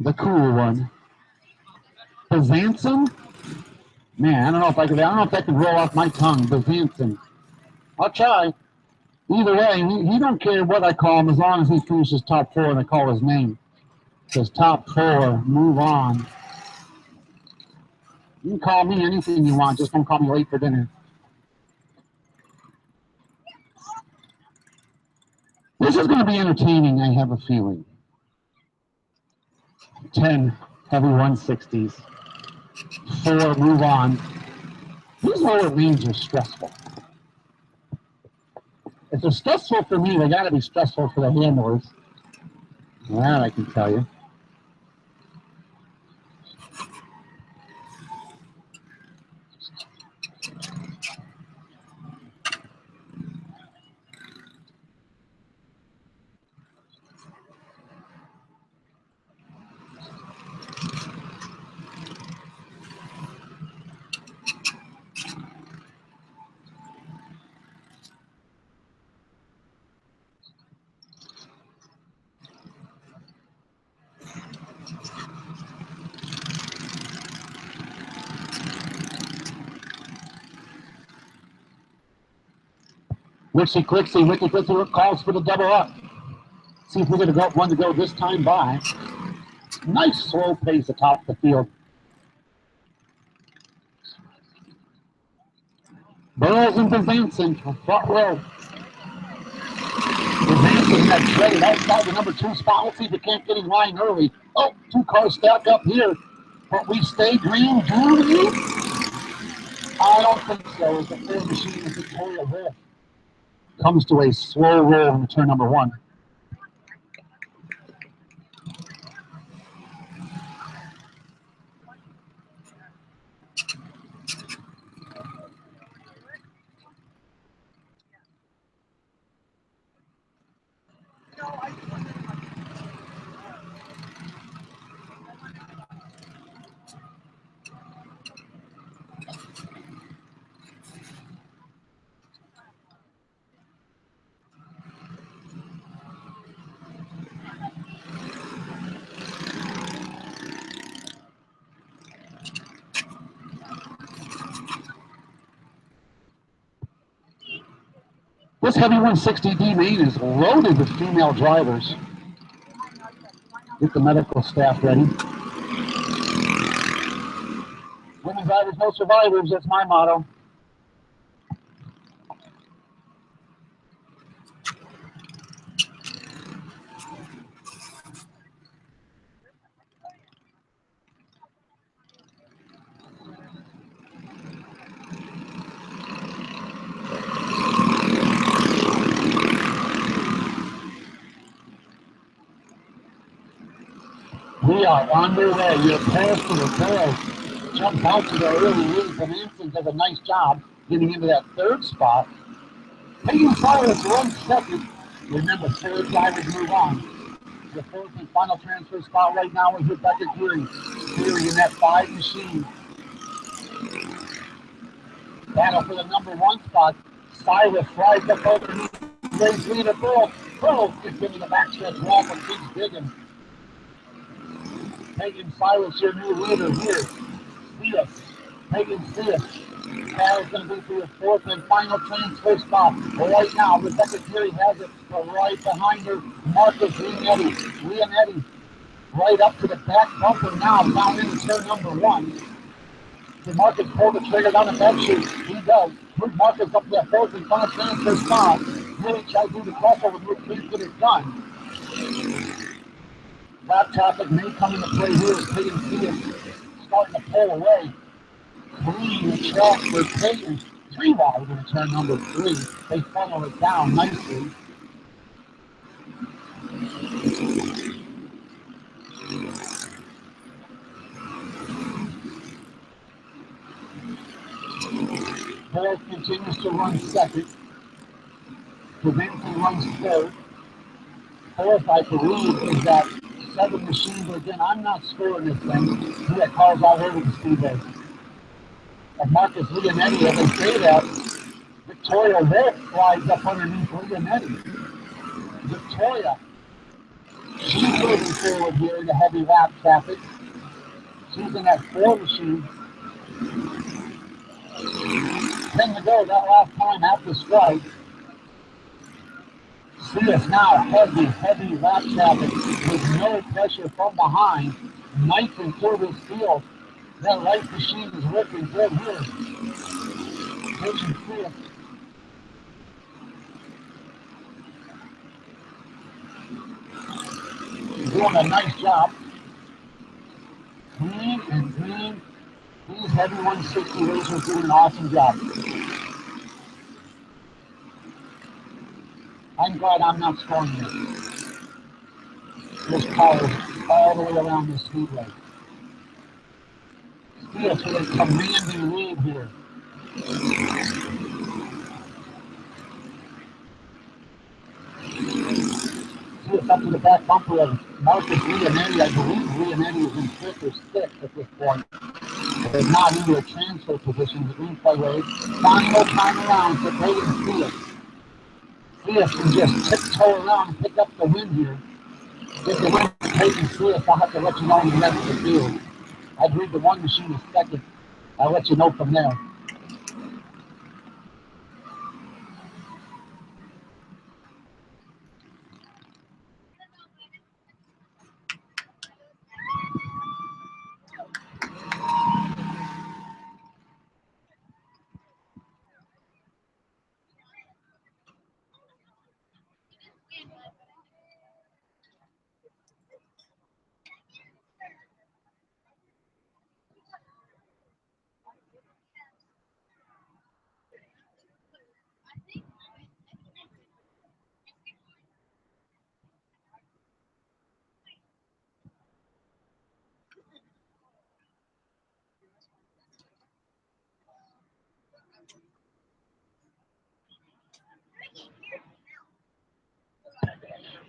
The cool one. Bezanson? Man, I don't know if I can roll off my tongue. Bezanson. I'll try. Either way, he don't care what I call him as long as he finishes top 4 and I call his name. It says top 4, move on. You can call me anything you want, just don't call me late for dinner. This is going to be entertaining, I have a feeling. 10, heavy 160s. 4, move on. These lower lanes are stressful. If they're stressful for me, they got to be stressful for the handlers. That I can tell you. Wixie Quixie, Wicky Quixie calls for the double up. See if we're going to go one to go this time by. Nice slow pace atop the field. Burrows and Bezanson, front row. Bezanson had traded outside the number 2 spot. Let's see if we can't get in line early. Oh, 2 cars stacked up here. But we stay green, do we? I don't think so. The third machine is Victoria Riff. Comes to a slow roll in turn number 1. This heavy 160D main is loaded with female drivers. Get the medical staff ready. Women drivers, no survivors. That's my motto. We are underway. Your pass to the tail. Jump out to the early lead. Bezanson does a nice job getting into that 3rd spot. Peyton Cyrus 1 second. Remember, 3rd drivers move on. The 4th and final transfer spot right now is Rebecca Geary. Geary in that 5 machine. Battle for the number 1 spot. Cyrus flies up underneath. Race leader Burrow. Burrow gets into the backstretch wall and keeps digging. Megan Cyrus, your new leader here. Theus. Megan Theus. Car is going to be for your 4th and final transfer spot. But right now, Rebecca Geary has it right behind her. Marcus Leonetti. Right up to the back bumper now, down into turn number 1. Did Marcus pull the trigger down the back chute? He does. Move Marcus up to that 4th and final transfer spot. Really try to do the crossover move, please get it done. Lap traffic may come into play here as Peyton Theus starting to pull away. Clean the track for Peyton. 3 wide in turn number 3. They funnel it down nicely. Harris continues to run 2nd. Bezanson runs 3rd. 4th, I believe, is that 7 machine, but again, I'm not scoring this thing. We got cars all over the speedway. And Marcus Leonetti, as they say that, Victoria Riff flies up underneath Leonetti. Victoria She's moving forward here in the heavy lap traffic. She's in that 4 machine. 10 to go that last time at the strike. See us now, heavy lap traffic with no pressure from behind. Nice and clear this field. That right machine is working good here. Pushing through it. Doing a nice job. Green and green. These heavy 160 racers doing an awesome job. I'm glad I'm not scoring here. This car is all the way around the speedway. Steele with a commanding lead here. Steele's up to the back bumper of Marcus Leonetti. I believe Leonetti is in 5th or 6th at this point. But not into a transfer position. The green flag. Final time around for Braden Steele. Steele can just tiptoe around and pick up the win here. If the win is Peyton Steele, I'll have to let you know in the rest of the field. I believe the 1 machine is 2nd. I'll let you know from there.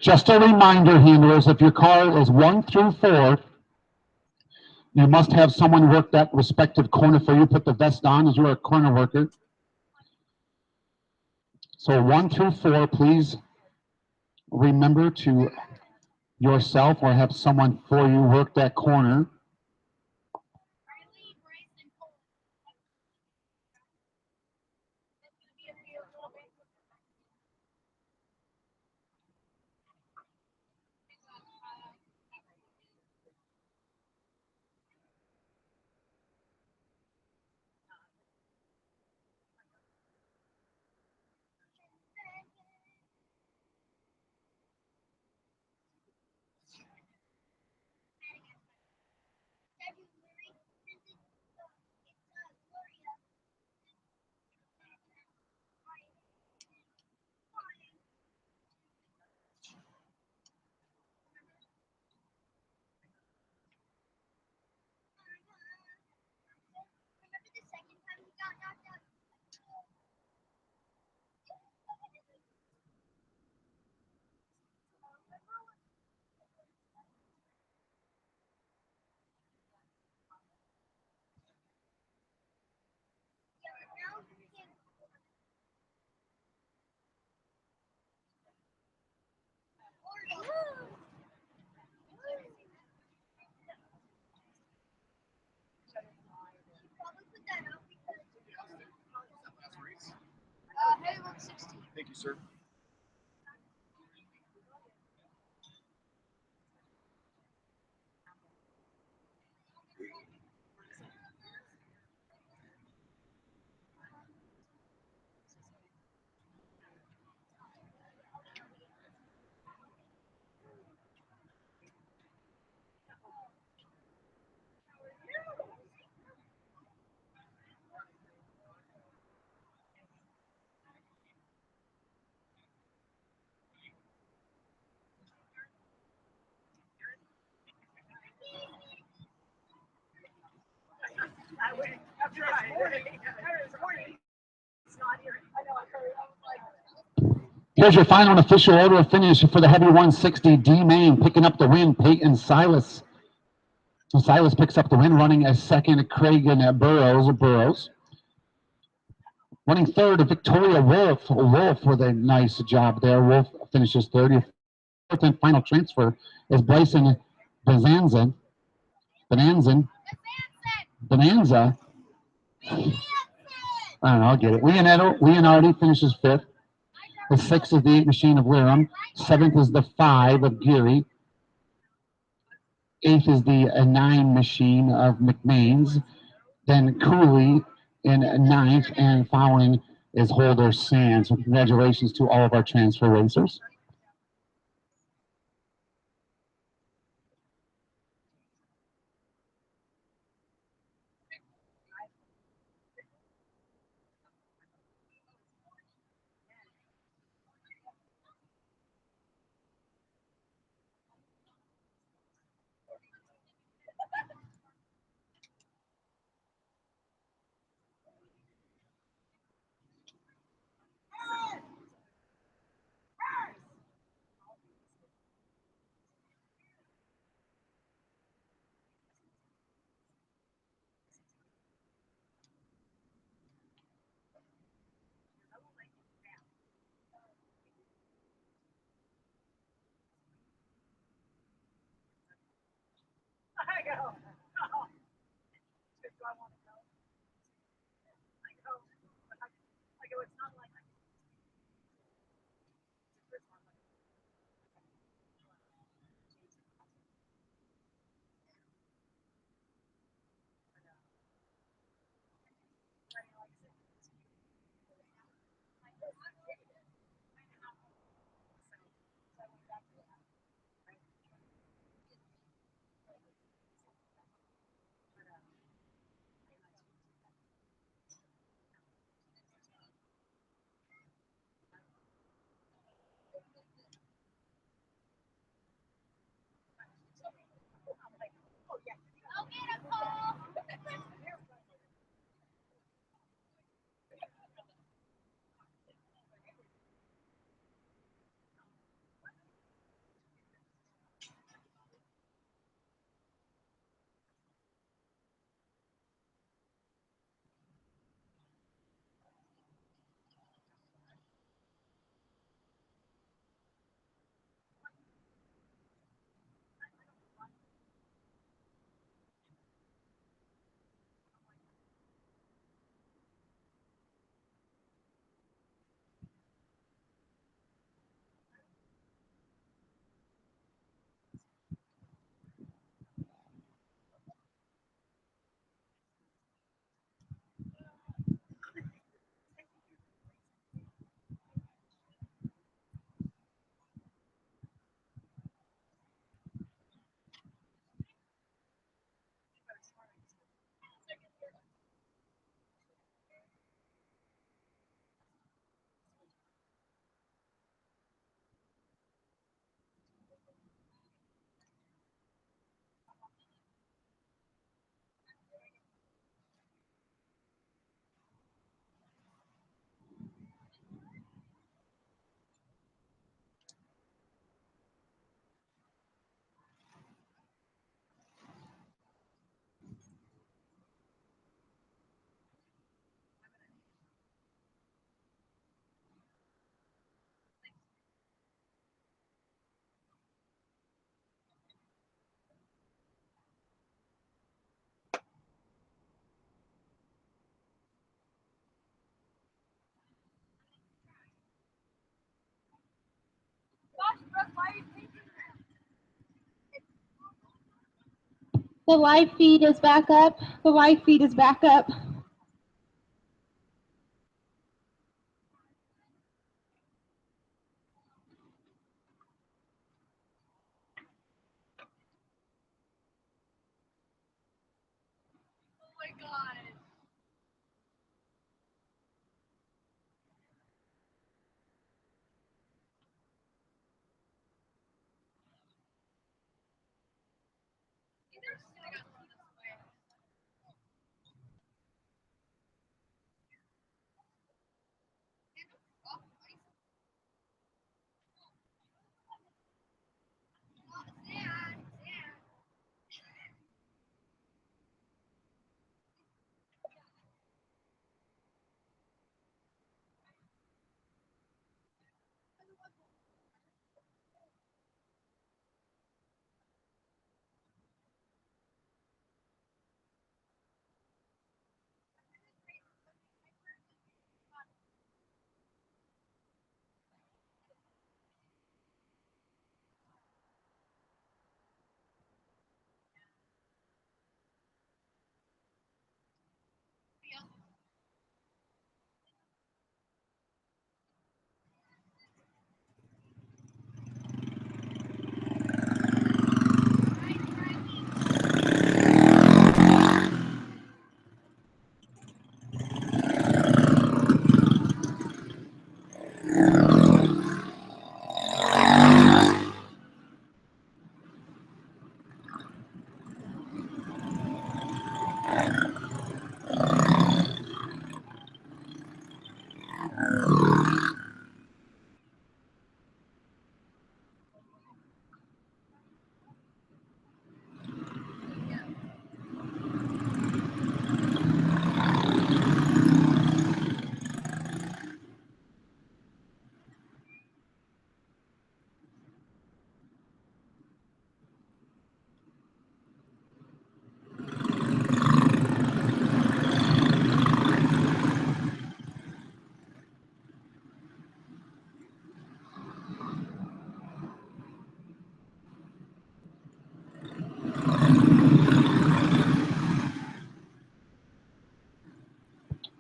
Just a reminder, handlers, if your car is 1 through 4, you must have someone work that respective corner for you. Put the vest on as you're a corner worker. So 1 through 4, please remember to yourself or have someone for you work that corner. Thank you, sir. Here's your final and official order of finish for the heavy 160 D main. Picking up the win, Peyton Silas. So Silas picks up the win, running as 2nd, Craig and Burrows. Running 3rd, Victoria Wolf. Wolf with a nice job there. Wolf finishes 30th. fourth and final transfer is Bryson Bonanza. Bonanza. I don't know, I'll get it. Leonardi finishes fifth. The sixth is the 8 machine of Wareham. Seventh is the 5 of Geary. Eighth is the 9 machine of McMains. Then Cooley in ninth, and following is Holder Sands. So congratulations to all of our transfer racers. The live feed is back up. The live feed is back up.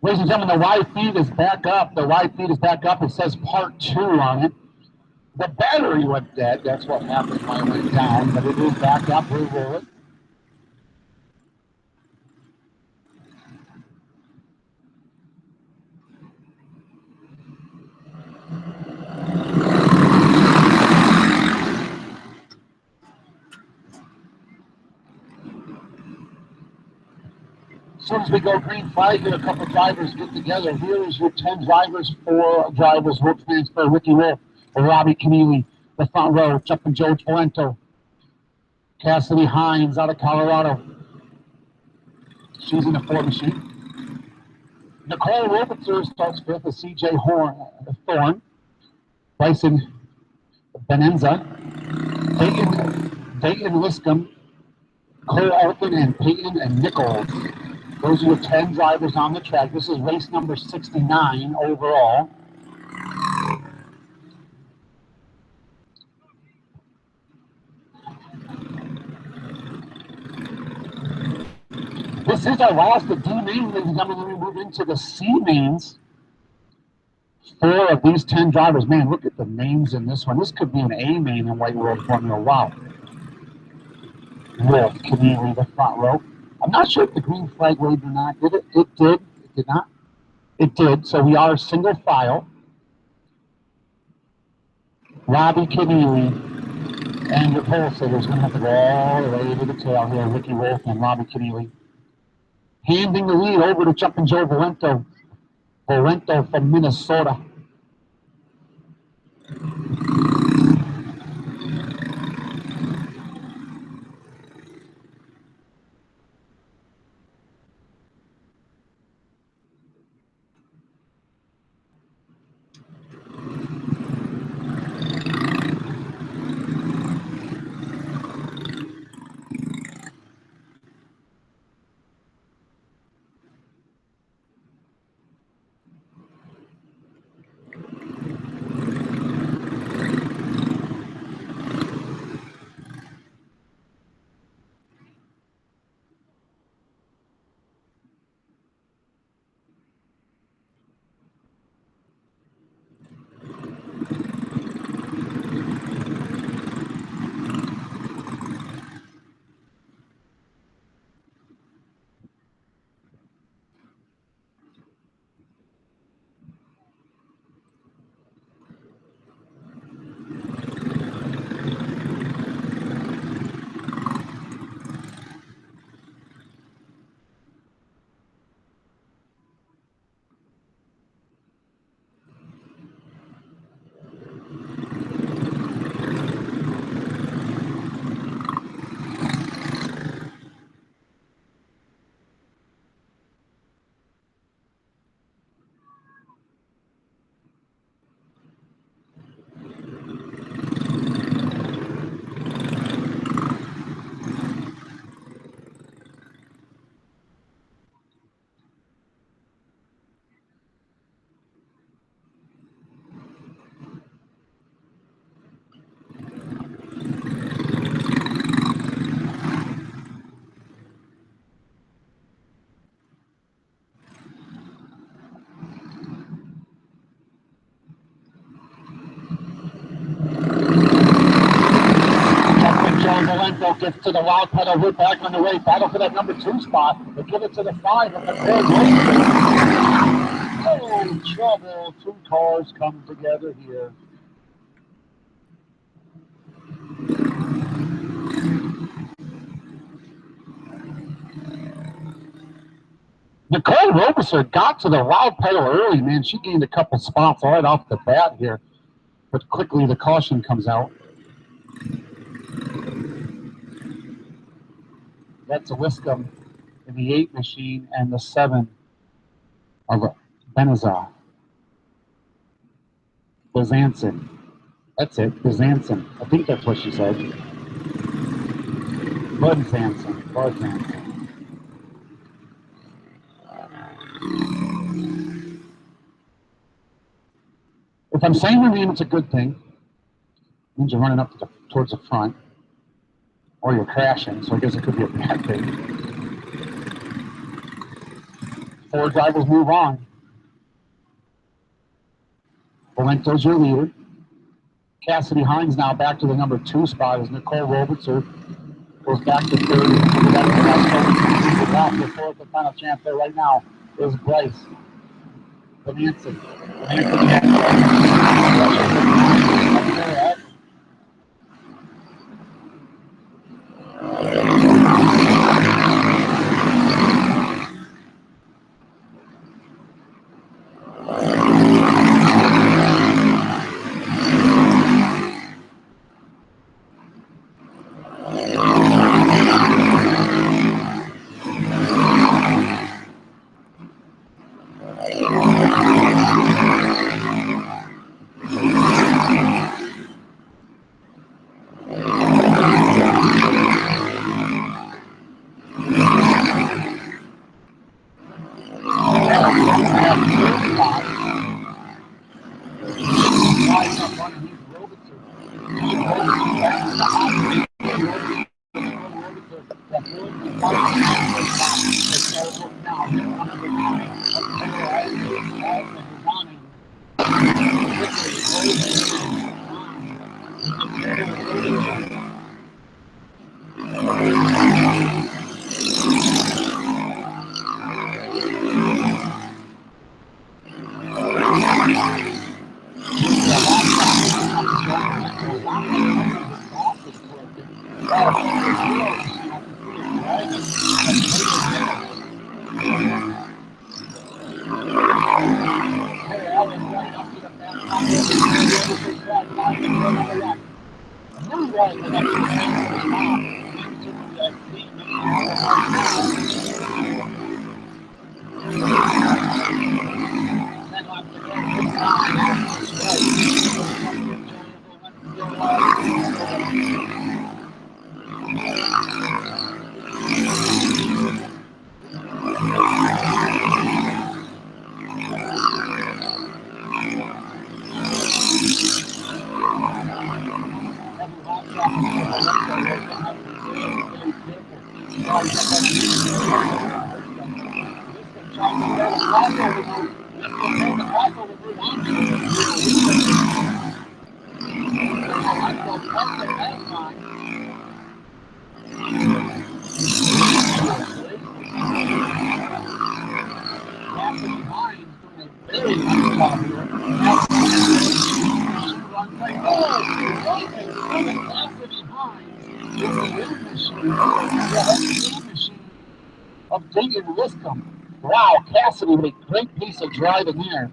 Ladies and gentlemen, the live feed is back up. The live feed is back up. It says part 2 on it. The battery went dead. That's what happened when I went down, but it is back up. We'll roll it. As soon as we go green flag here, a couple drivers get together. Here is your 10 drivers, 4 drivers will transfer. Ricky Wolf, Robbie Keneally, the front row, Jumping George Valento, Cassidy Hines out of Colorado. She's in the 4 machine. Nicole Robinson starts fifth with CJ Thorne, Bryson Benenza, Dayton Liscombe, Cole Arkin, and Peyton and Nichols. Those are your 10 drivers on the track. This is race number 69 overall. This is our last of D main, ladies and gentlemen. We move into the C mains. 4 of these 10 drivers. Man, look at the names in this one. This could be an A main in White World Formula. Wow. Wolf, Keneally, the front row. I'm not sure if the green flag waved or not. Did it? It did. It did not. It did. So we are single file. Robbie Keneally and your pole sitters going to have to go all the way to the tail here. Ricky Wolf and Robbie Keneally. Handing the lead over to Jumping Joe Valento. Valento from Minnesota. Valento gets to the wild pedal, route back on the way, battle for that number 2 spot. They give it to the 5 of the third race. Oh, trouble. 2 cars come together here. Nicole Robinson got to the wild pedal early, man. She gained a couple spots right off the bat here. But quickly the caution comes out. That's a Liscombe in the 8 machine and the 7 of Benazar. Bizanson. That's it, Bizanson. I think that's what she said. Bizanson. Bizanson. If I'm saying your name, it's a good thing. It means you're running up towards the front. Or you're crashing, so I guess it could be a bad thing. 4 drivers move on. Valento's your leader. Cassidy Hines now back to the number 2 spot as Nicole Robitzer goes back to 3rd. The fourth and final chance there right now is Bryce Benanson. Of Dayton Wiscombe. Wow, Cassidy with a great piece of driving there.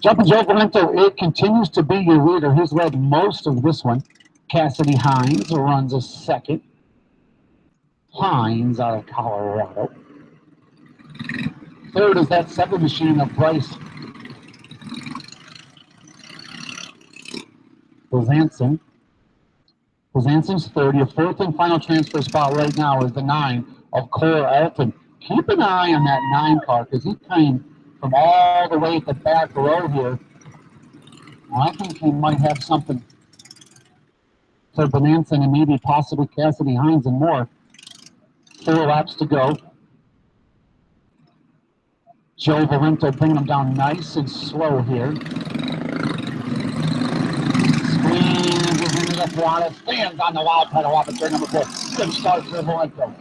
Jumping Joe Valento, it continues to be your leader. He's led most of this one. Cassidy Hines runs a second. Hines out of Colorado. Third is that second machine of Bryce Bozanson. Bozansson's third. Your fourth and final transfer spot right now is the 9 of Cole Alton. Keep an eye on that 9 car because he came from all the way at the back row here. I think he might have something for Bonanza and maybe possibly Cassidy Hines and more. 4 laps to go. Joe Valento bringing him down nice and slow here. Squeezes into the throttle, stands on the wild pedal off at turn number 4. Good start for Valento.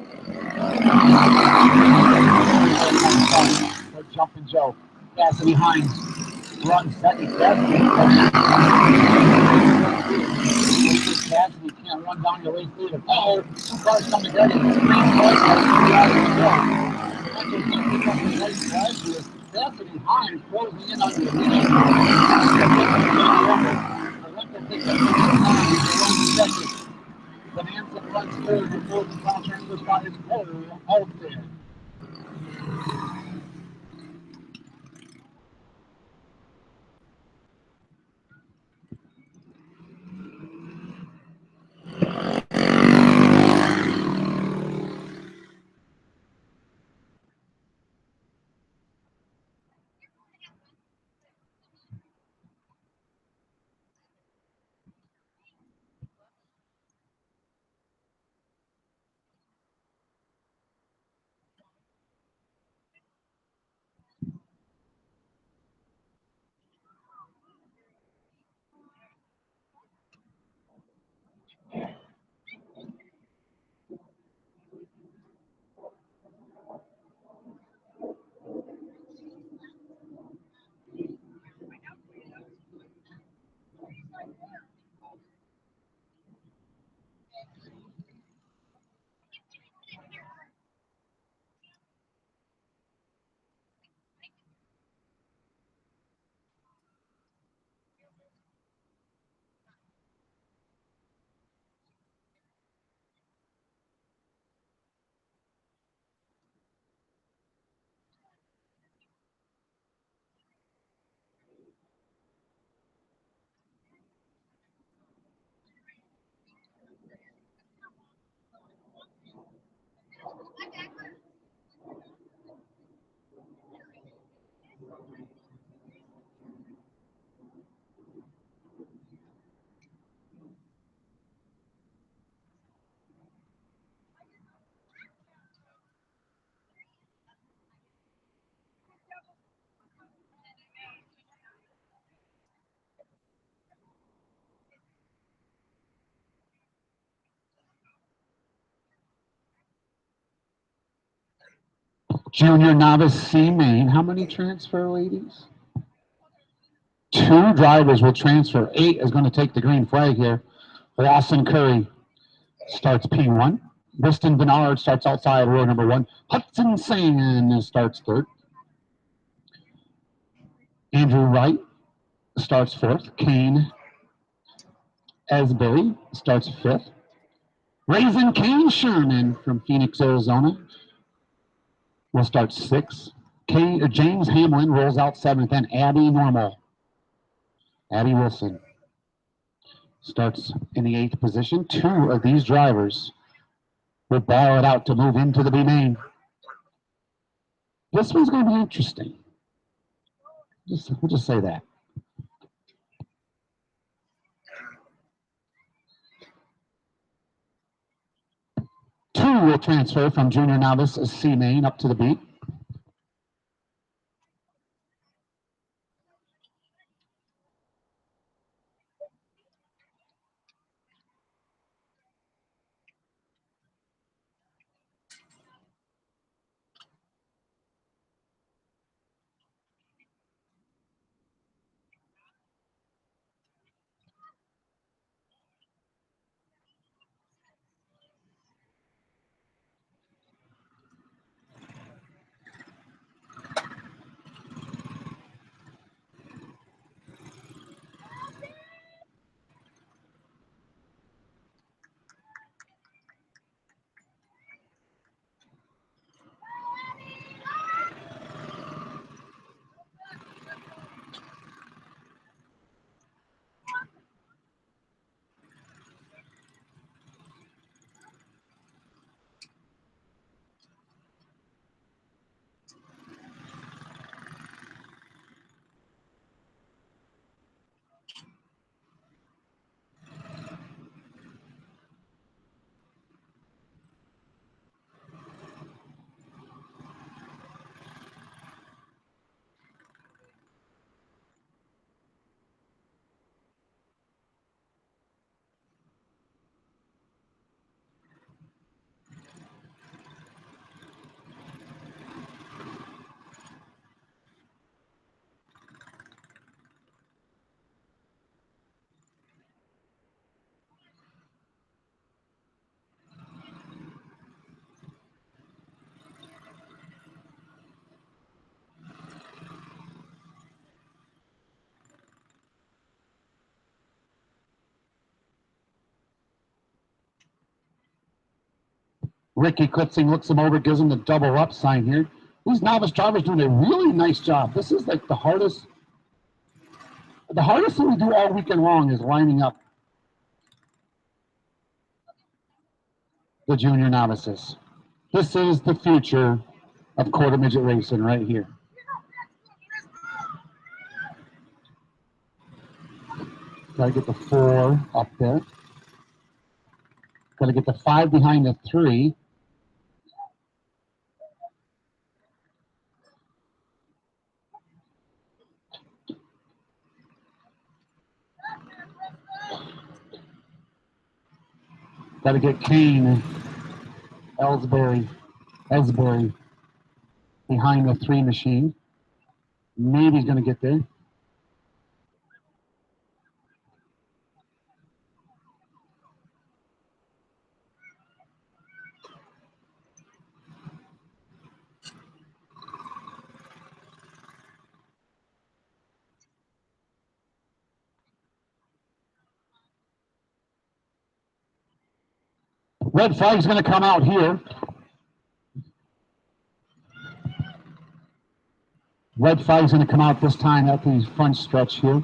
Jumping Joe. Cassidy Hines runs second. Cassidy can't run down your race leader. Oh, two cars come together. Cassidy Hines closing in on the lead. Bonanza runs third before the contract was by his pole out there. Junior Novice C main. How many transfer, ladies? 2 drivers will transfer. 8 is going to take the green flag here. Lawson Curry starts P1. Briston Bernard starts outside row number 1. Hudson Sand starts 3rd. Andrew Wright starts 4th. Kane Esbury starts 5th. Raisin Kane Sherman from Phoenix, Arizona will start 6th. James Hamlin rolls out 7th, and Abby Normal. Abby Wilson starts in the 8th position. 2 of these drivers will battle it out to move into the B main. This one's going to be interesting. We'll just say that. Two will transfer from junior novice C main up to the B. Ricky Klitzing looks him over, gives him the double up sign here. These novice drivers doing a really nice job. This is like the hardest thing we do all weekend long is lining up the junior novices. This is the future of quarter midget racing right here. Gotta get the 4 up there. Gotta get the 5 behind the 3. Gotta get Kane Ellsbury behind the 3 machine. Maybe he's gonna get there. Red flag's going to come out here. Red flag's going to come out this time at the front stretch here.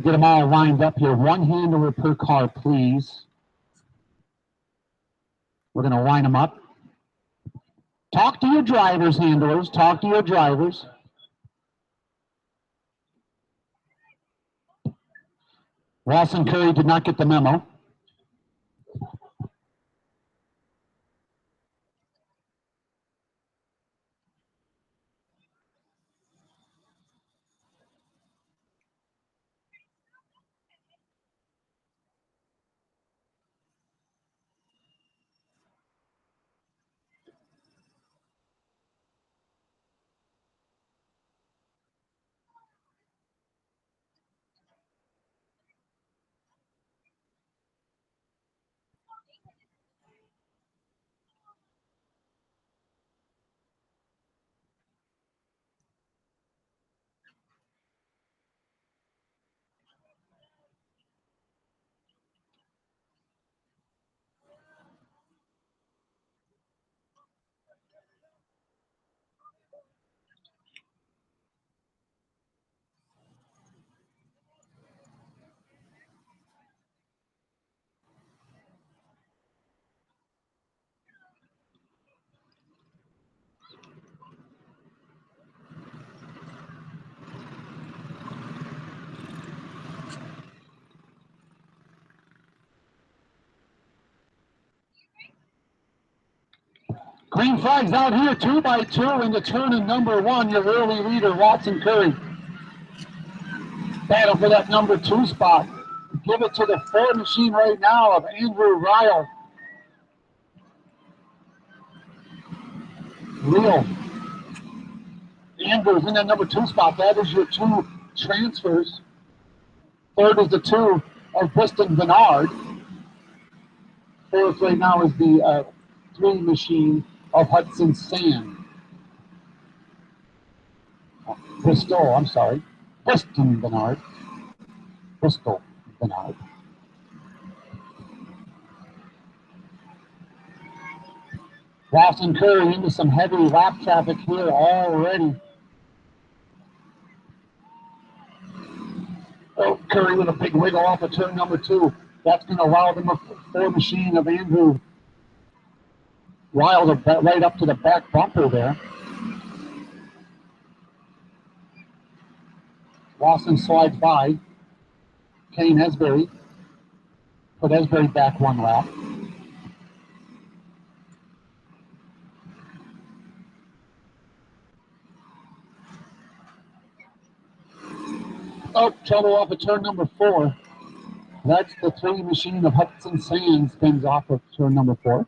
Get them all lined up here. 1 handler per car, please. We're going to line them up. Talk to your drivers, handlers. Talk to your drivers. Lawson Curry did not get the memo. Green flag's out here, 2 by 2 into turn in number 1, your early leader, Lawson Curry. Battle for that number 2 spot. Give it to the 4 machine right now of Andrew Ryle. Real. Andrew's in that number 2 spot. That is your 2 transfers. 3rd is the 2 of Preston Bernard. 4th right now is the 3 machine of Hudson Sand. Bristol, I'm sorry. Preston Bernard. Bristol Bernard. Lawson Curry into some heavy lap traffic here already. Oh, Curry with a big wiggle off of turn number 2. That's going to allow them a 4 machine of Andrew Ryle right up to the back bumper there. Lawson slides by. Kane Esbury. Put Esbury back 1 lap. Oh, trouble off of turn number 4. That's the 3 machine of Hudson Sands spins off of turn number 4.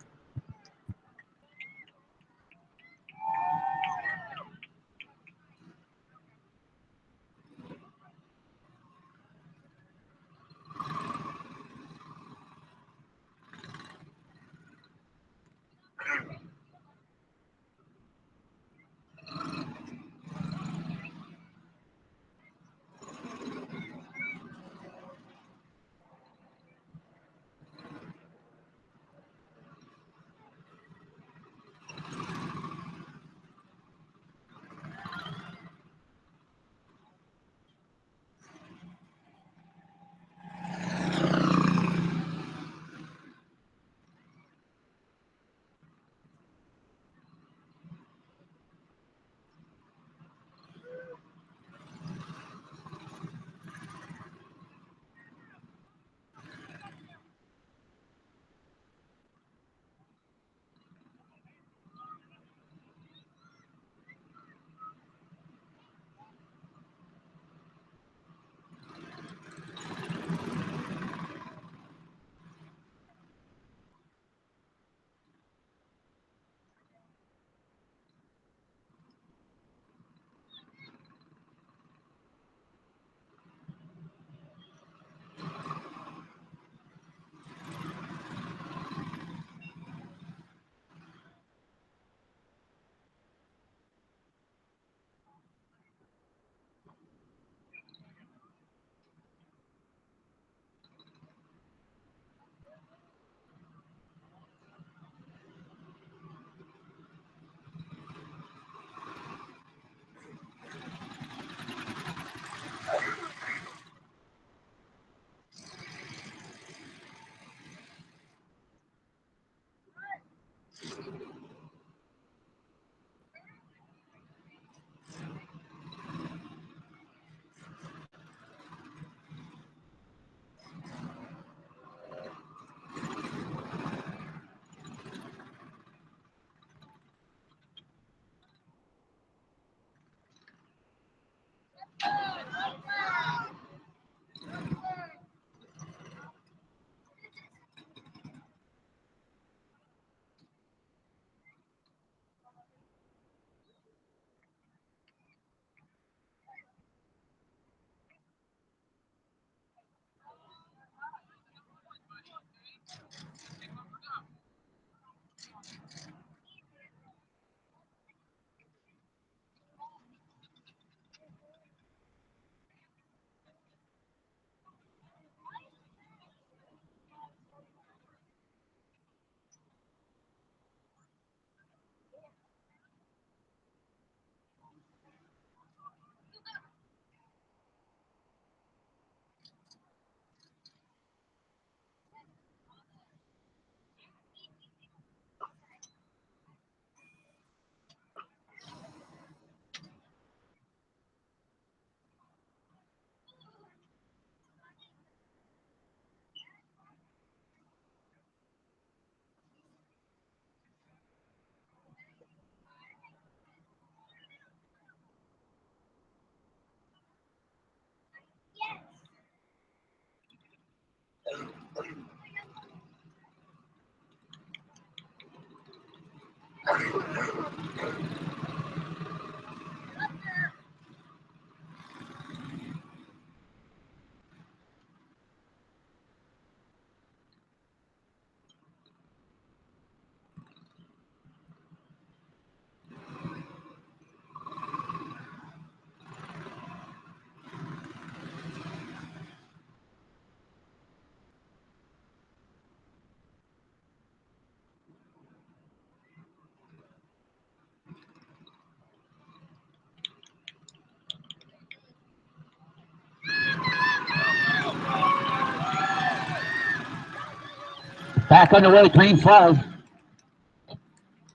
Back underway, green flag.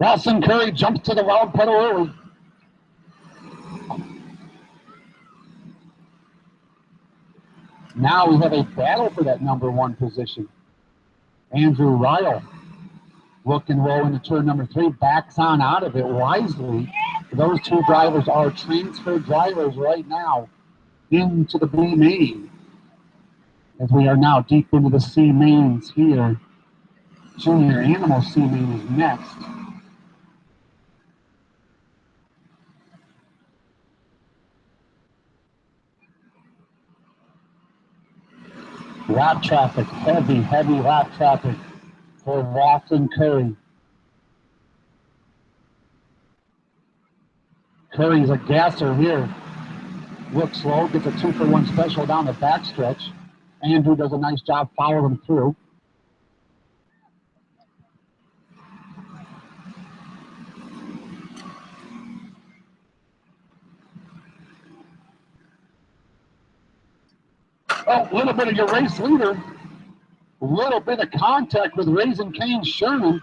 Ralston Curry jumps to the wild pedal early. Now we have a battle for that number 1 position. Andrew Ryle, look and roll into turn number 3, backs on out of it wisely. Those 2 drivers are transfer drivers right now into the B main. As we are now deep into the C mains here. Junior Animal C main is next. Lap traffic, heavy lap traffic for Ralston Curry. Curry's a gasser here. Looks slow, gets a 2-for-1 special down the backstretch. Andrew does a nice job following him through. Oh, a little bit of your race leader. A little bit of contact with Raising Cane Sherman,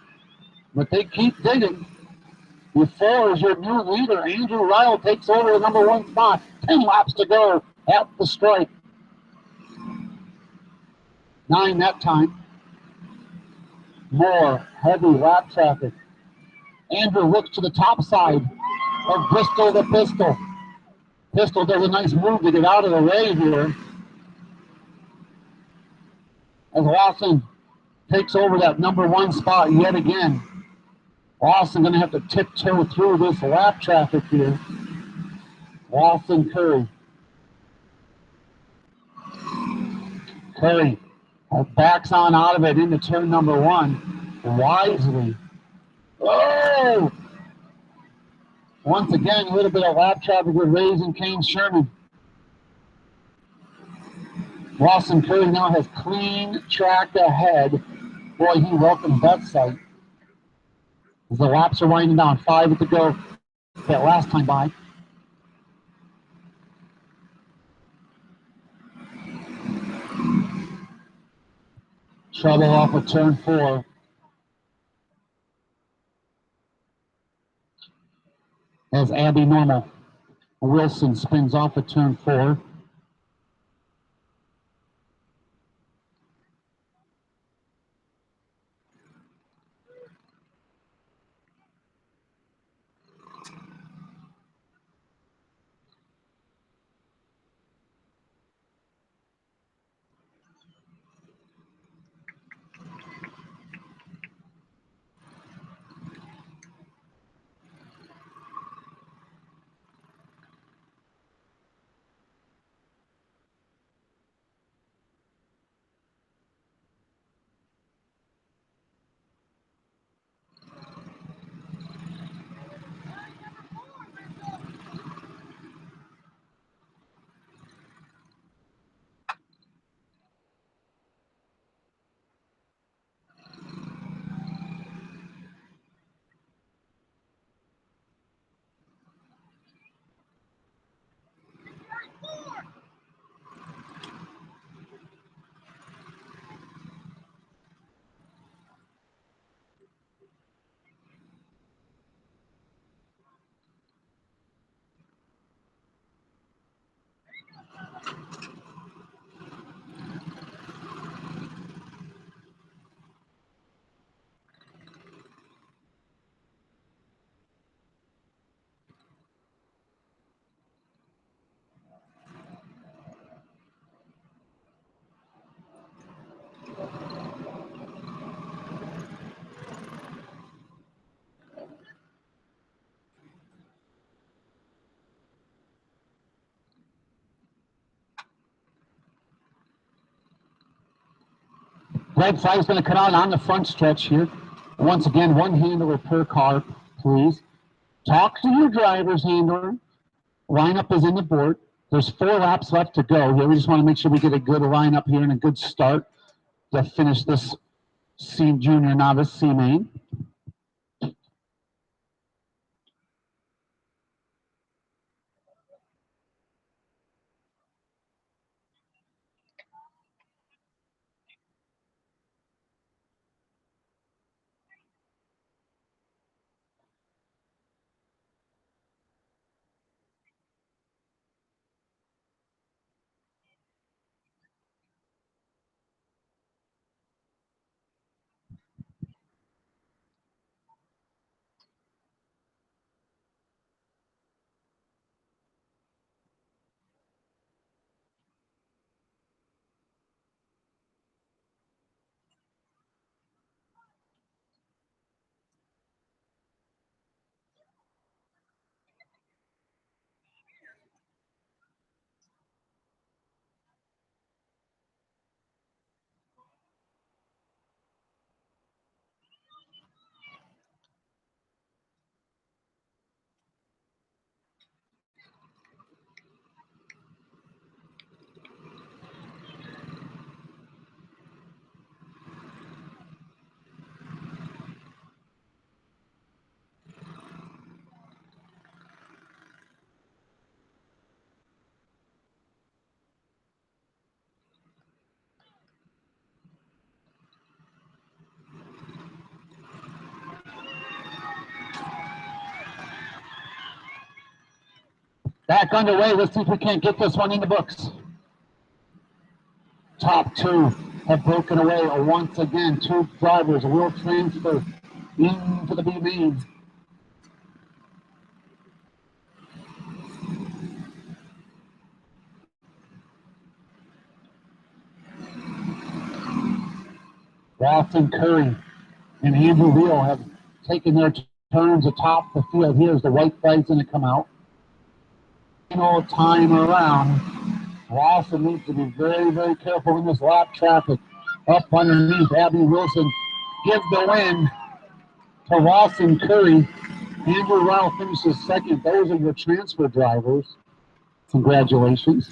but they keep digging. Your 4 is your new leader. Andrew Ryle takes over the number 1 spot. 10 laps to go at the stripe. 9 that time. More heavy lap traffic. Andrew looks to the top side of Bristol to Pistol. Pistol does a nice move to get out of the way here. As Lawson takes over that number 1 spot yet again. Lawson going to have to tiptoe through this lap traffic here. Ralston Curry. Curry backs on out of it into turn number 1. Wisely. Oh! Once again, a little bit of lap traffic with Raising Cane Sherman. Ralston Curry now has clean track ahead. Boy, he welcomes that sight. As the laps are winding down, 5 to go that last time by. Trouble off of turn 4. As Abby Normal Wilson spins off of turn 4. red flag's going to come out on the front stretch here. Once again, one handler per car, please. Talk to your driver's handler. Lineup is in the board. There's 4 laps left to go here. We just want to make sure we get a good lineup here and a good start to finish this junior novice C main. Back underway. Let's see if we can't get this one in the books. Top 2 have broken away. Once again, 2 drivers will transfer into the B main. Ralston Curry and Andrew Reel have taken their turns atop the field. Here's the white flag's going to come out. Final time around. Ralston needs to be very, very careful in this lap traffic. Up underneath, Abby Wilson gives the win to Ralston Curry. Andrew Ryle finishes second. Those are your transfer drivers. Congratulations.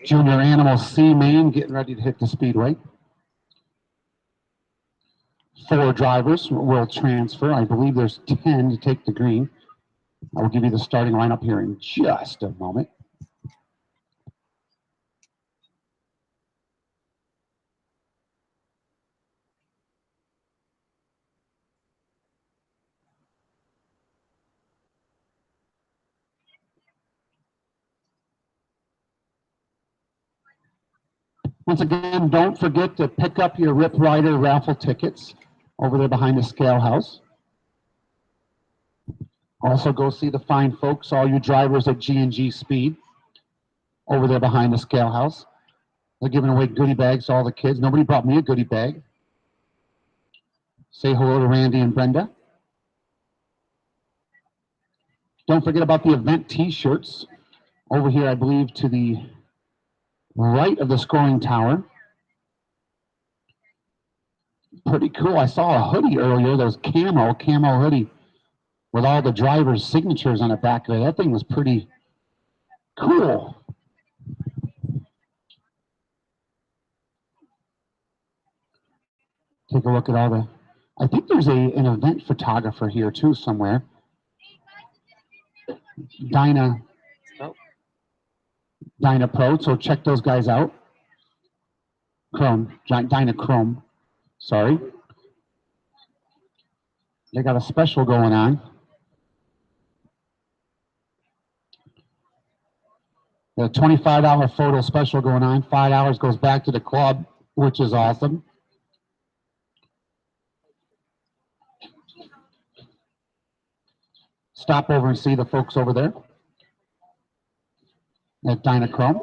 Junior Animal C main getting ready to hit the speedway. 4 drivers will transfer. I believe there's 10 to take the green. I will give you the starting lineup here in just a moment. Once again, don't forget to pick up your Rip Rider raffle tickets over there behind the scale house. Also, go see the fine folks, all you drivers at G&G Speed, over there behind the scale house. They're giving away goodie bags to all the kids. Nobody brought me a goodie bag. Say hello to Randy and Brenda. Don't forget about the event T-shirts over here, I believe, to the right of the scoring tower. Pretty cool. I saw a hoodie earlier. Those camo hoodie with all the drivers' signatures on the back of it. That thing was pretty cool. Take a look at all the. I think there's an event photographer here too somewhere. Dyna Pro. So check those guys out. Dyna Chrome. Sorry. They got a special going on. The $25 photo special going on. $5 goes back to the club, which is awesome. Stop over and see the folks over there at Dynachrome.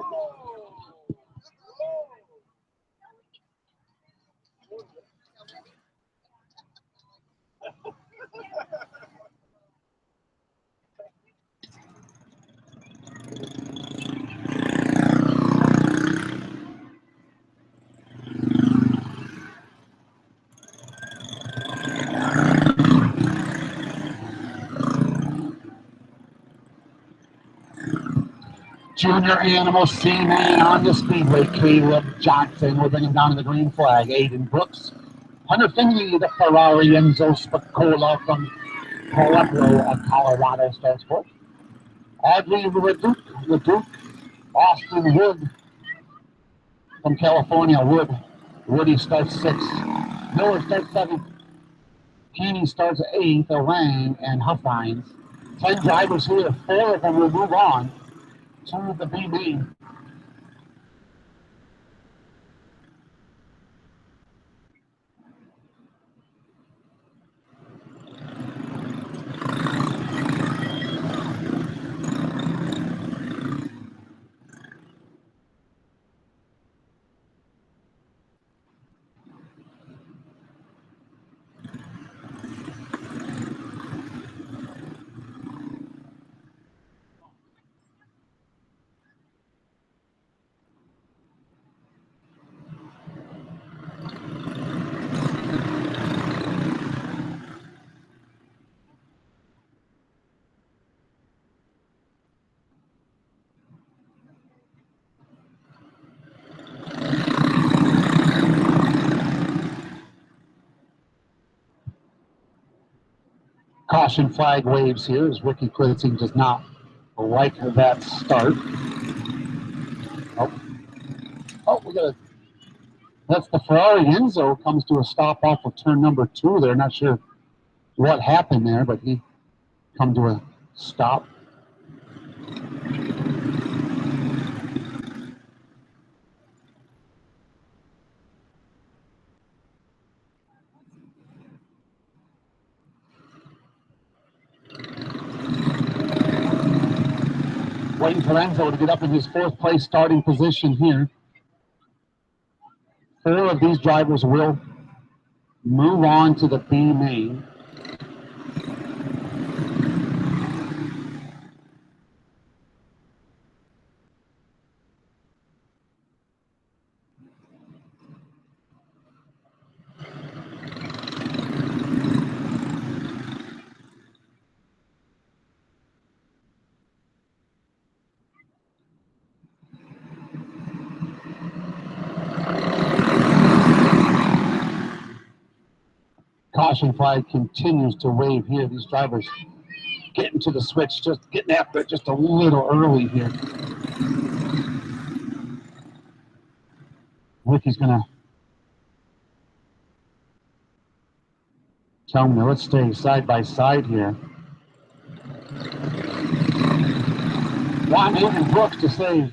Junior Animal C-Man on the Speedway, Caleb Johnson. We're bringing down the green flag. Aiden Brooks. Hunter Finley, the Ferrari Enzo Spicola from Pueblo, Colorado, starts fourth. Audrey Leduc, Austin Wood from California, Woody starts sixth. Miller starts seventh. Keeney starts eighth. Orang and Huffines. 10 drivers here. 4 of them will move on to the B main. Caution flag waves here as Ricky Klitzing does not like that start. We got a. That's the Ferrari. Enzo comes to a stop off of turn number 2 there. Not sure what happened there, but he come to a stop. Waiting for Enzo to get up in his 4th place starting position here. 4 of these drivers will move on to the B main. Caution flag continues to wave here. These drivers getting to the switch, just getting after it just a little early here. Ricky's going to tell me, let's stay side by side here. Want Aiden Brooks to stay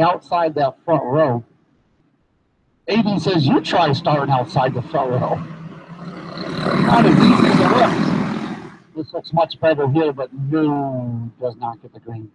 outside that front row. Aiden says, you try starting outside the front row. Not as easy as it looks. This looks much better here, but no, does not get the green.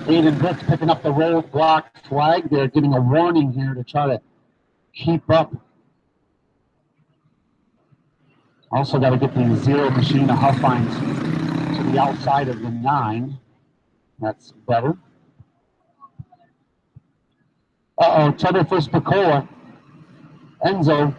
Aiden Brooks picking up the roadblock flag. They're giving a warning here to try to keep up. Also got to get the zero machine of Huffines to the outside of the 9. That's better. Uh-oh, Tenderfish Picola. Enzo.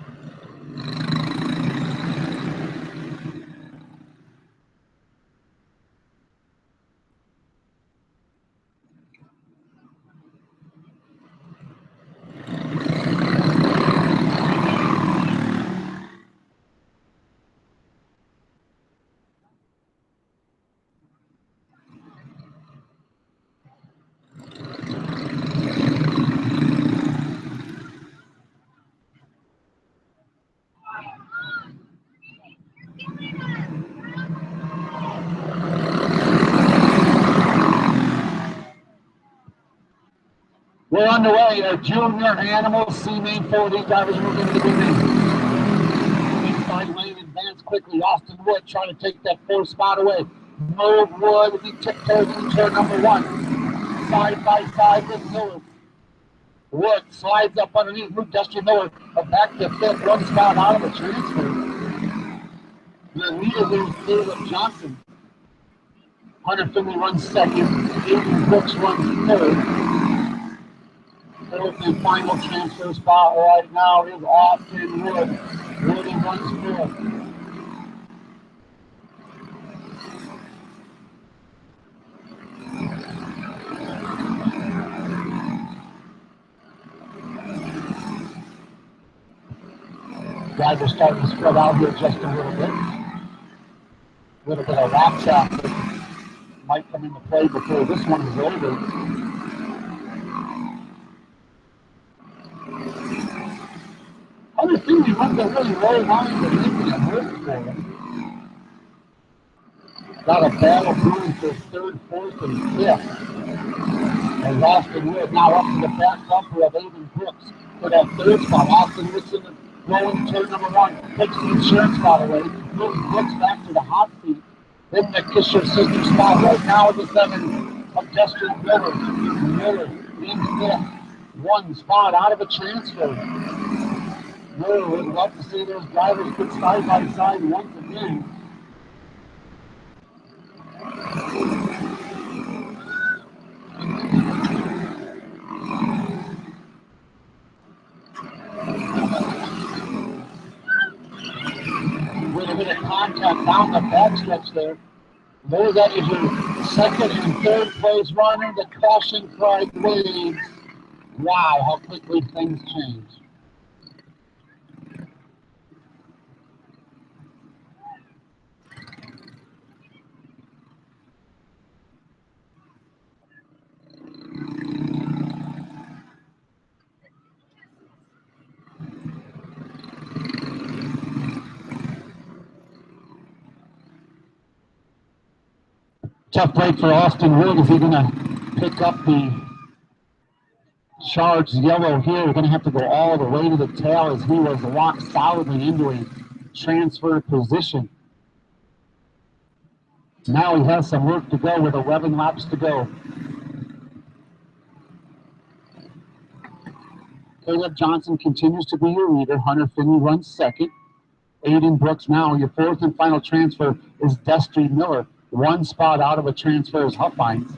We're underway. A junior animal C main 4. These drivers move into the green lane. Inside lane advance quickly. Austin Wood trying to take that 4th spot away. Move Wood. He tiptoes into turn number 1. Side by side with Miller. Wood slides up underneath. Move Dusty Miller back to 5th. 1 spot out of the transfer. The leader there is Caleb Johnson. Hunter Finley runs 2nd. Aiden Brooks runs 3rd. 4th and final transfer spot right now is Austin Wood. Woody runs 4th. Drivers starting to spread out here just a little bit. A little bit of lap traffic might come into play before this one is over. Other thing, he runs a really low line, but making it work for him. Got a battle brewing for 3rd, 4th, and 5th. And Austin Wood now up to the back bumper of Aiden Brooks for that 3rd spot. Austin Wood's in the rolling turn number 1, takes the insurance spot away, moves Brooks back to the hot seat. Then the Kisher sister spot right now with the 7 of Justin Miller. Miller in 5th. 1 spot out of a transfer. Miller would love to see those drivers put side by side once again. With a bit of contact down the backstretch there. There that is your 2nd and 3rd place runner. The caution flag waves. Wow, how quickly things change. Tough break for Austin Wood. Is he going to pick up the charged yellow here? We're going to have to go all the way to the tail as he was locked solidly into a transfer position. Now he has some work to go with 11 laps to go. Caleb Johnson continues to be your leader. Hunter Finney runs 2nd. Aiden Brooks now, your 4th and final transfer is Dusty Miller. 1 spot out of a transfer is Huffines.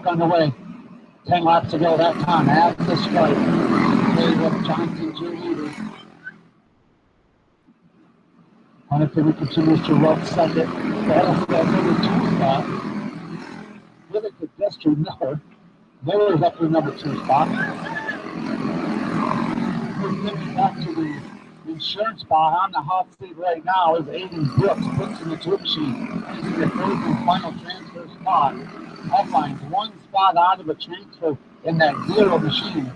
on the way. 10 laps to go that time at the stripe. Caleb Johnson, Jr. Hunter continues to run second. That's the number 2 spot. Really pedestrian Miller. Miller is up to the number 2 spot. We're getting back to the insurance spot. On the hot seat right now is Aiden Brooks. Brooks in the two machine. He's in the third and final transfer spot. Huffines 1 spot out of a transfer in that 0 machine.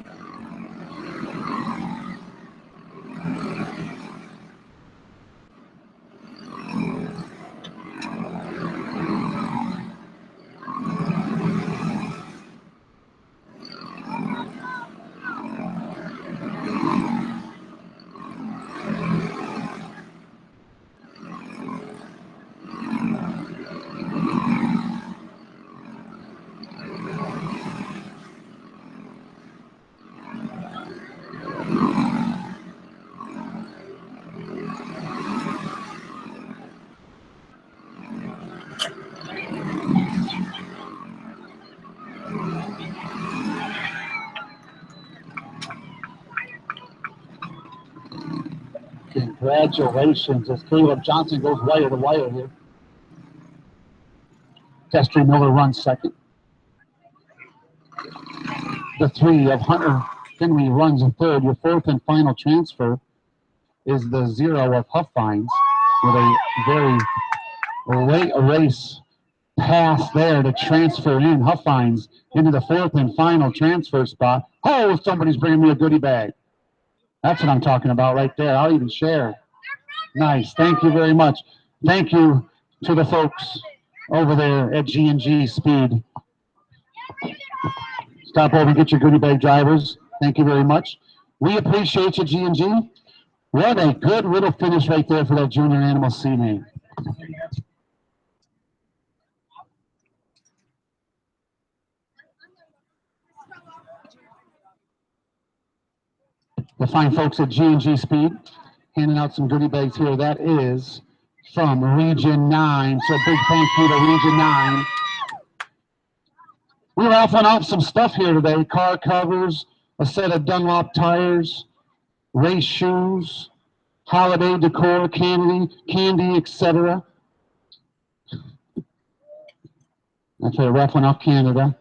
Congratulations as Caleb Johnson goes wire to wire here. Destry Miller runs second. The 3 of Hunter Finley runs in third. Your fourth and final transfer is the 0 of Huffines with a very late race pass there to transfer in Huffines into the fourth and final transfer spot. Oh, somebody's bringing me a goodie bag. That's what I'm talking about right there. I'll even share. Nice. Thank you very much. Thank you to the folks over there at G&G Speed. Stop over and get your goodie bag, drivers. Thank you very much. We appreciate you, G&G. What a good little finish right there for that Junior Animal C name. The fine folks at G&G Speed handing out some goodie bags here. That is from Region 9. So big thank you to Region 9. We're offering up some stuff here today. Car covers, a set of Dunlop tires, race shoes, holiday decor, candy, etc. That's where Raffling Off Canada.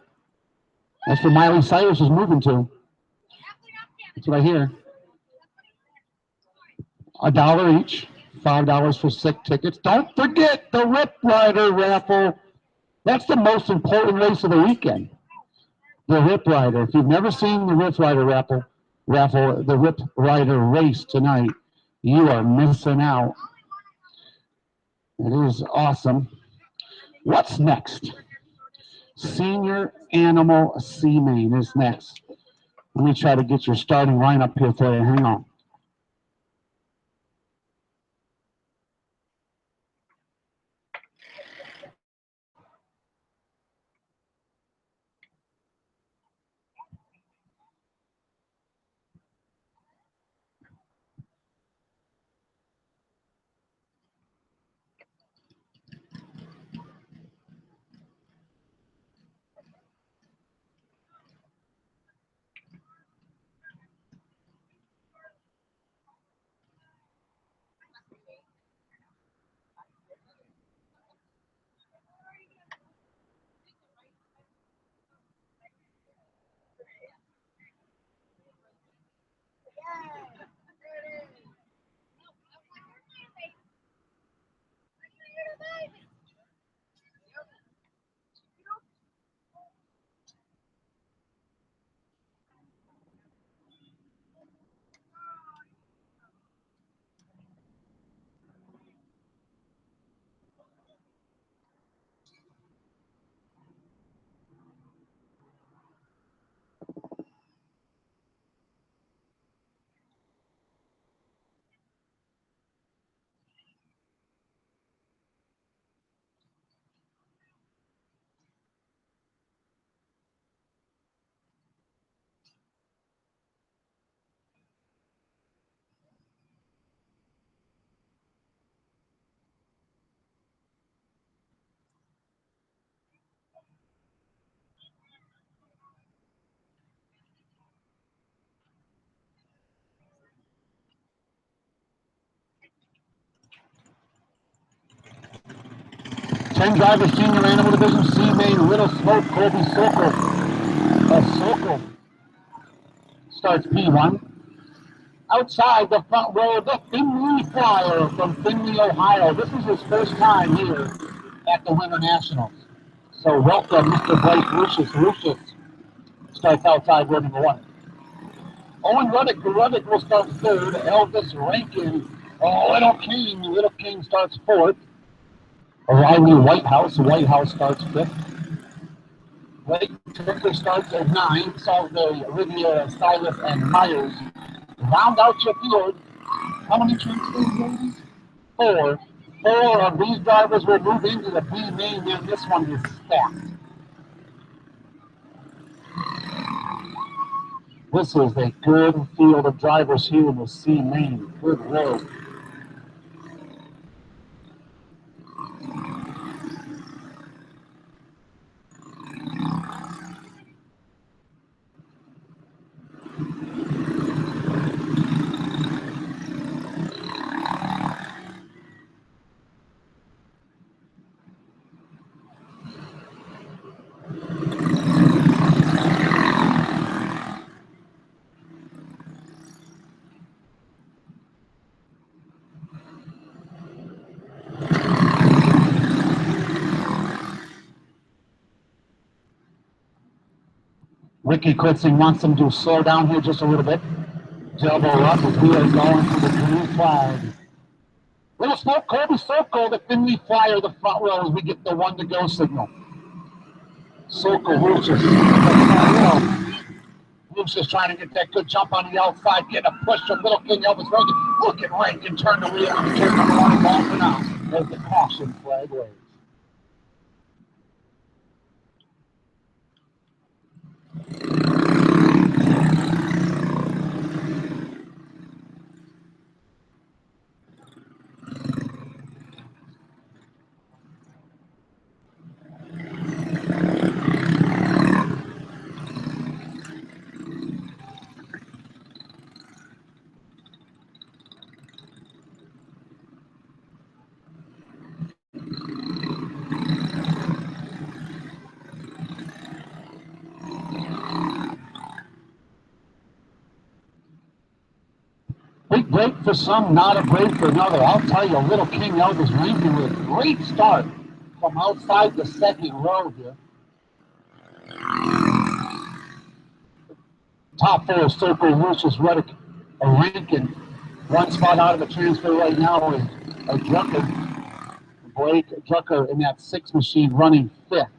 That's where Miley Cyrus is moving to. That's what I hear. $1 each, $5 for sick tickets. Don't forget the Rip Rider raffle. That's the most important race of the weekend. The Rip Rider. If you've never seen the Rip Rider raffle, the Rip Rider race tonight, you are missing out. It is awesome. What's next? Senior Animal C main is next. Let me try to get your starting lineup here for you. Hang on. 10 drivers, senior animal division, C main, Little Smoke, Colby Sokol. Sokol starts P1. Outside the front row, the Finley Flyer from Finley, Ohio. This is his first time here at the Winter Nationals. So welcome, Mr. Blake Lucius. Lucius starts outside row number 1. Owen Ruddick. Ruddick will start third. Elvis Rankin. Little King starts fourth. O'Reilly Whitehouse. Whitehouse starts fifth. Blake Turker starts at 9. Salisbury, Riviera, Silas, and Myers round out your field. How many transfers, ladies? 4. 4 of these drivers will move into the B main, and this one is stacked. This is a good field of drivers here in the C main. Good road. Ricky Klitzing wants them to slow down here just a little bit. Double up as we are going to the green flag. Little Smoke, Colby Sokol, the Finley Flyer, the front row as we get the 1 to go signal. Sokol, Lucius. Lucius trying to get that good jump on the outside, getting a push from Little King Elvis Rankin. Look at Rankin turn the wheel and turn number 1 ball for now. There's the caution flag raised. Big break for some, not a break for another. I'll tell you, Little King Elvis Rankin with a great start from outside the second row here. Top 4, Sokol, Lucius, Ruddick, Rankin. 1 spot out of the transfer right now is Drucker. Blake Drucker in that 6 machine running 5th.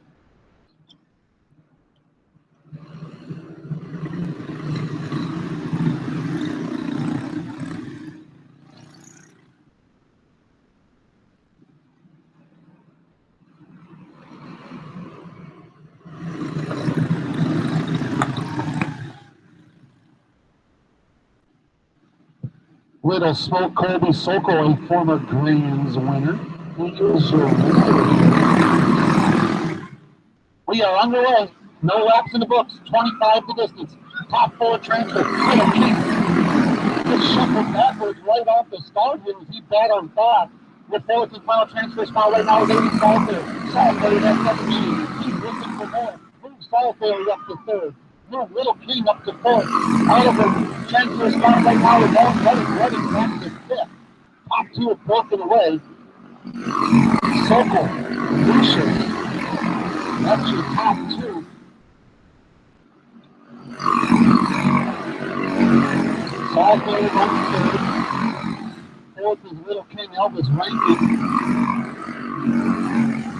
Little Smoke, Colby Sokol, a former Grands winner. He is your winner. We are underway. No laps in the books. 25 the distance. Top 4 transfer. Little King just shuffled backwards right off the start here as he battled back. The 4th and final transfer spot right now is 80 Salisbury. Salisbury, that 7 machine. He's looking for more. Move Salisbury up to 3rd. Move Little King up to 4th. Out of the transfer spot right now is Owen Ruddick back to 5th. Top 2 have broken away. Sokol, Lucius. That's your top 2. Salisbury runs 3rd. 4th is Little King Elvis Rankin.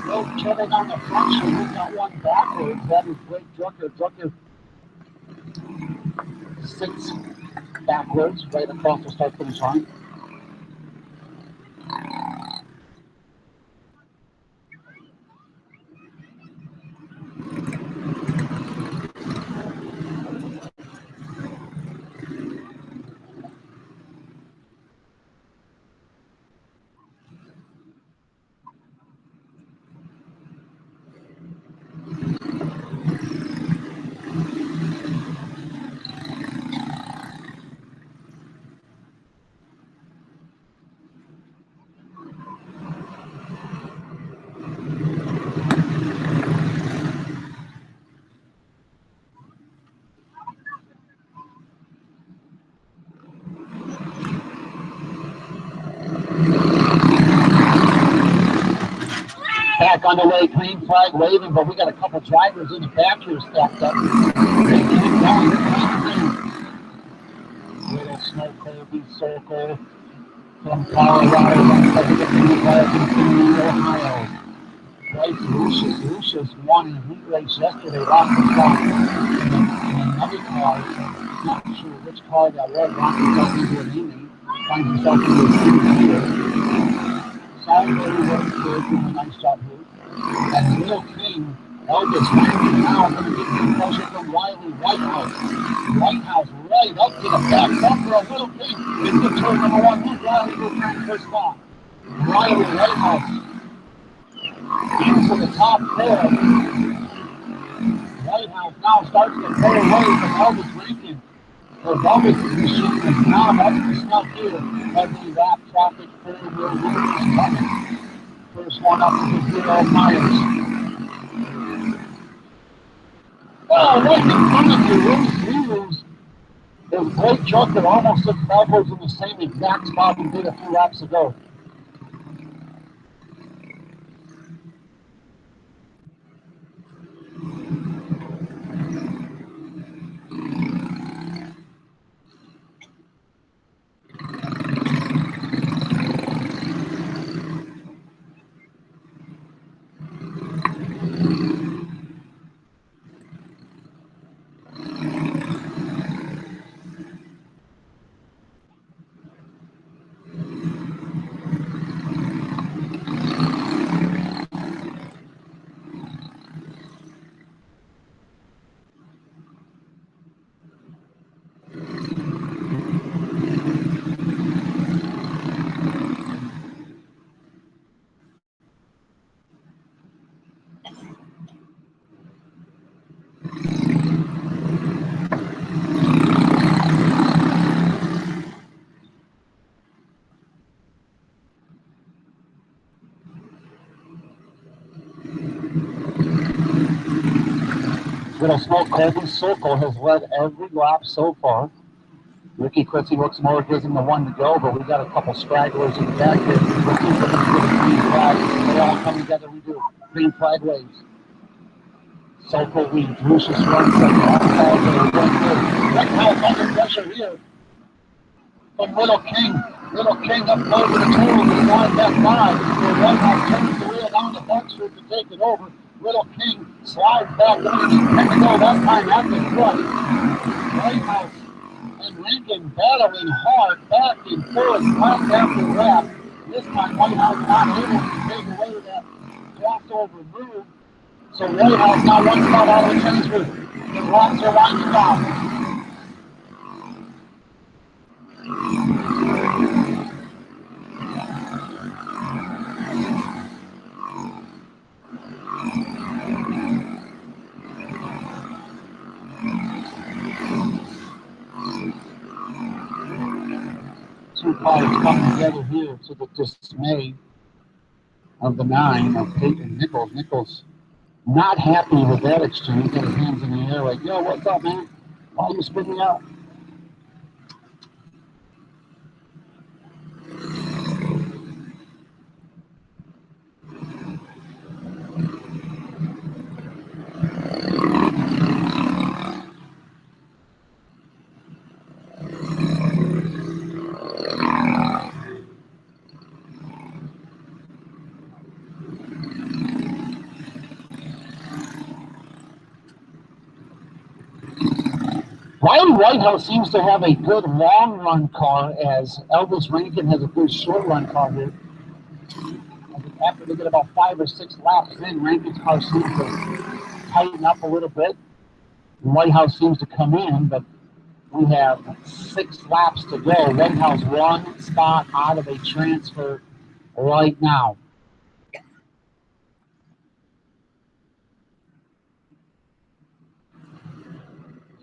No trouble down the front, so we've got 1 backwards. That is Blake Drucker. Drucker 6 backwards, right across the start finish line. back on the way, green flag waving, but we got a couple drivers in the back here stacked up. They keep going. Little Snow Colby Circle from Colorado, runs like the green flag in Ohio. Bryce Lucius won in a heat race yesterday, lost the spot in another car. Not sure which car that was. Lost himself into an inning. Finds himself into a season here. Salisbury was good, doing a nice job here. And Little King, Elvis Rankin now going to get some pressure from Riley Whitehouse. Whitehouse right up to the back bumper of Little King. It's the turn number one. Who's Riley will trying for spot? Riley Whitehouse into the top there. Whitehouse now starts to pull away from Elvis Rankin. The Elvis machine is now up to snuff here as we wrap traffic for the is coming. First one up is Zero Myers. Oh, right in front of you, Willie Sears. There's Blake Drucker almost took backwards in the same exact spot he did a few laps ago. Little Smoke Colby Circle has led every lap so far. Ricky Christie looks more gives him the one to go, but we've got a couple stragglers in the back here. We'll see if we're going to get a green flag. They all come together, we do. Green flag waves. Circle leads. Lucius runs second. Whitehouse under pressure here from Little King. Little King up over the total. He's on that line. Whitehouse turns the wheel down the backstreet to take it over. Little King slides back underneath. Technical that time at the front. Whitehouse and Rankin battling hard back and forth, lap after lap. This time Whitehouse not able to take away that crossover move. So Whitehouse now one spot out of the chase route. The rocks are winding down. Two cars come together here to the dismay of the 9 of Peyton Nichols. Nichols not happy with that exchange. Got his hands in the air like, yo, what's up, man? Why are you spitting out? Riley Whitehouse seems to have a good long run car, as Elvis Rankin has a good short run car here. After they get about 5 or 6 laps in, Rankin's car seems to tighten up a little bit. Whitehouse seems to come in, but we have 6 laps to go. Whitehouse 1 spot out of a transfer right now.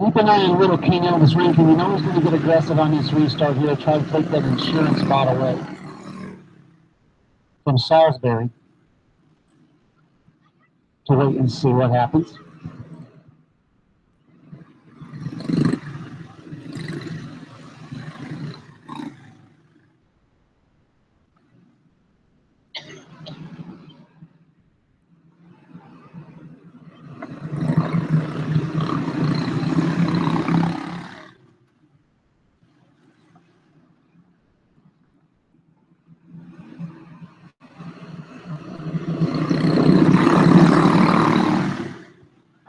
Keep an eye on Little King Elvis Rankin. We know he's going to get aggressive on this restart here, try to take that insurance spot away from Salisbury. To wait and see what happens.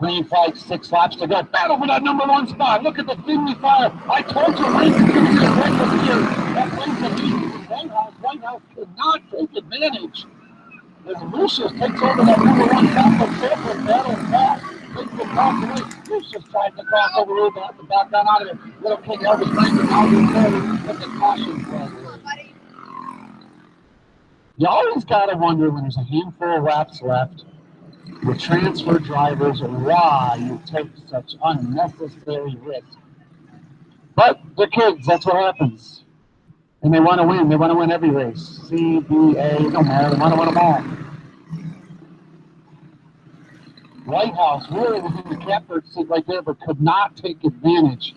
Green flag, 6 laps to go. Battle for that number 1 spot. Look at the Finley fire. I told you Lincoln's going to be a reckless here. That brings the lead to White House. White House could not take advantage. As Lucius takes over that number 1 spot from Fairfield, battles back. Takes the cross away. Lucius tried to cross over a little bit to back down out of it. Little King Elvis Rankin out in forward with the caution flag. You always got to wonder when there's a handful of laps left with transfer drivers why you take such unnecessary risk. But they're kids, that's what happens. And they want to win. They want to win every race. C, B, A, no matter. They want to win them all. White House really was in the catbird seat right there, but could not take advantage.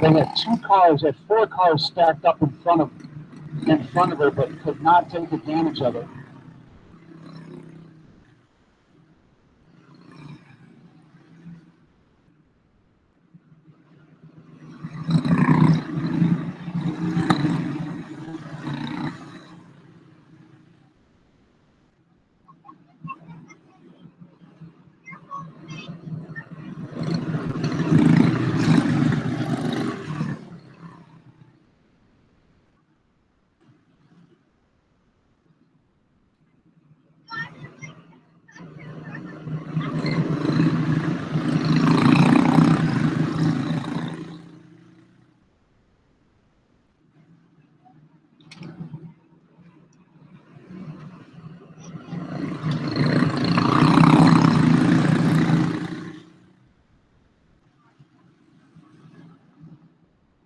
They had 2 cars, had 4 cars stacked up in front of her, but could not take advantage of it.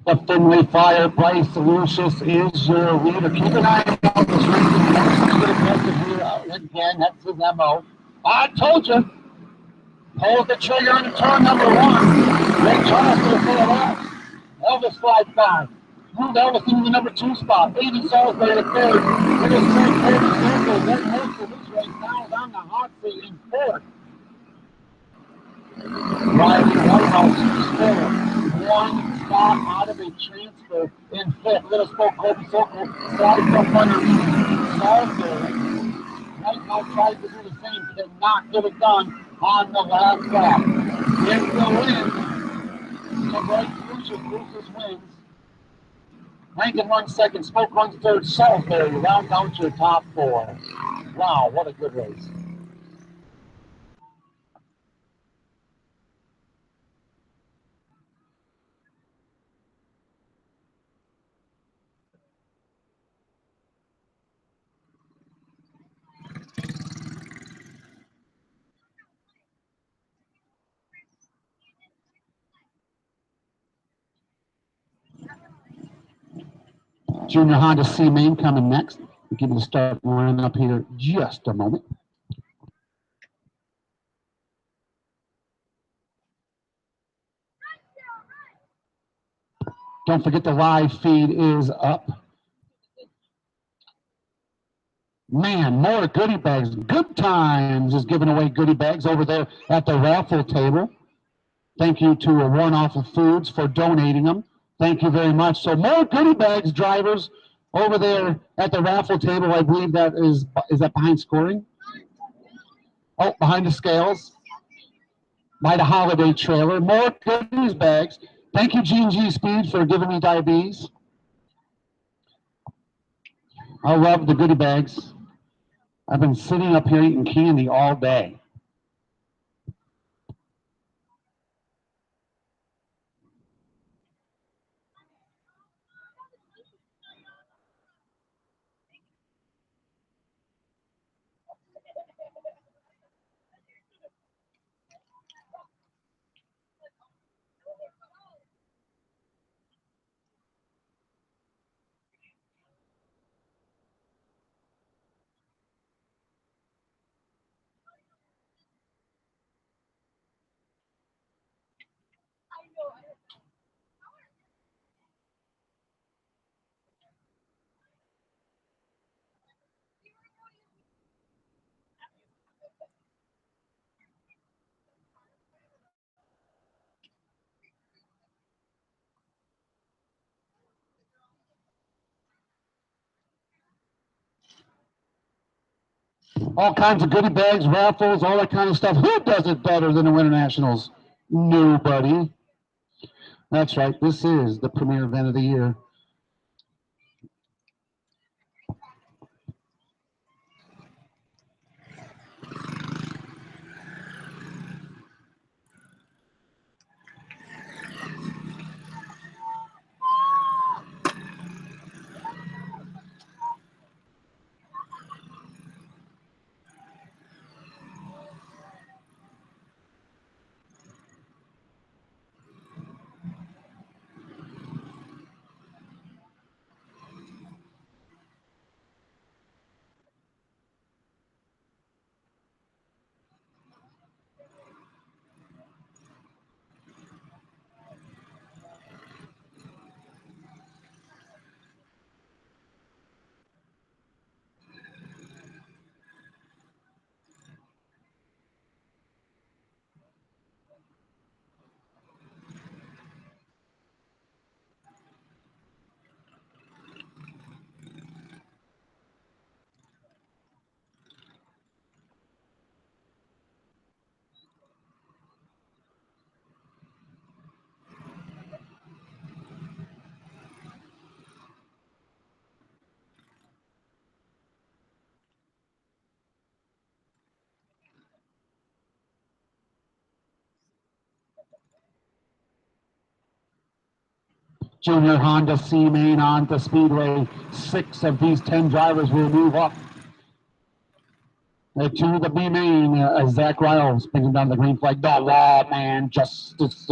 The Finley Fire, Bryce Lucius is your leader. Keep an eye on this race. Get aggressive here. Again, that's his MO. I told you. Hold the trigger into turn number 1. Ray Charles to the full laps. Elvis slides by. Moved Elvis into the number 2 spot. 80 Salisbury to 3rd. It is straight 30 circles. Then most of this race now is on the hot seat in 4th. Riley Whitehouse still 1 spot out of a transfer in 5th. Little Spoke Kobe Sokol slides up underneath Salisbury. Whitehouse tries to do the same, cannot get it done on the last lap. It's the win. So Bryce Lucius wins. Rankin runs 2nd, Spoke runs 3rd, Salisbury rounds out your top 4. Wow, what a good race. Junior Honda C Main coming next. We'll give you the start running up here just a moment. Don't forget the live feed is up. Man, more goodie bags. Good Times is giving away goodie bags over there at the raffle table. Thank you to Warnoff of Foods for donating them. Thank you very much. So more goodie bags, drivers, over there at the raffle table. I believe that is that behind scoring? Oh, behind the scales. By the holiday trailer. More goodies bags. Thank you, G&G Speed, for giving me diabetes. I love the goodie bags. I've been sitting up here eating candy all day. All kinds of goodie bags, raffles, all that kind of stuff. Who does it better than the Winter Nationals? Nobody. That's right. This is the premier event of the year. Junior Honda C-Main on to Speedway. 6 of these 10 drivers will move up to the B-Main. Zach Riles bringing down the green flag. The Law Man, Justice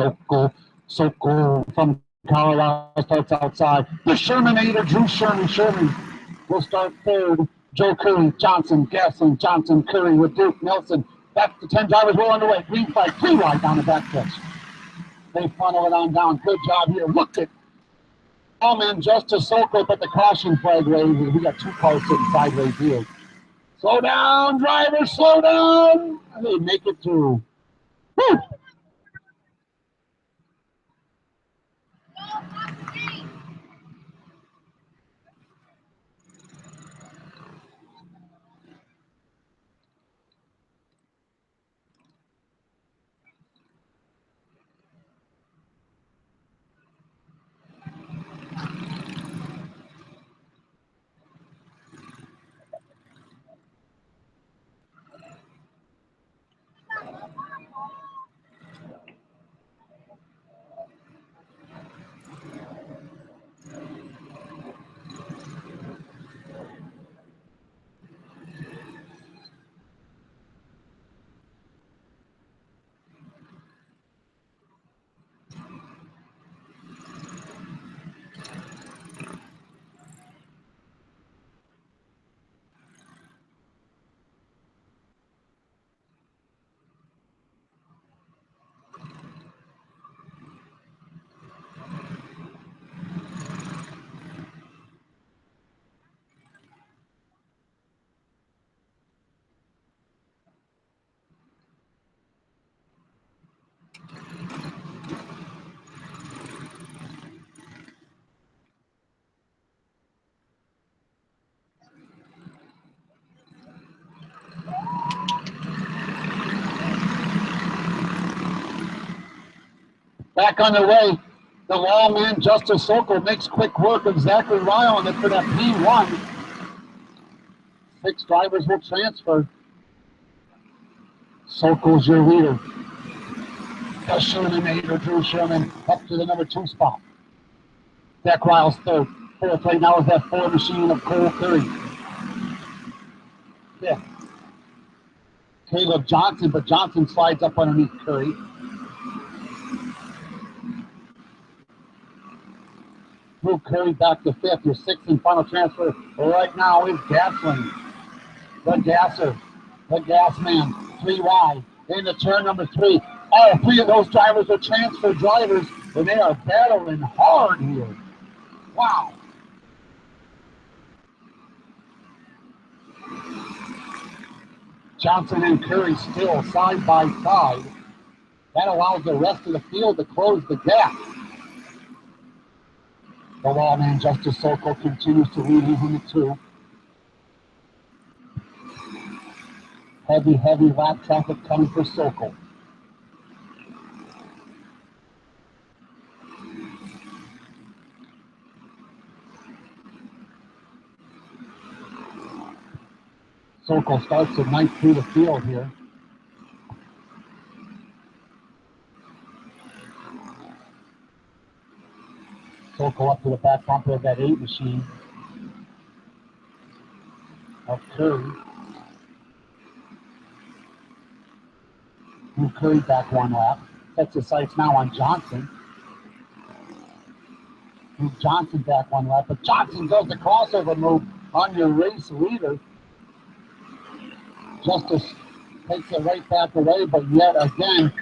Sokol from Colorado starts outside. The Shermanator, Drew Sherman will start third. Joe Curry, Johnson, Gasson, Johnson, Curry with Duke Nelson. That's the 10 drivers well underway. Green flag, 3 wide down the back stretch. They funnel it on down. Good job here. Look at Man, Justice Sokol, but the caution flag waves. We got 2 cars sitting sideways here. Slow down, driver, slow down. They make it through. Woo! Back on the way, the Lawman, Justice Sokol, makes quick work of Zachary Ryle on it for that P1. 6 drivers will transfer. Sokol's your leader. The Shermanator, Drew Sherman, up to the number 2 spot. Zach Ryle's third. Fourth right now is that Ford machine of Cole Curry. Yeah. Caleb Johnson, but Johnson slides up underneath Curry. Move Curry back to 5th. Your 6th and final transfer right now is Gasling. The Gasser. The Gas Man. 3 wide. Into turn number 3. All 3 of those drivers are transfer drivers, and they are battling hard here. Wow. Johnson and Curry still side by side. That allows the rest of the field to close the gap. The Lawman, Justice Sokol, continues to lead. He's in the 2. Heavy lap traffic coming for Sokol. Sokol starts at ninth through the field here. Sokol up to the back bumper of that 8 machine. Of Curry. Move Curry back one lap. Sets his sights now on Johnson. Move Johnson back one lap, but Johnson does the crossover move on your race leader. Justice takes it right back away, but yet again,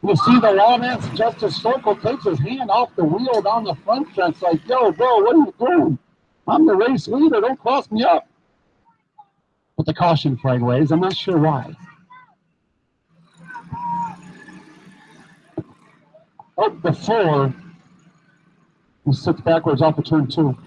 you see the romance. Justice Sokol takes his hand off the wheel down the front stretch, like, yo, bro, what are you doing? I'm the race leader, don't cross me up. But the caution flag waves, I'm not sure why. Up before, he sits backwards off of turn 2.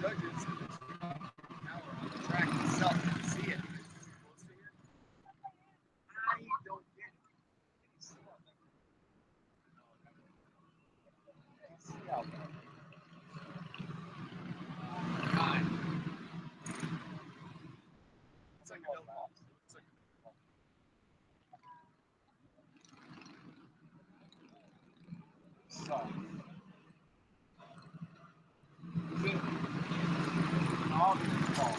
Judges, now on the track itself, you can see it. I don't get it. See out there. God. It's like a no ball. It's like a so. All the ball.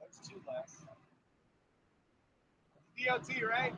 That's 2 less. DOT, right?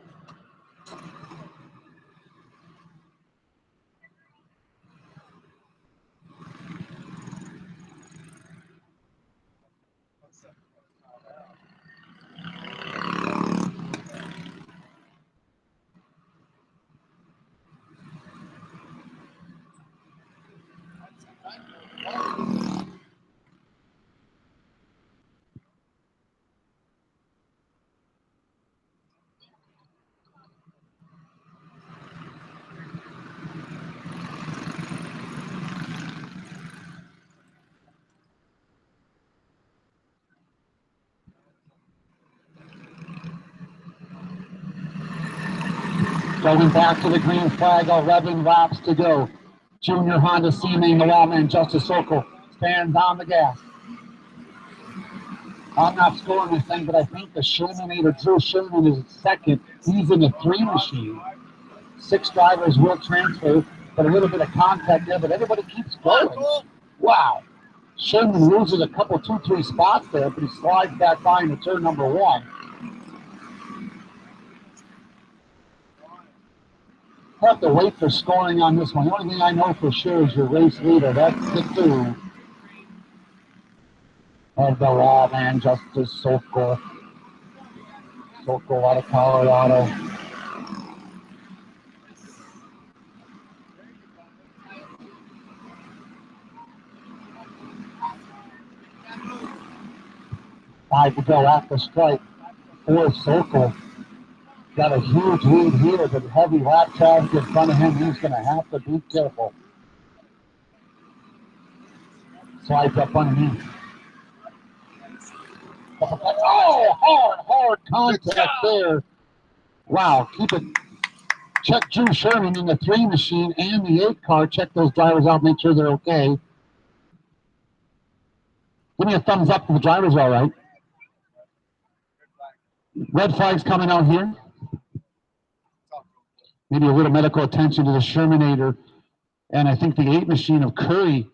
Going back to the green flag, 11 laps to go. Junior Honda C-Main, the Wallman, Justice Sokol, stands on the gas. I'm not scoring this thing, but I think the Shermanator, Drew Sherman, is second. He's in the 3 machine. 6 drivers will transfer, but a little bit of contact there, but everybody keeps going. Wow. Sherman loses a couple, 2-3 spots there, but he slides back by into turn number 1. I have to wait for scoring on this one. The only thing I know for sure is your race leader. That's the 2 of the Wallman, Justice Sokol. Sokol out of Colorado. Five to go at the stripe for Sokol. Got a huge lead here, but heavy lap traffic in front of him. He's going to have to be careful. Slides up underneath. Oh, hard contact there. Wow, keep it. Check Drew Sherman in the 3 machine and the 8 car. Check those drivers out, make sure they're okay. Give me a thumbs up if the drivers are all right. Red flag's coming out here. Maybe a little medical attention to the Shermanator. And I think the 8 machine of Curry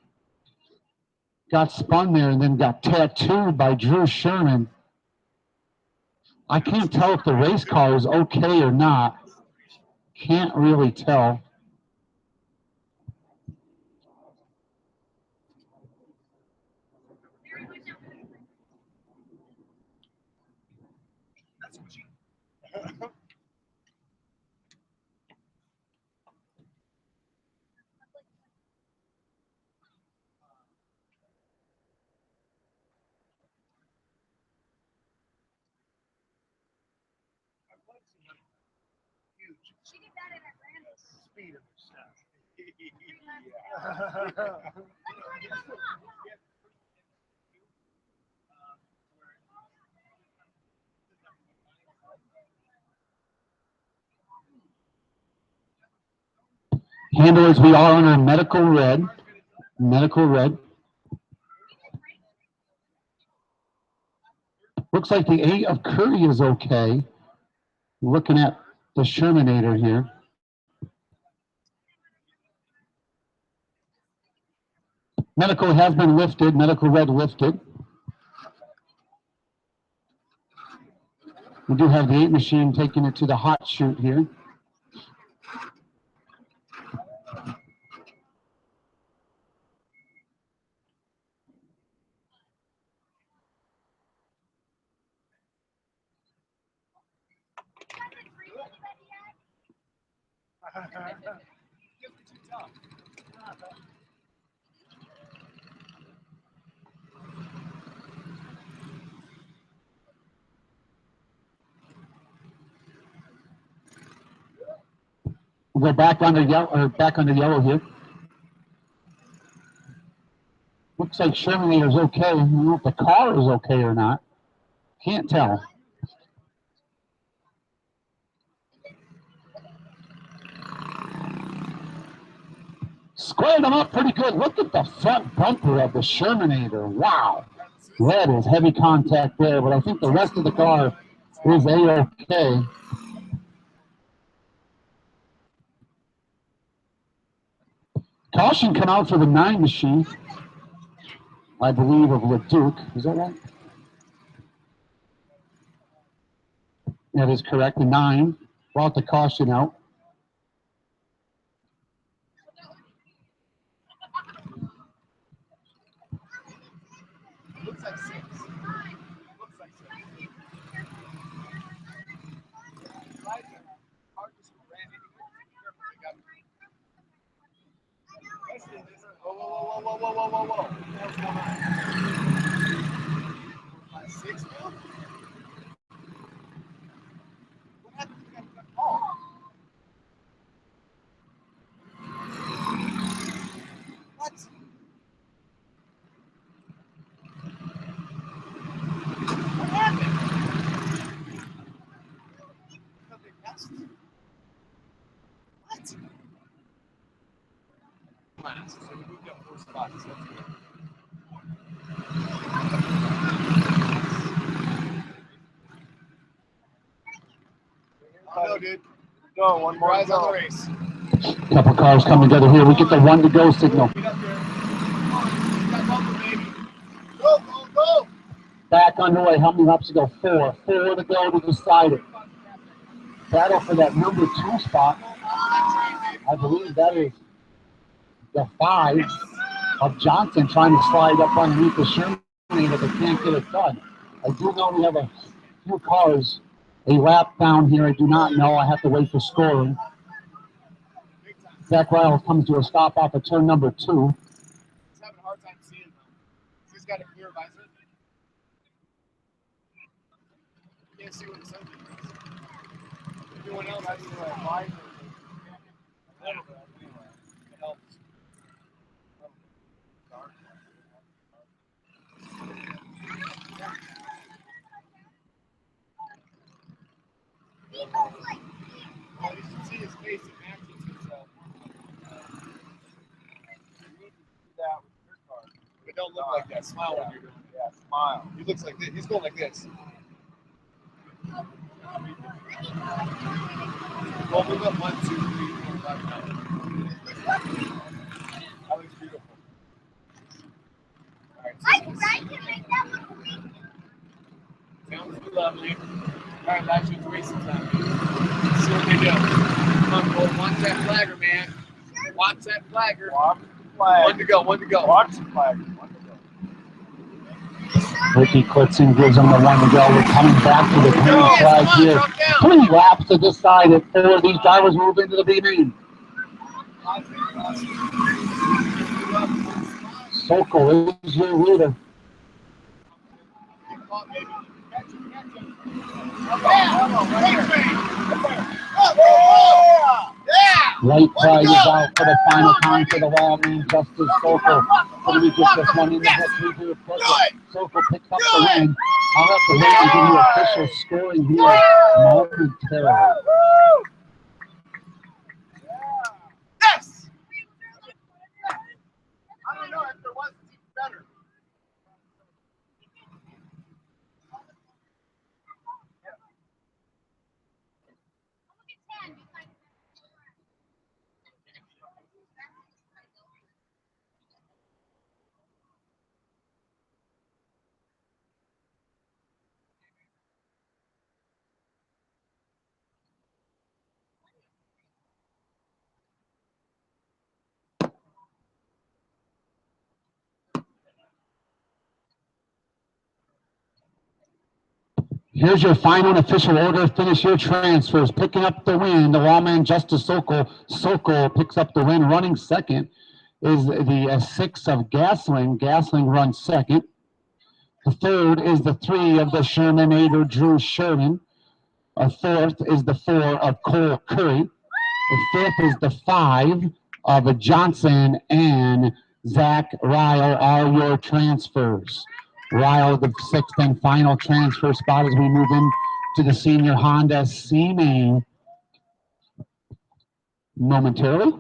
got spun there and then got tattooed by Drew Sherman. I can't tell if the race car is okay or not. Can't really tell. She did that in Atlanta. Speed of stuff. Handlers, we are under medical red. Medical red. Looks like the 8 of Curry is okay. Looking at the Shermanator here. Medical has been lifted. Medical red lifted. We do have the 8 machine taking it to the hot chute here. We'll go back under yellow, or back under yellow here. Looks like Shermanator's okay. I don't know if the car is okay or not. Can't tell. Squared them up pretty good. Look at the front bumper of the Shermanator. Wow. That is heavy contact there, but I think the rest of the car is A-okay. Caution come out for the 9 machine, I believe, of LeDuc. Is that right? That is correct. The 9 brought the caution out. Looks like 6. Looks like 6. Right there. Car just ran into it. Whoa, whoa, whoa, whoa, whoa, whoa, whoa, whoa. What's going on? 6 now? What happened to that call? What? What happened? Nothing passed. What? last. So you moved up 4 spots. That's good. Oh, no, dude. Go, one more. Rise on the race. Couple cars come together here. We get the 1 to go signal. Get up there. Come on. You got bumper, baby. Go, go, go. Back underway. How many laps to go? 4. 4 to go to decide it. Battle for that number 2 spot. I believe that is the 5 of Johnson trying to slide up underneath the Sherman, but they can't get it done. I do know we have a few cars a lap down here. I do not know. I have to wait for scoring. Zach Ryle comes to a stop off of turn number 2. He's having a hard time seeing them. He's got a clear visor. You can't see what the sun is. Everyone else has a visor. A little bit, anyway. It helps. Well, you should see his face. It matches himself. That with your car. But don't look like that. Smile when you're doing it. Yeah, smile. He looks like this. He's going like this. Well, move up 1, 2, 3, 4, 5, 9. That looks beautiful. All right, sounds lovely. All right, last year's racing time. Let's see what they do. Come on, Cole. Watch that flagger, man. Watch that flagger. Watch the flag. 1 to go. 1 to go. Watch the flag. 1 to go. Ricky Klitzen gives him the 1 to go. We're coming back to the green Yes, flag come on, here. drop down. 3 laps to decide it. 4 of these drivers move into the B main. Sokol is your leader. White flag is out for the final time for the Wildman. Justice Sokol. Can we get this one in the hook? Sokol picks up the win. I'll have to wait to give you official scoring here momentarily. Yes! I don't know if there was even better. Here's your final and official order. Finish your transfers. Picking up the win, the Wallman Justice Sokol. Sokol picks up the win. Running second is the 6 of Gasling. Gasling runs second. The third is the 3 of the Sherman 8 of Drew Sherman. A fourth is the 4 of Cole Curry. The fifth is the 5 of Johnson and Zach Ryle. Are your transfers. Ryle, the 6th and final transfer spot as we move into the senior Honda C main momentarily.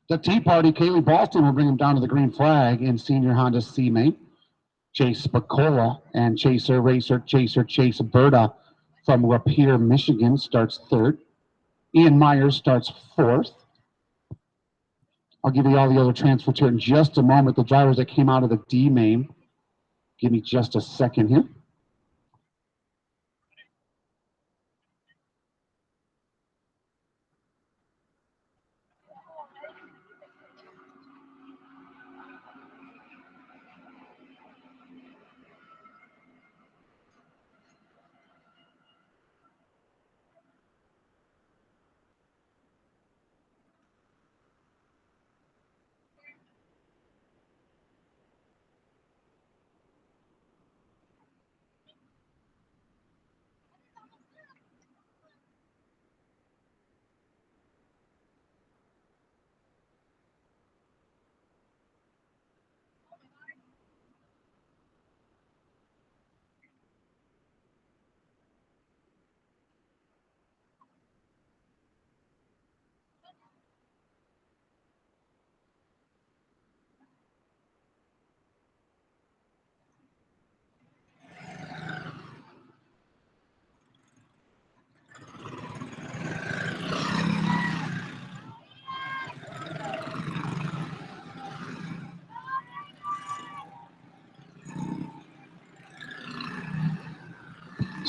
The Tea Party, Kaylee Boston will bring him down to the green flag in senior Honda C main. Chase Spacola and Chase Berta from Lapeer, Michigan starts 3rd. Ian Myers starts 4th. I'll give you all the other transfers here in just a moment. The drivers that came out of the D main. Give me just a second here.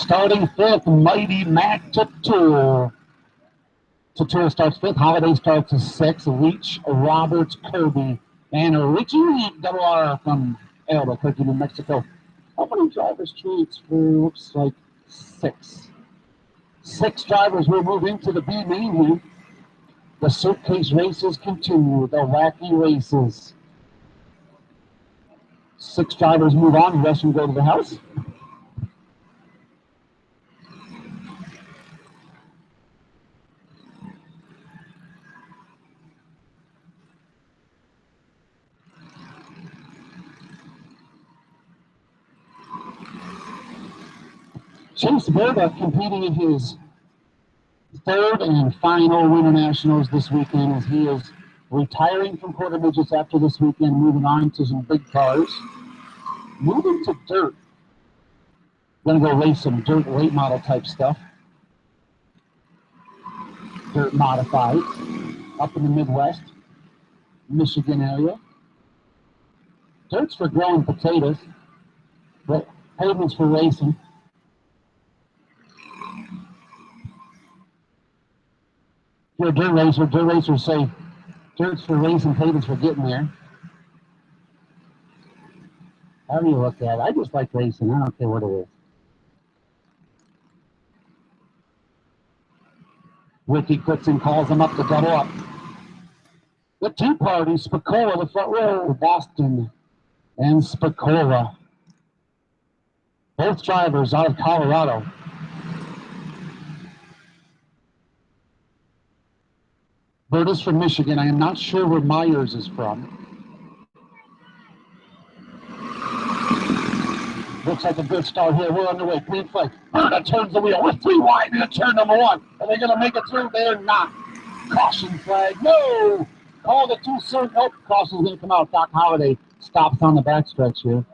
Starting fifth, Mighty Mac Tattoo. Tattoo starts fifth. Holiday starts as sixth. Reach, Roberts, Kirby, and Richie Double R from Albuquerque, New Mexico. Opening drivers treats for looks like six. 6 drivers will move into the B main heat. The suitcase races continue. The wacky races. 6 drivers move on. The rest will go to the house. Chase Berta competing in his third and final Winter Nationals this weekend as he is retiring from quarter midgets after this weekend, moving on to some big cars. Moving to dirt. Gonna go race some dirt late model type stuff. Dirt modified up in the Midwest, Michigan area. Dirt's for growing potatoes, but pavement's for racing. If you're a dirt racers say dirt's for racing, pavement's for getting there. How do you look at it? I just like racing. I don't care what it is. Ricky Quitzen calls them up to double up. The two parties, Spicola, the front row, Boston, and Spicola. Both drivers out of Colorado. Bert is from Michigan. I am not sure where Myers is from. Looks like a good start here. We're underway. Green flag. Berta turns the wheel. We're 3 wide into turn number 1. Are they going to make it through? They're not. Caution flag. No! Called it too soon. Nope. Caution's going to come out. Doc Holliday stops on the backstretch here.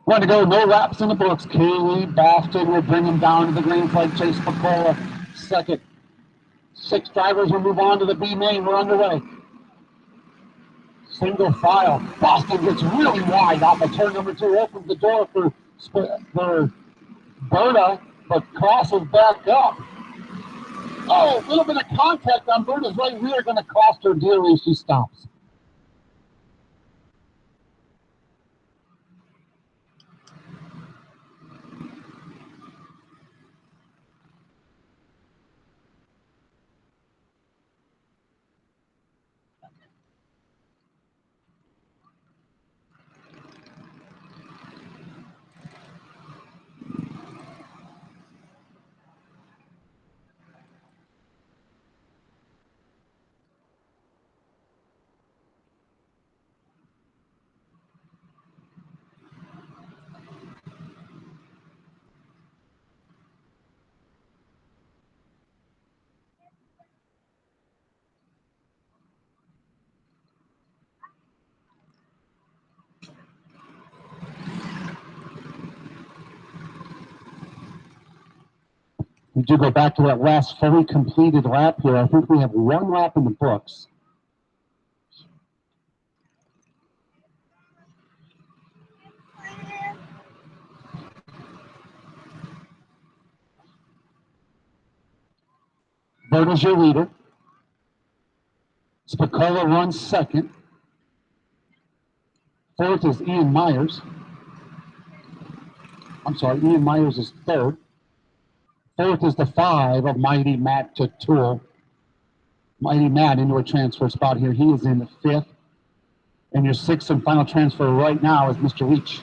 Going to go no laps in the books. Kaylee Boston will bring him down to the green flag. Chase Spicola second. 6 drivers will move on to the B main. We're underway. Single file. Boston gets really wide off of turn number 2. Opens the door for Berta, but crosses back up. Oh, a little bit of contact on Berta's right rear going to cost her dearly. She stops. We do go back to that last fully completed lap here. I think we have 1 lap in the books. Berta's your leader. Spicola runs second. Fourth is Ian Myers. I'm sorry, Ian Myers is third. Fourth is the 5 of Mighty Matt Tatul. Mighty Matt into a transfer spot here. He is in the 5th. And your 6th and final transfer right now is Mr. Leach.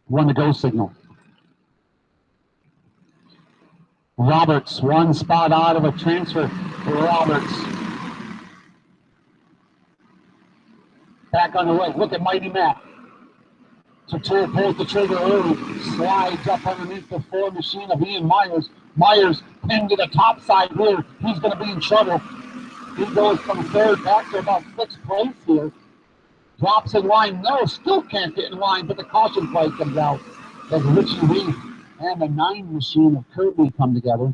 One to go signal. Roberts, one spot out of a transfer for Roberts. Back on the way. Look at Mighty Matt. Tatul pulls the trigger early, slides up underneath the 4 machine of Ian Myers. Myers pinned to the top side here. He's going to be in trouble. He goes from 3rd back to about 6th place here. Drops in line. No, still can't get in line, but the caution flag comes out as Richie Reed and the 9 machine of Kirby come together.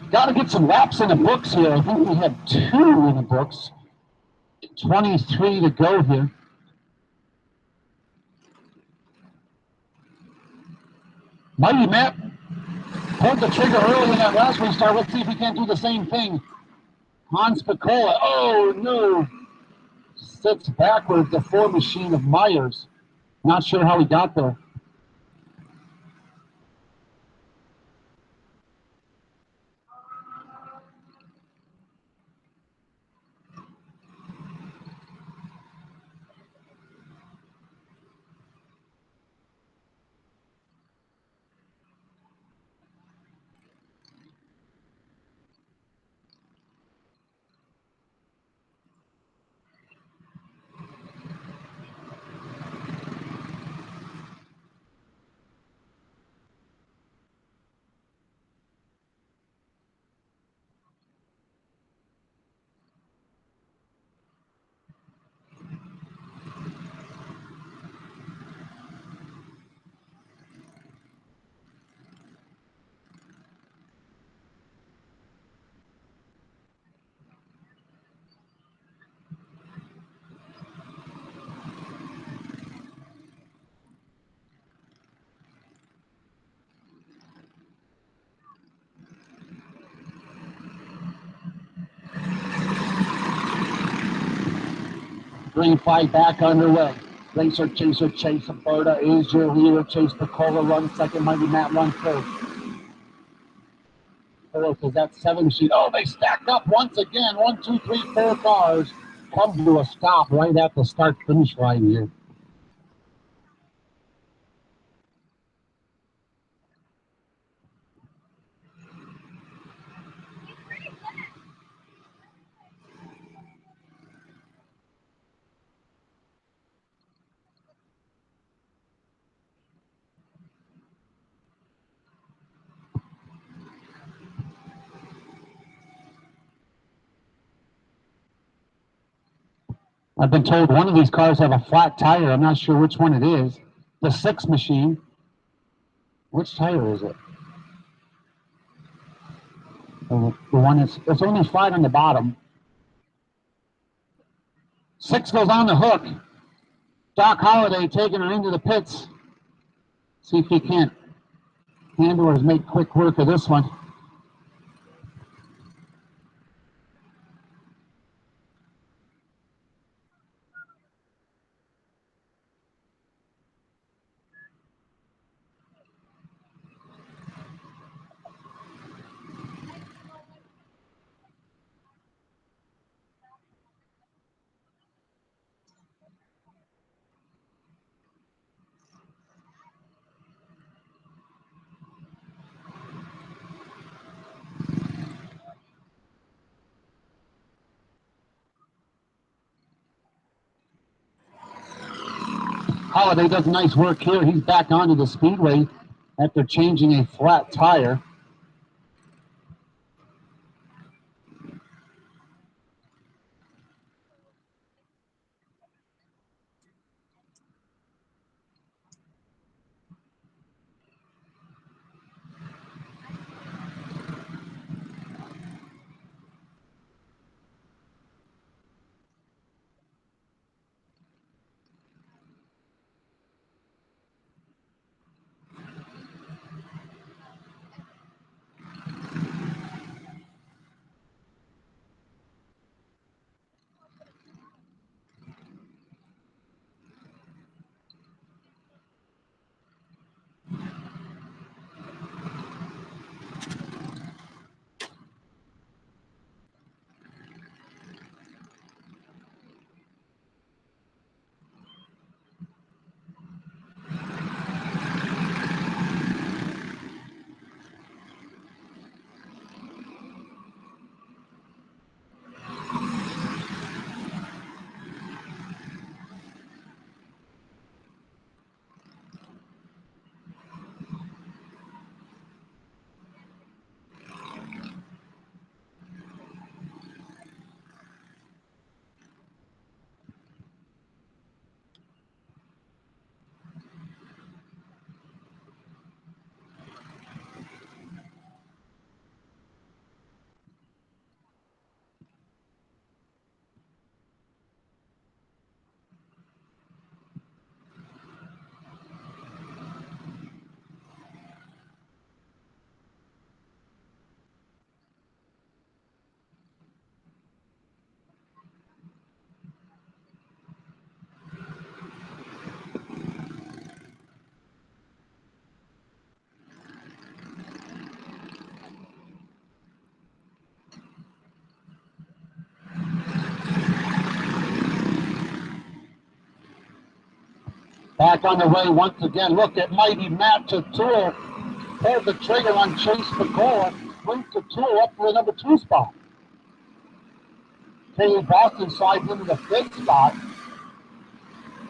Got to get some laps in the books here. I think we have 2 in the books. 23 to go here. Mighty Matt pulled the trigger early in that last restart. Let's see if he can't do the same thing. Hans Spicola. Oh, no. Sits backwards, the 4 machine of Myers. Not sure how he got there. Green flag back underway. Racer, Chaser, Chase, Berta is your leader. Chase Spicola runs second. Mighty Matt runs third. Fourth is that 7 machine. Oh, they stacked up once again. 1, 2, 3, 4 cars come to a stop right at the start-finish line here. I've been told one of these cars have a flat tire. I'm not sure which one it is. The 6 machine. Which tire is it? The one that's, it's only flat on the bottom. 6 goes on the hook. Doc Holliday taking her into the pits. See if he can't handle or make quick work of this one. Holiday does nice work here. He's back onto the speedway after changing a flat tire. Back on the way once again. Look at mighty Matt Tutul. Pulled the trigger on Chase Picola. Brings Tutul up for the number 2 spot. Kaylee Boston slides into the 5th spot.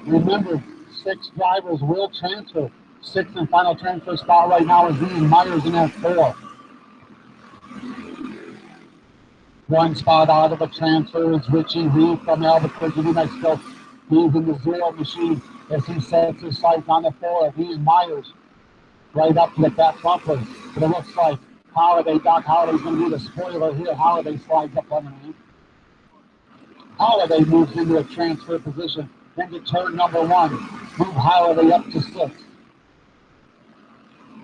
Remember, 6 drivers will transfer. 6th and final transfer spot right now is Ian Myers in F4. 1 spot out of a transfer is Richie Reed from Albuquerque, New Mexico. He's in the 0 machine as he sets his sights on the 4 of Ian Myers right up to the back bumper. But it looks like Holiday, Doc Holliday's going to be the spoiler here. Holiday slides up underneath. Holiday moves into a transfer position into turn number 1. Move Holiday up to 6th.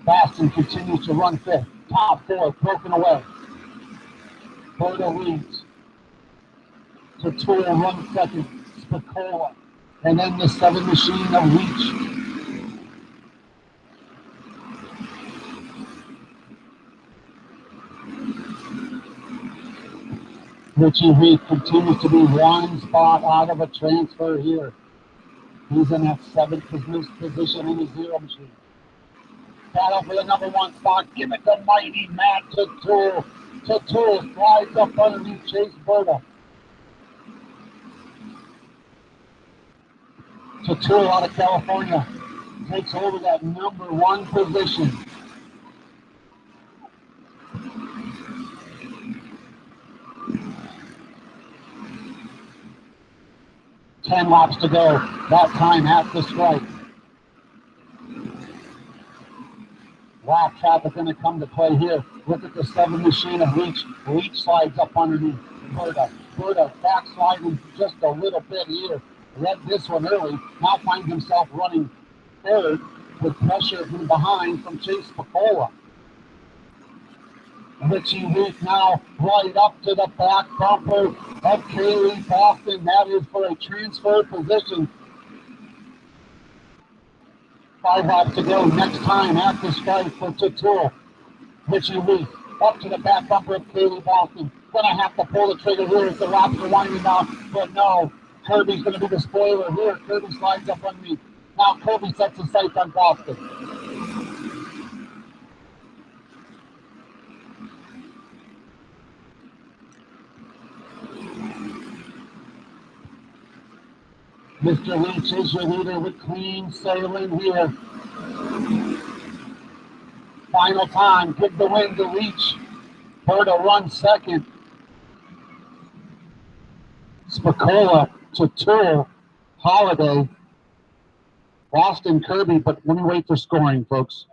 Baston continues to run 5th. Top 4 broken away. Berto leads. Tutul runs 2nd. Spicola. And then the 7 machine of Leach. Richie Reed continues to be 1 spot out of a transfer here. He's in that 7th position in the 0 machine. Battle for the number 1 spot. Give it to mighty Matt Tutul. Tutul slides up underneath Chase Berta. Tutul out of California takes over that number 1 position. Ten laps to go. That time at the stripe. Lap traffic going to come to play here. Look at the 7 machine of Leach. Leach slides up underneath Berta. Berta backsliding just a little bit here. Read this one early. Now finds himself running 3rd with pressure from behind from Chase Picola. Richie Reed now right up to the back bumper of Kaylee Boston. That is for a transfer position. 5 laps to go. Next time at the stripe for Tutul. Richie Reed up to the back bumper of Kaylee Boston. Gonna have to pull the trigger here as the laps are winding down. But no, Kirby's gonna be the spoiler here. Kirby slides up on me. Now Kirby sets his sights on Boston. Mr. Leach is your leader with clean sailing here. Final time, give the win to Leach. Berta 1 second. Spicola to Tool, Holiday, Boston, Kirby, but let me wait for scoring, folks.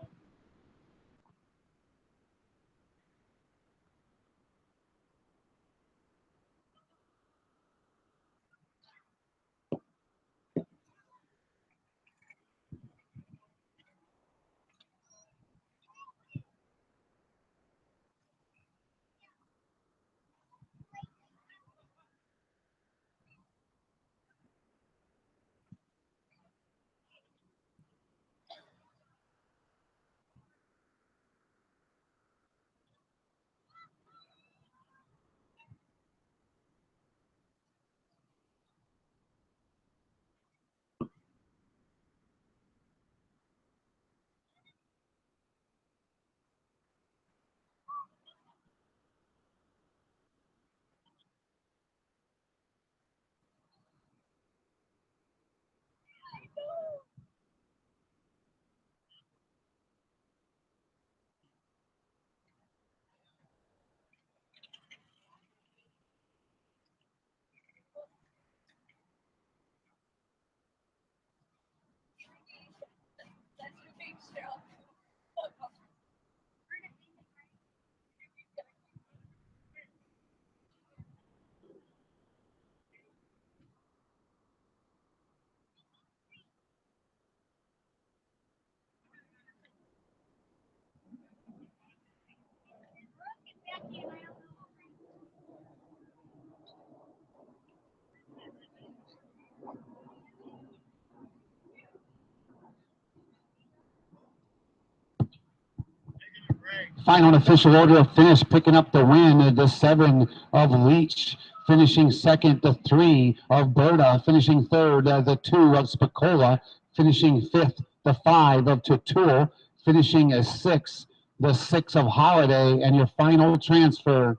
Final official order of finish, picking up the win, the 7 of Leach, finishing second, the 3 of Berta, finishing third, the 2 of Spicola, finishing fifth, the 5 of Tutul, finishing as 6, the 6 of Holiday, and your final transfer,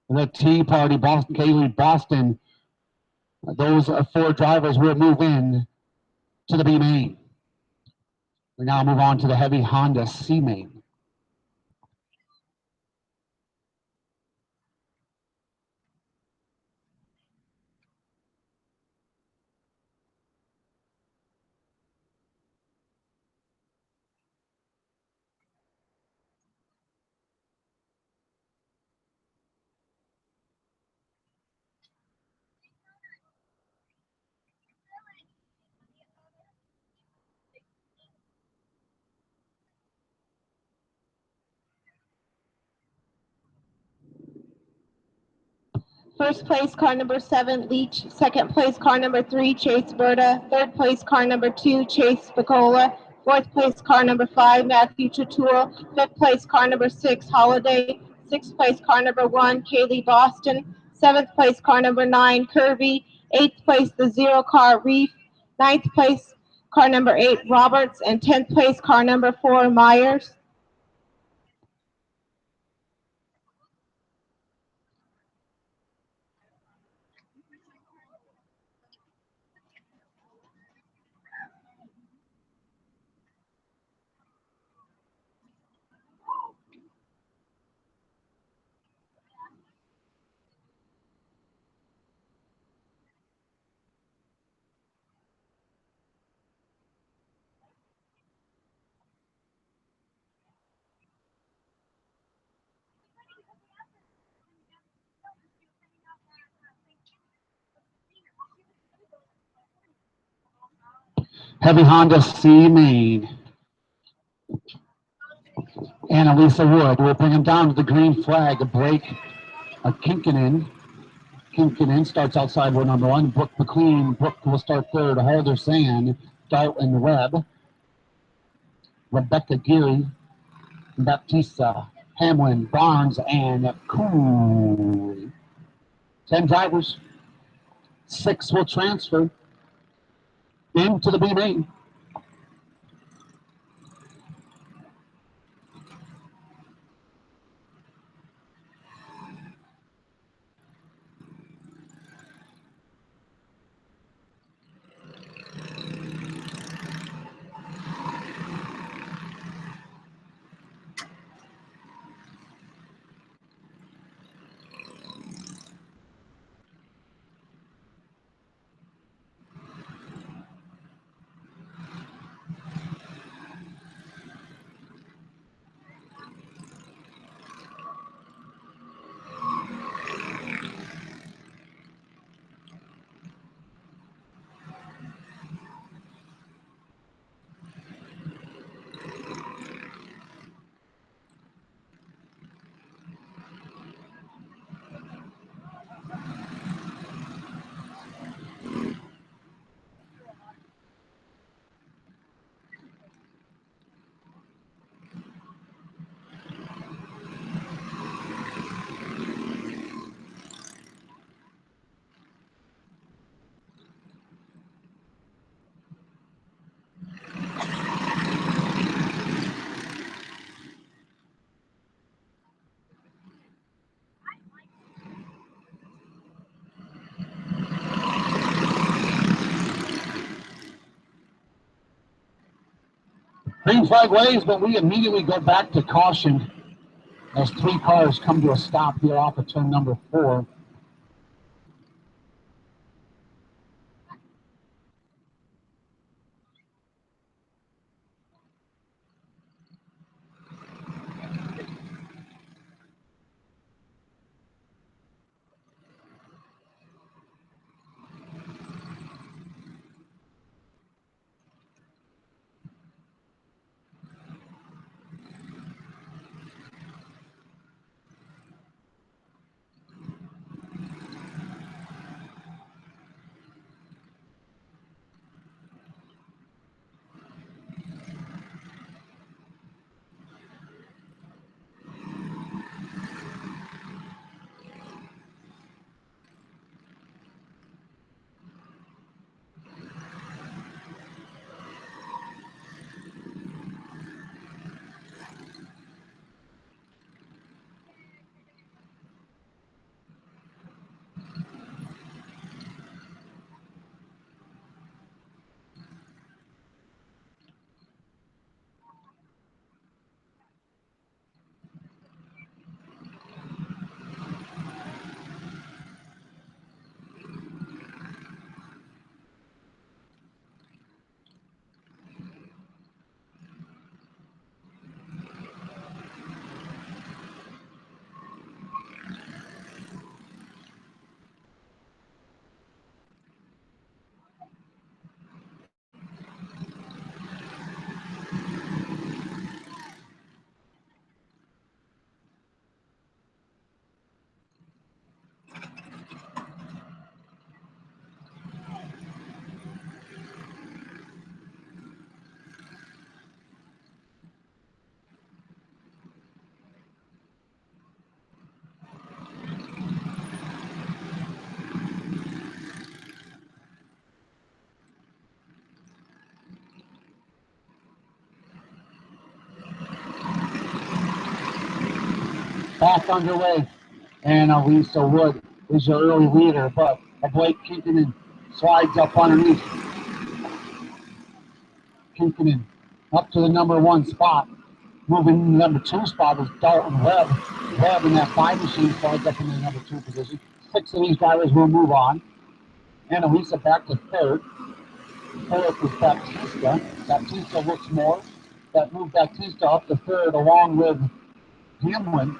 the Tea Party, Boston, Kaylee Boston. Those 4 drivers will move in to the B main. We now move on to the heavy Honda C main. First place, car number 7, Leach. Second place, car number 3, Chase Berta. Third place, car number 2, Chase Spicola. Fourth place, car number 5, Matthew Tutul. Fifth place, car number 6, Holiday. Sixth place, car number 1, Kaylee Boston. Seventh place, car number 9, Kirby. Eighth place, the 0 car, Reef. Ninth place, car number 8, Roberts. And 10th place, car number 4, Myers. Heavy Honda C main. Annalisa Wood will bring him down to the green flag. A break. Kinkinen. Kinkinen starts outside row number 1. Brooke McLean. Brooke will start third. Halder Sand. Dalton Webb. Rebecca Geary. Baptista. Hamlin. Barnes. And Cooley. 10 drivers. 6 will transfer into the B main. Green flag waves, but we immediately go back to caution as 3 cars come to a stop here off of turn number 4. Back underway, and Lisa Wood is your early leader, but Blake Kinkanen slides up underneath. Kinkanen up to the number 1 spot. Moving in the number 2 spot is Dalton Webb. Webb in that 5 machine slides up in the number 2 position. 6 of these drivers will move on. And Elisa back to 3rd. 4th is Baptista. Baptista looks more. That moved Baptista up to 3rd along with Hamlin.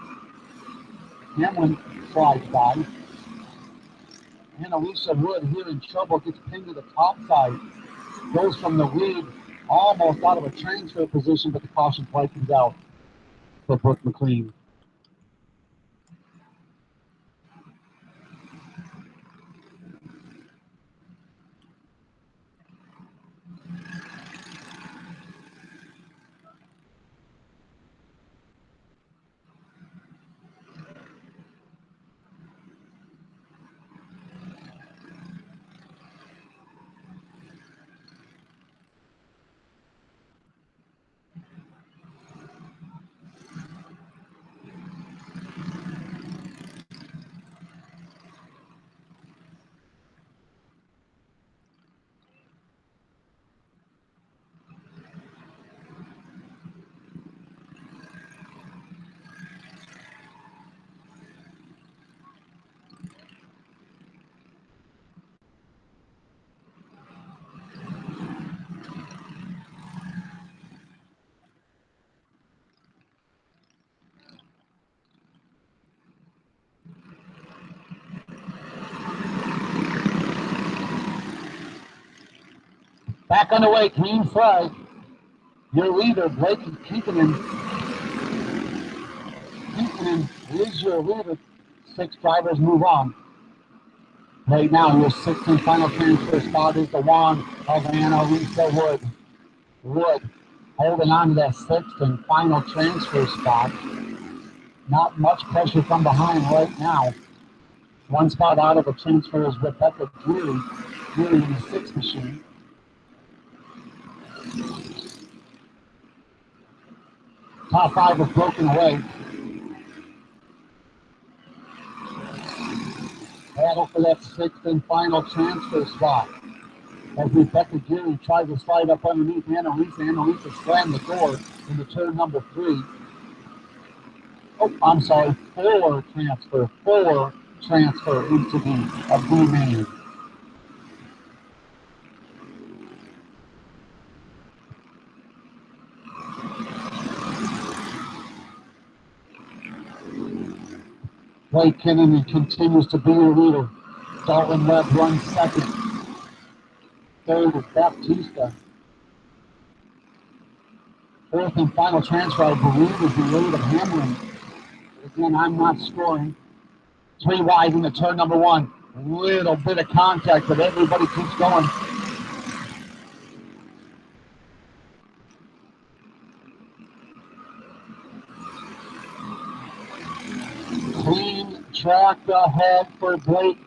Hamlin slides by. And Alicia Wood here in trouble, gets pinned to the top side. Goes from the lead almost out of a transfer position, but the caution flag comes out for Brooke McLean. Back underway, green flag. Your leader, Blake Kinkanen. Kinkanen is your leader. 6 drivers move on. Right now, your 6th and final transfer spot is the one of Annalisa Wood. Wood holding on to that 6th and final transfer spot. Not much pressure from behind right now. 1 spot out of the transfer is Rebecca Geary. Geary in the 6th machine. Top 5 is broken away. Battle for that 6th and final transfer spot. as Rebecca Geary tries to slide up underneath Annalisa. Annalisa slammed the door into turn number 3. Oh, I'm sorry, 4 transfer into the B main. Blake Kennedy continues to be your leader. Dalton Webb runs second. Third is Baptista. Fourth and final transfer, I believe, is the aid of Hamlin. Again, I'm not scoring. 3 wide into turn number 1. Little bit of contact, but everybody keeps going. Clean track ahead for Blake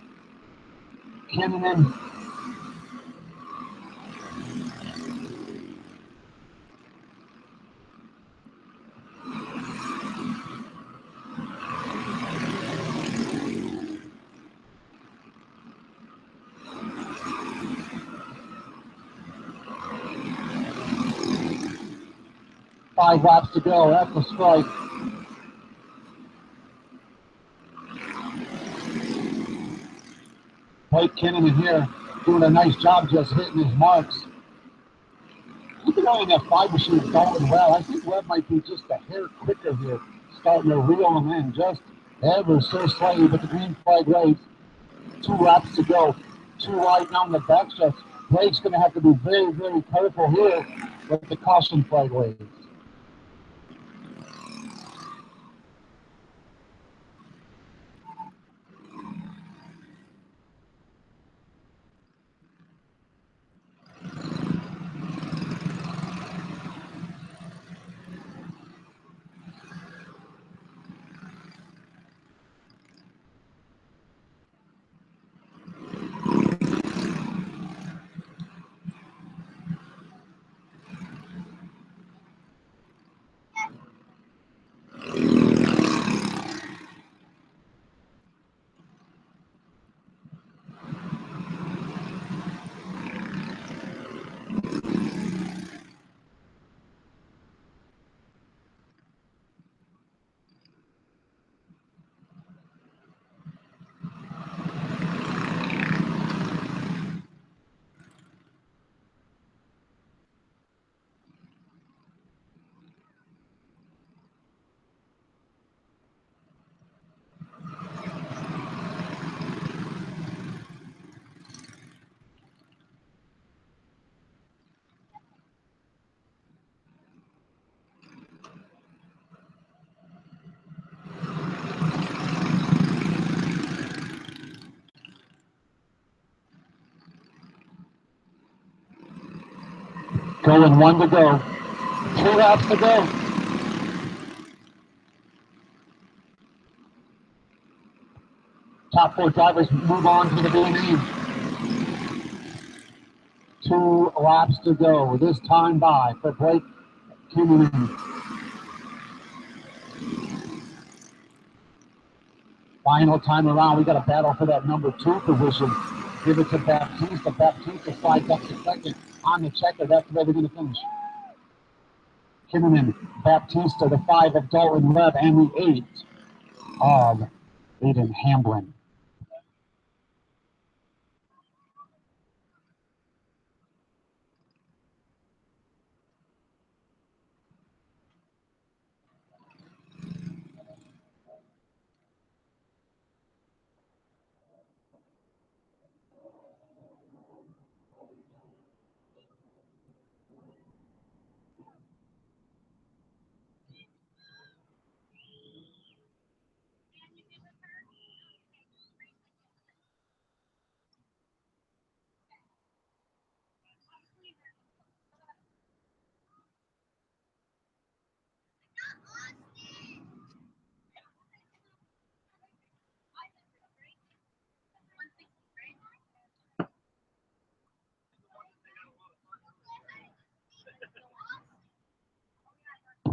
Kinnaman. Five laps to go. That's the strike. Blake Kinnaman here doing a nice job just hitting his marks. Keep an eye on that 5 machine going well. I think Webb might be just a hair quicker here, starting to reel him in just ever so slightly, but the green flag waves. 2 laps to go. 2 wide down the backstretch. Blake's going to have to be very, very careful here with the caution flag waves. Going 1 to go. 2 laps to go. Top 4 drivers move on to the B main. 2 laps to go. This time by for Blake Kinnaman. Final time around, we got a battle for that number 2 position. Give it to Baptista. Baptista slides up to second on the checker. That's where they're going to finish. Kinnaman, Baptista, the 5 of Dalton Webb, and the 8 of Aiden Hamlin.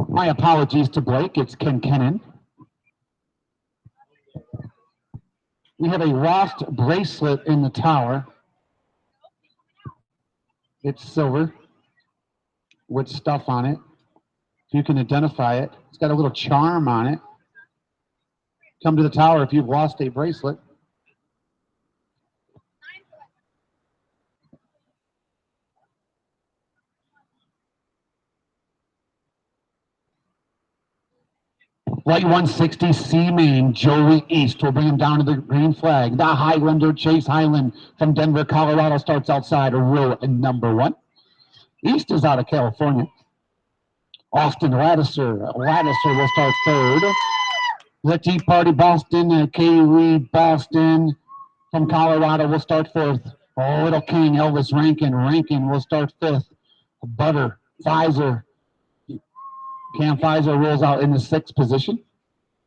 My apologies to Blake. It's Ken Kennan. We have a lost bracelet in the tower. It's silver with stuff on it. If you can identify it, it's got a little charm on it. Come to the tower if you've lost a bracelet. Light 160, C Main, Joey East will bring him down to the green flag. The Highlander, Chase Highland from Denver, Colorado, starts outside row number 1. East is out of California. Austin Laddiser will start third. The Tea Party Boston, Kaylee Boston from Colorado will start fourth. Oh, Little King, Elvis Rankin will start fifth. Butter, Pfizer, Cam Pfizer rolls out in the 6th position.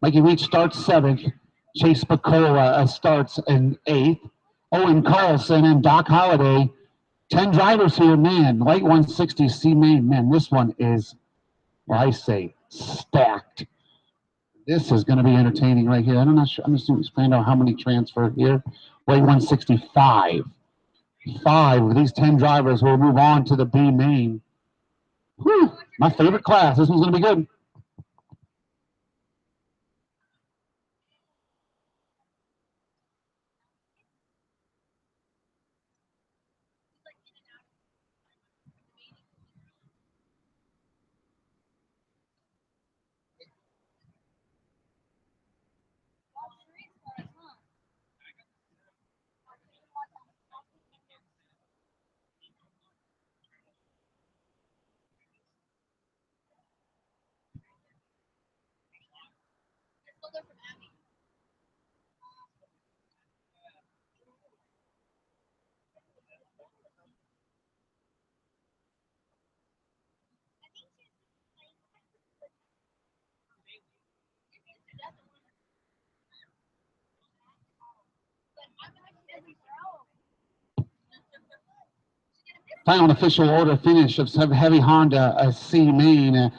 Mikey Leach starts 7th. Chase Picola starts in 8th. Owen Carlson and Doc Holliday. 10 drivers here, man. Light 160 C Main, man. This one is, well, I say, stacked. This is going to be entertaining right here. I'm not sure. I'm just going to find out how many transfer here. Light 165. 5 of these 10 drivers will move on to the B Main. Whew, my favorite class. This one's going to be good. Final official order finish of heavy Honda C Main.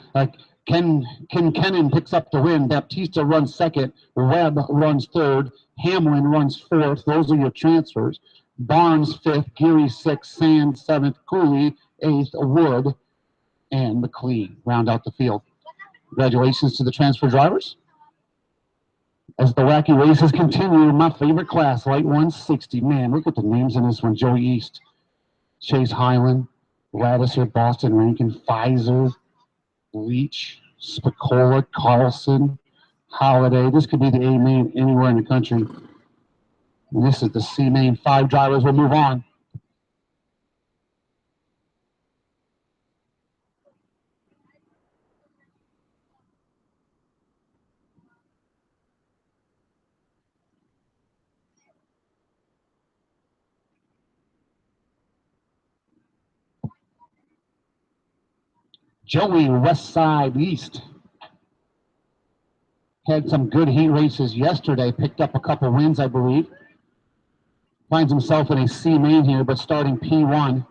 Ken Kennan picks up the win. Baptista runs 2nd. Webb runs 3rd. Hamlin runs 4th. Those are your transfers. Barnes 5th. Geary 6th. Sand 7th. Cooley 8th. Wood and McLean round out the field. Congratulations to the transfer drivers. As the wacky races continue, my favorite class, Light 160. Man, look at the names in this one. Joey East, Chase Highland, Laddiser, Boston Rankin, Pfizer, Leach, Spicola, Carlson, Holiday. This could be the A Main anywhere in the country. And this is the C Main. 5 drivers will move on. Joey West Side East had some good heat races yesterday, picked up a couple wins, I believe. Finds himself in a C Main here, but starting P1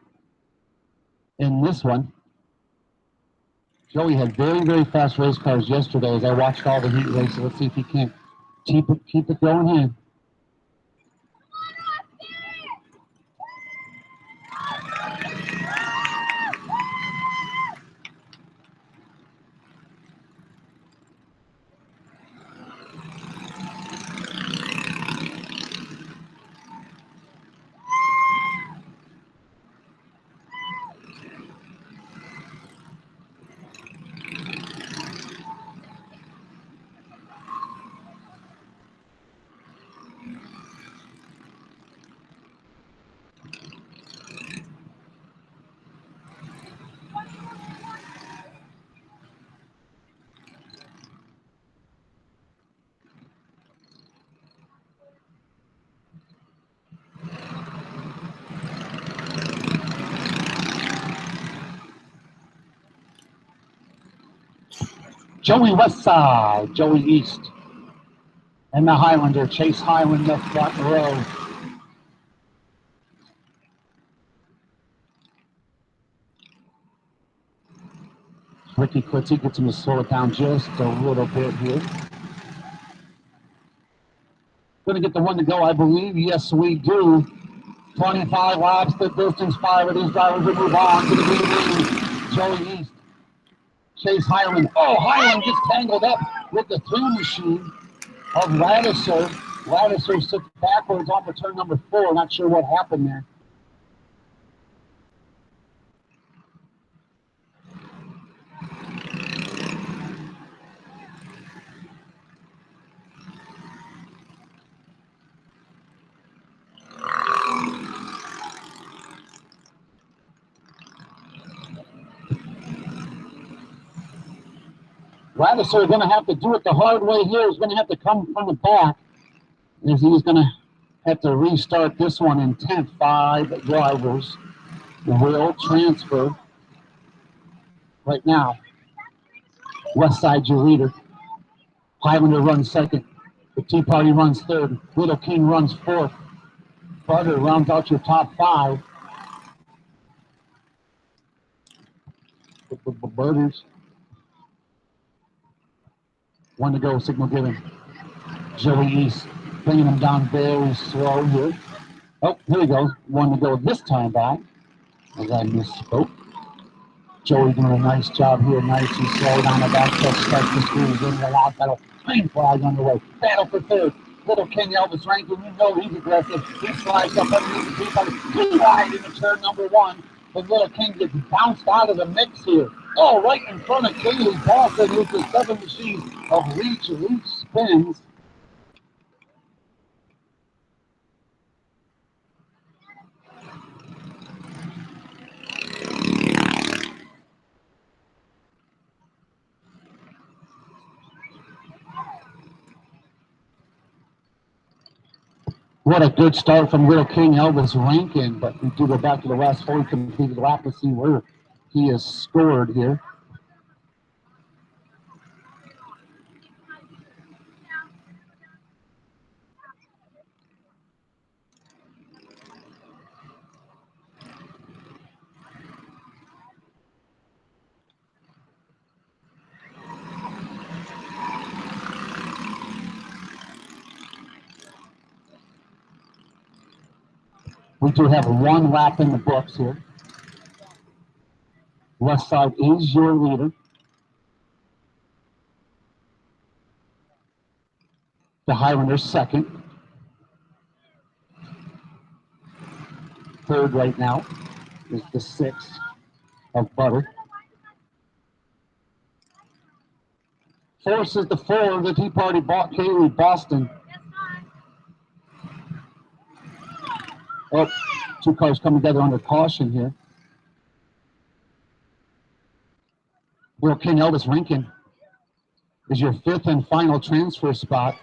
in this one. Joey had very, very fast race cars yesterday as I watched all the heat races. Let's see if he can keep it going here. Joey Westside, Joey East, and the Highlander, Chase Highland, the front row. Ricky Clitzy gets him to slow it down just a little bit here. Going to get the one to go, I believe. Yes, we do. 25 laps the distance. 5 of these drivers will move on to the green lane. Joey East. Chase Highland. Oh, Highland gets tangled up with the through machine of Ladisser. Ladisser sits backwards on turn number 4. Not sure what happened there. Ladisser is going to have to do it the hard way here. He's going to have to come from the back, as he's going to have to restart this one in 10th. 5 drivers will transfer right now. West Side, your leader. Highlander runs second. The Tea Party runs third. Little King runs fourth. Butter rounds out your top 5. Butters. 1 to go, signal given. Joey East bringing him down very slow here. Oh, here he goes. 1 to go this time by. As I misspoke. Joey doing a nice job here. Nice and slow down the back stretch. Starts to squeeze in the lap battle. Green flag underway. Battle for third. Little King Elvis Rankin, you know he's aggressive. He slides up underneath the Tea Too wide into turn number 1. But Little King gets bounced out of the mix here. Oh, right in front of Kaylee Boston with the 7 machines of Leach. Leach spins. What a good start from Little King Elvis Rankin, but we do go back to the last fully completed lap to see where he has scored here. We do have 1 lap in the books here. West Side is your leader. The Highlanders second. Third right now is the 6 of Butter. Fourth is the 4 of the Tea Party Kaylee Boston. Oh, 2 cars coming together under caution here. Little King Elvis Rankin is your 5th and final transfer spot.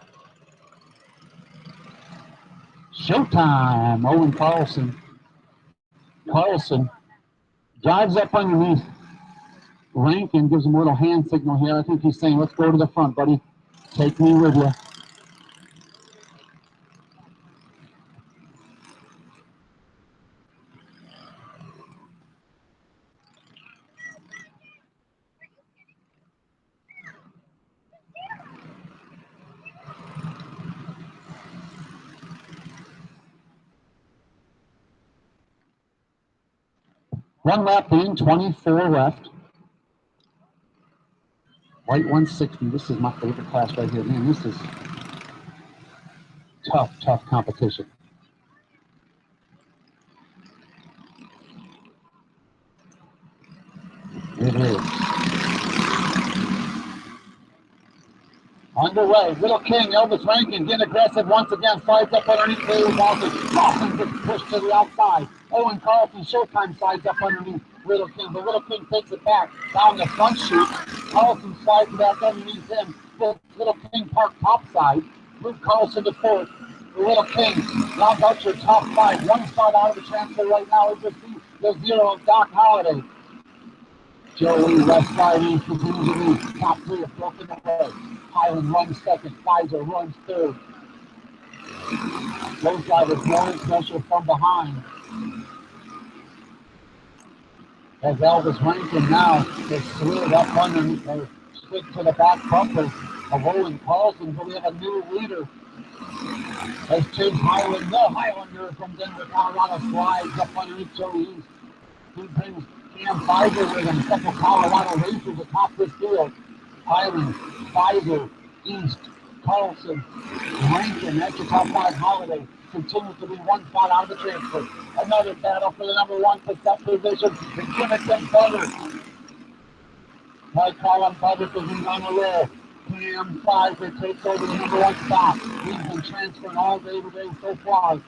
Showtime, Owen Carlson. Carlson drives up underneath Rankin, gives him a little hand signal here. I think he's saying, let's go to the front, buddy. Take me with you. One lap in, 24 left. White 160. This is my favorite class right here. Man, this is tough competition. It is. Underway. Little King, Elvis Rankin, getting aggressive once again. Slides up underneath Kaylee Boston. Boston gets pushed to the outside. Owen Carlson, Showtime slides up underneath Little King, but Little King takes it back down the front chute. Carlson slides back underneath him. Little King parked topside. Move Carlson to 4th. Little King rounds out your top 5. 1 start out of the transfer right now is the 0 of Doc Holliday. Joey West Side East continues to lead. Top 3 have broken away. Highland runs second. Pfizer runs third. Those drivers blowing pressure from behind. As Elvis Rankin now is slid up underneath, or slid to the back bumper of Owen Carlson. So we have a new leader As Chase Highland, the Highlander from Denver, Colorado, slides up underneath Joey East. He brings Cam Pfizer with him. Central Colorado racers atop this field. Highland, Pfizer, East, Carlson, Rankin, that's your top five. Holiday continues to be one spot out of the transfer. Another battle for the number one picked position. The Kimmett Butter. Mike Colin Butter because he's on the roll. Cam Pfizer takes over the number one spot. He's been transferring all day today so far.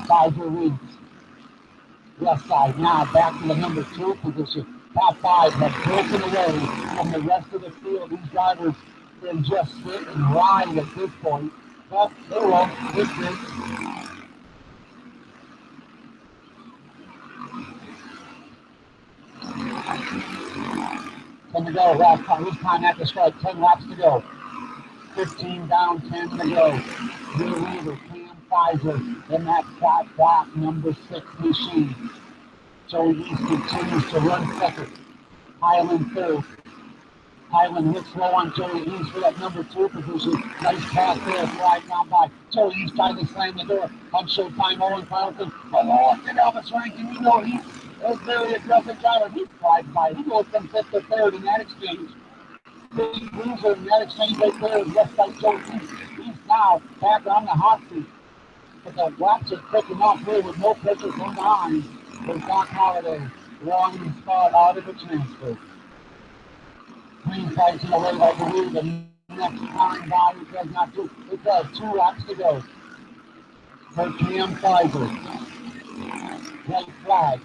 Pfizer leads. Left side now back to the number two position. Top five have broken away from the rest of the field. These drivers can just sit and ride at this point. But they won't. This is. 10 to go. Last time, this time at the strike. 10 laps to go. 15 down, 10 to go. Your leader, Cam Pfizer, in that flat black number 6 machine. Joey East continues to run second. Highland third. Highland hits low on Joey East for that number 2 position. Nice pass there, slide down by. Joey East trying to slam the door on Showtime. Owen Carlson. Oh, look at Elvis Rankin. You know he's a very aggressive driver. He flies by. He goes from 5th to 3rd in that exchange. Big loser in that exchange right there is left side Joey East. He's now back on the hot seat. But the blacks are picking up here with no pressure from behind. For Doc Holiday, long spot out of the transfer. Green pricing away, I believe, the next time by it does not do. It does. 2 laps to go. For Cam Pfizer. White flag.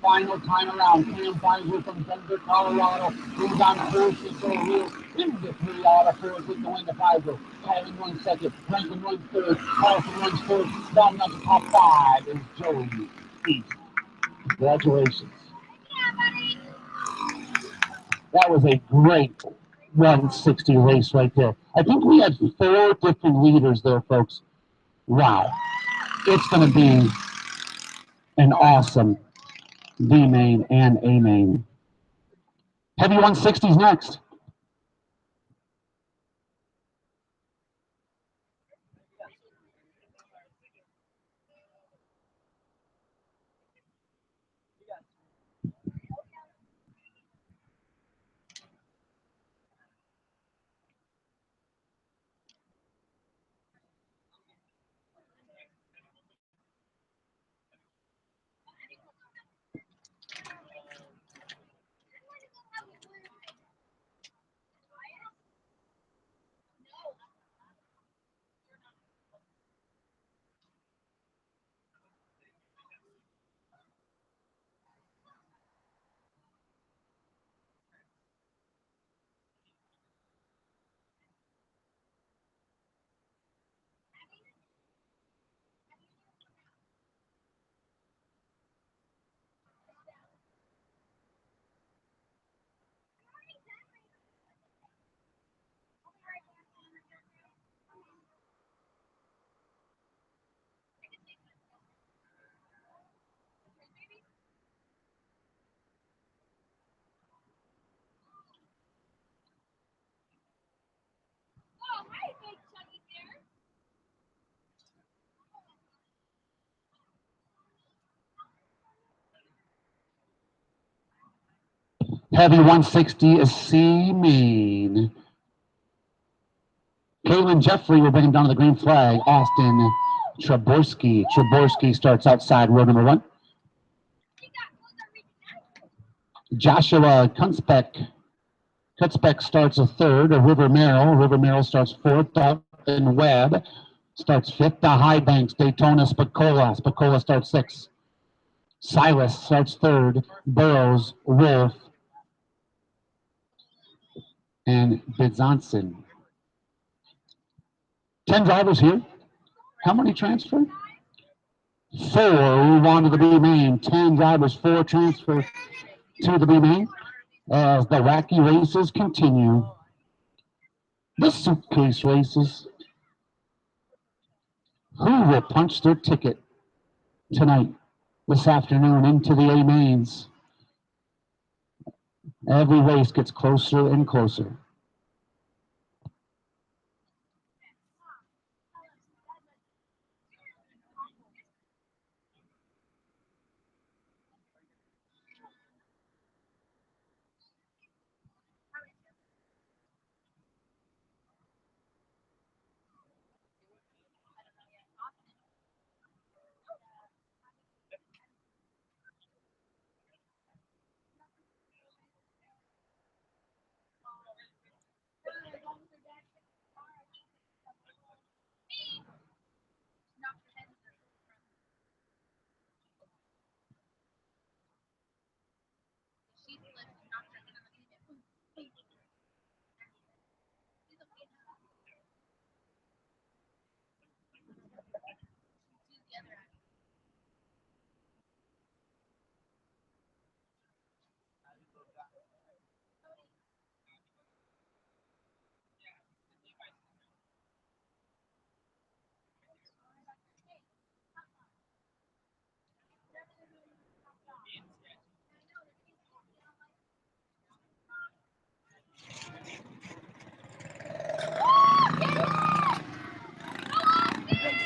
Final time around. Cam Pfizer from Denver, Colorado. He's on first and so here. Into 3 out of 4 with the win to Pfizer. Highland runs second. Rankin runs third. Carlson runs fourth. Down to the top 5 is Joey East. Congratulations. That was a great 160 race right there. I think we had 4 different leaders there, folks. Wow. It's going to be an awesome B main and A main. Heavy 160s next. Heavy 160 is C main. Kaylin Jeffrey will bring him down to the green flag. Austin Traborski. Traborski starts outside row number 1. Joshua Kunspek. Kunspek starts a 3rd. River Merrill. River Merrill starts 4th. Dalton Webb starts 5th. The High Banks. Daytona Spacola. Spacola starts 6th. Silas starts 3rd. Burrows, Wolf, and Bidzonson. 10 drivers here. How many transfer? 4 move on to the B main. 10 drivers, 4 transfer to the B main. As the wacky races continue. The suitcase races. Who will punch their ticket tonight, this afternoon, into the A mains? Every race gets closer and closer.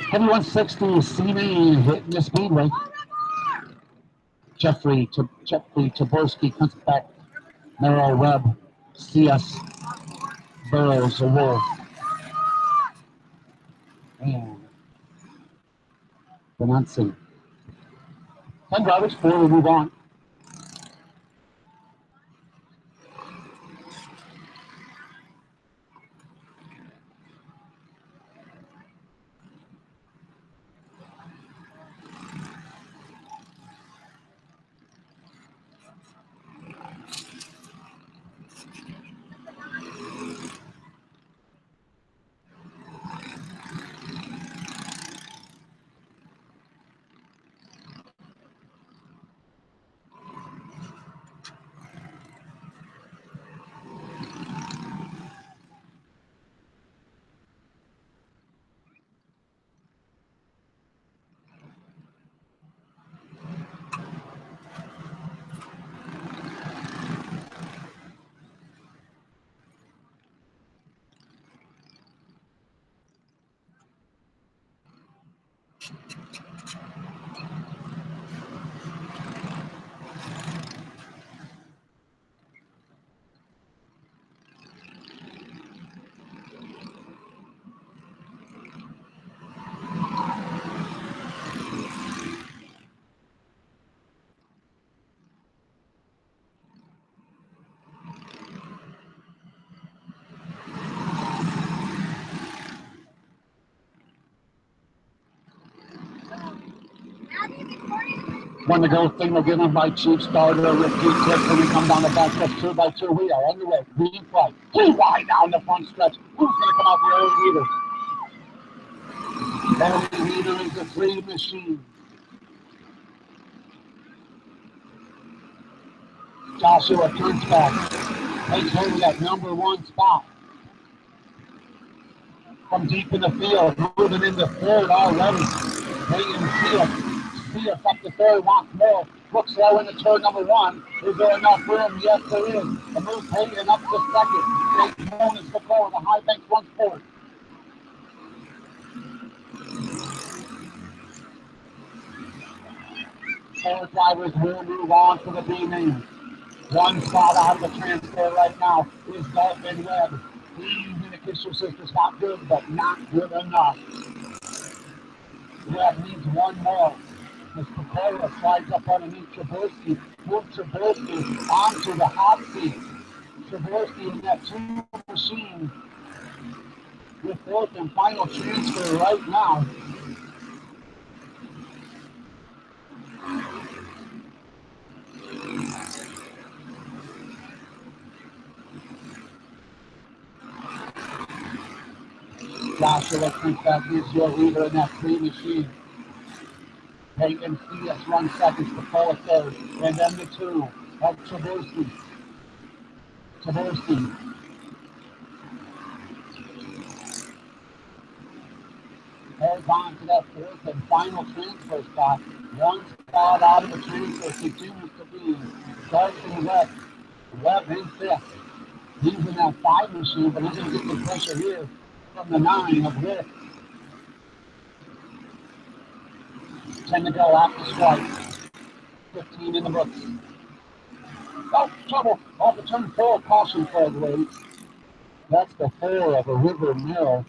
Heavy 160 C-Main hitting the speedway. Jeffrey Taborski comes back. Merrill Webb, CS Burrows, a wolf. And Benansi. 10 drivers, 4 will move on. One to go, thing will get on by Chief Starter, repeat clip when we come down the back stretch 2 by 2. We are on the way. Green flag. 2 wide down the front stretch. Who's going to come out the early leader? Early leader is the 3 machine. Joshua turns back. Takes hold of that number 1 spot. From deep in the field, moving into 3rd already. Peyton Sears up to 3rd, wants more. Looks low into turn number 1. Is there enough room? Yes, there is. The move Peyton up to 2nd. Jake Moon is the forward. The high bank runs forward. Four drivers will move on to the B-main. 1 spot out of the transfer right now is Dalton Webb. He's in the Kisser Sisters. Not good, but not good enough. Webb needs 1 more. As Pecola slides up underneath Chaborski. Move Chaborski onto the hot seat. Chaborski in that 2 machine with 4th and final transfer right now. Joshua Krinkat is your leader in that 3 machine. Peyton Sears runs 2nd, Pecola 3rd, and then the 2 of Chaborski. Holds on to that 4th and final transfer spot. 1 spot out of the transfer continues to be Dalton Webb. Webb in fifth. He's in that 5 machine, but he's going to get some pressure here from the 9 of Witt. 10 to go after strike. 15 in the books. Oh, trouble. Off the turn 4, caution flag waits. That's the 4 of a River Mill.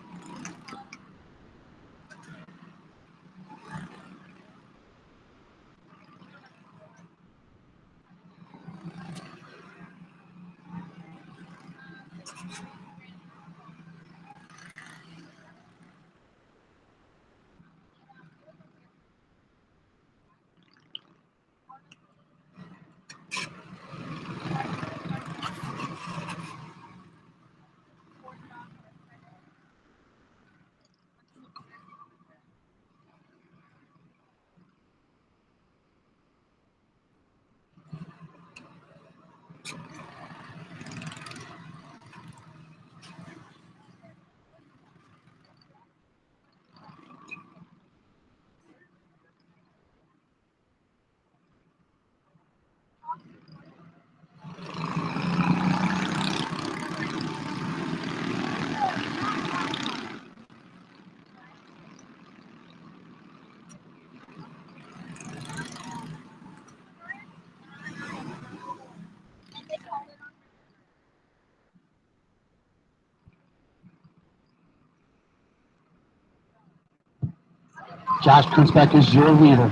Josh Kunzbeck is your leader.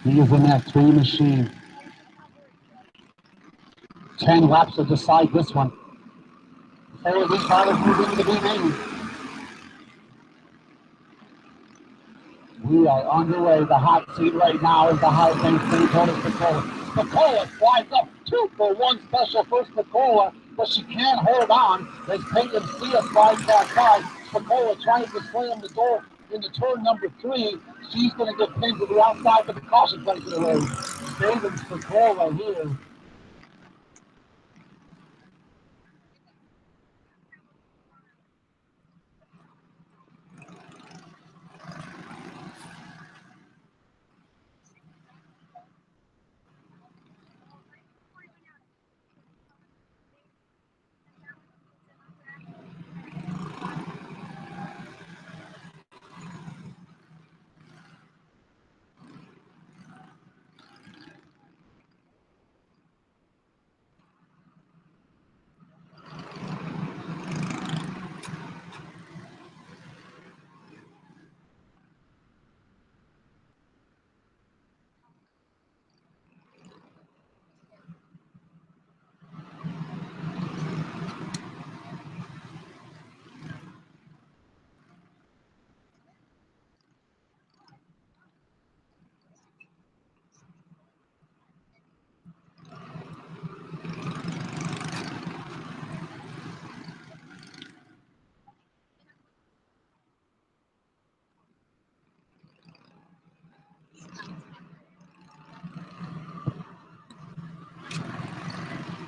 He is in that 3 machine. 10 laps to decide this one. 4 of these drivers move into the B main. We are underway. The hot seat right now is the High Bank Daytona Spiccola. Spiccola flies up 2 for 1 special for Spiccola, but she can't hold on as Peyton Sia slides back by. Spiccola trying to slam the door into turn number 3. She's going to get pinned to the outside of the caution flag of the road. David Spiccola here.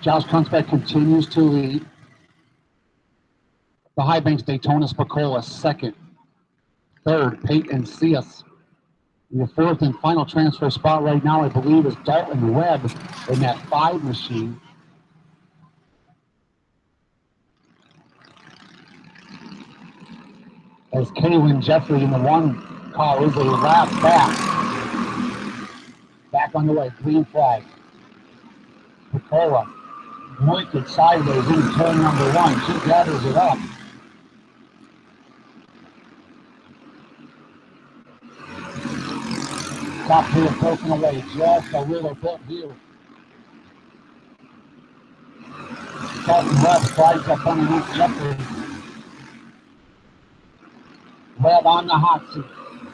Josh Kunzbeck continues to lead. The High Banks Daytona Spiccola second. Third, Peyton Cias. In the 4th and final transfer spot right now, I believe, is Dalton Webb in that 5 machine. As Kaylin Jeffrey in the 1 car is a lap back. Back on the way, green flag. Spiccola pointed sideways in turn number 1. She gathers it up. Top here broken away just a little bit here. Dalton Webb slides up underneath Jeffrey. Webb on the hot seat,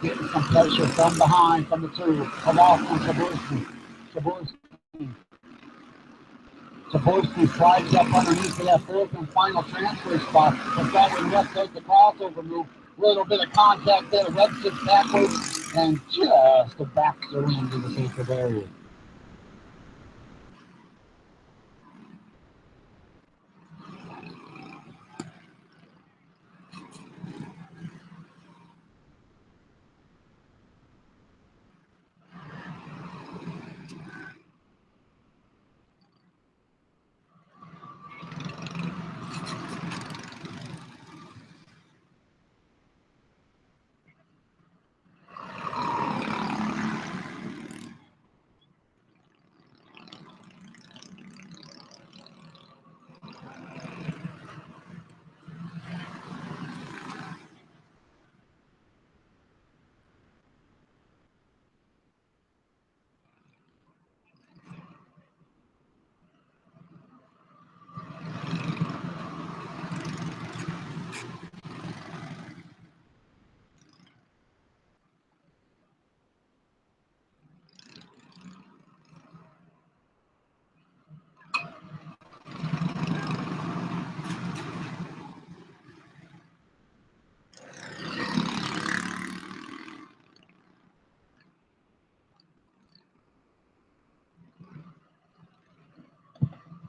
getting some pressure from behind, from the 2 of Austin Chaborski. Chaborski slides up underneath to that 4th and final transfer spot. But Dalton Webb takes the crossover move. Little bit of contact there. Webb sits backwards and just backs her into the safety barrier.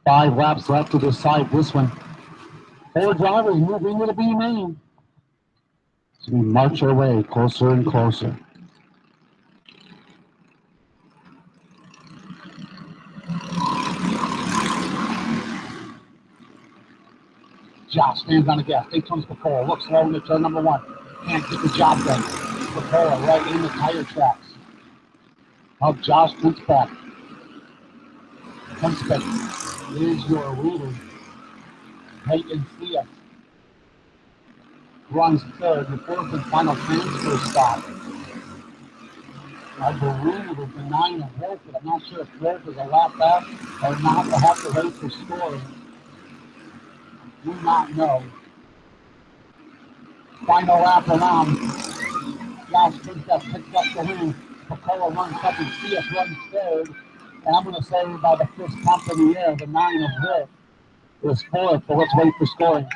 5 laps left to decide this one. 4 drivers move into the B main. So we march our way closer and closer. Josh stands on the gas. Big comes Picola. Looks low into turn number 1. Can't get the job done. Picola right in the tire tracks. Now Josh comes back. Comes back. Here's your leader. Peyton Sia runs third. The 4th and final transfer stop. I believe it's the 9 of Wolf, but I'm not sure if Wolf is a lap back or not. We'll have to wait for scoring. Do not know. Final lap around. Josh Princess picks up the win. Picola runs second. CS runs third. And I'm going to say by the first pump of the air, the 9 of Wolf is 4th. But let's wait for scoring.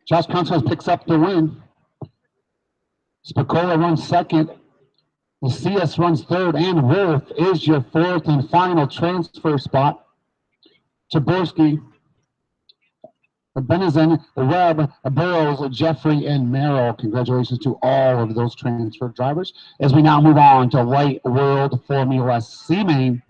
Josh Princess picks up the win. Picola runs second. The CS runs third, and Wolf is your 4th and final transfer spot. Jaborski, Benazin, Webb, Burrows, Jeffrey, and Merrill. Congratulations to all of those transfer drivers. As we now move on to Light World Formula C main.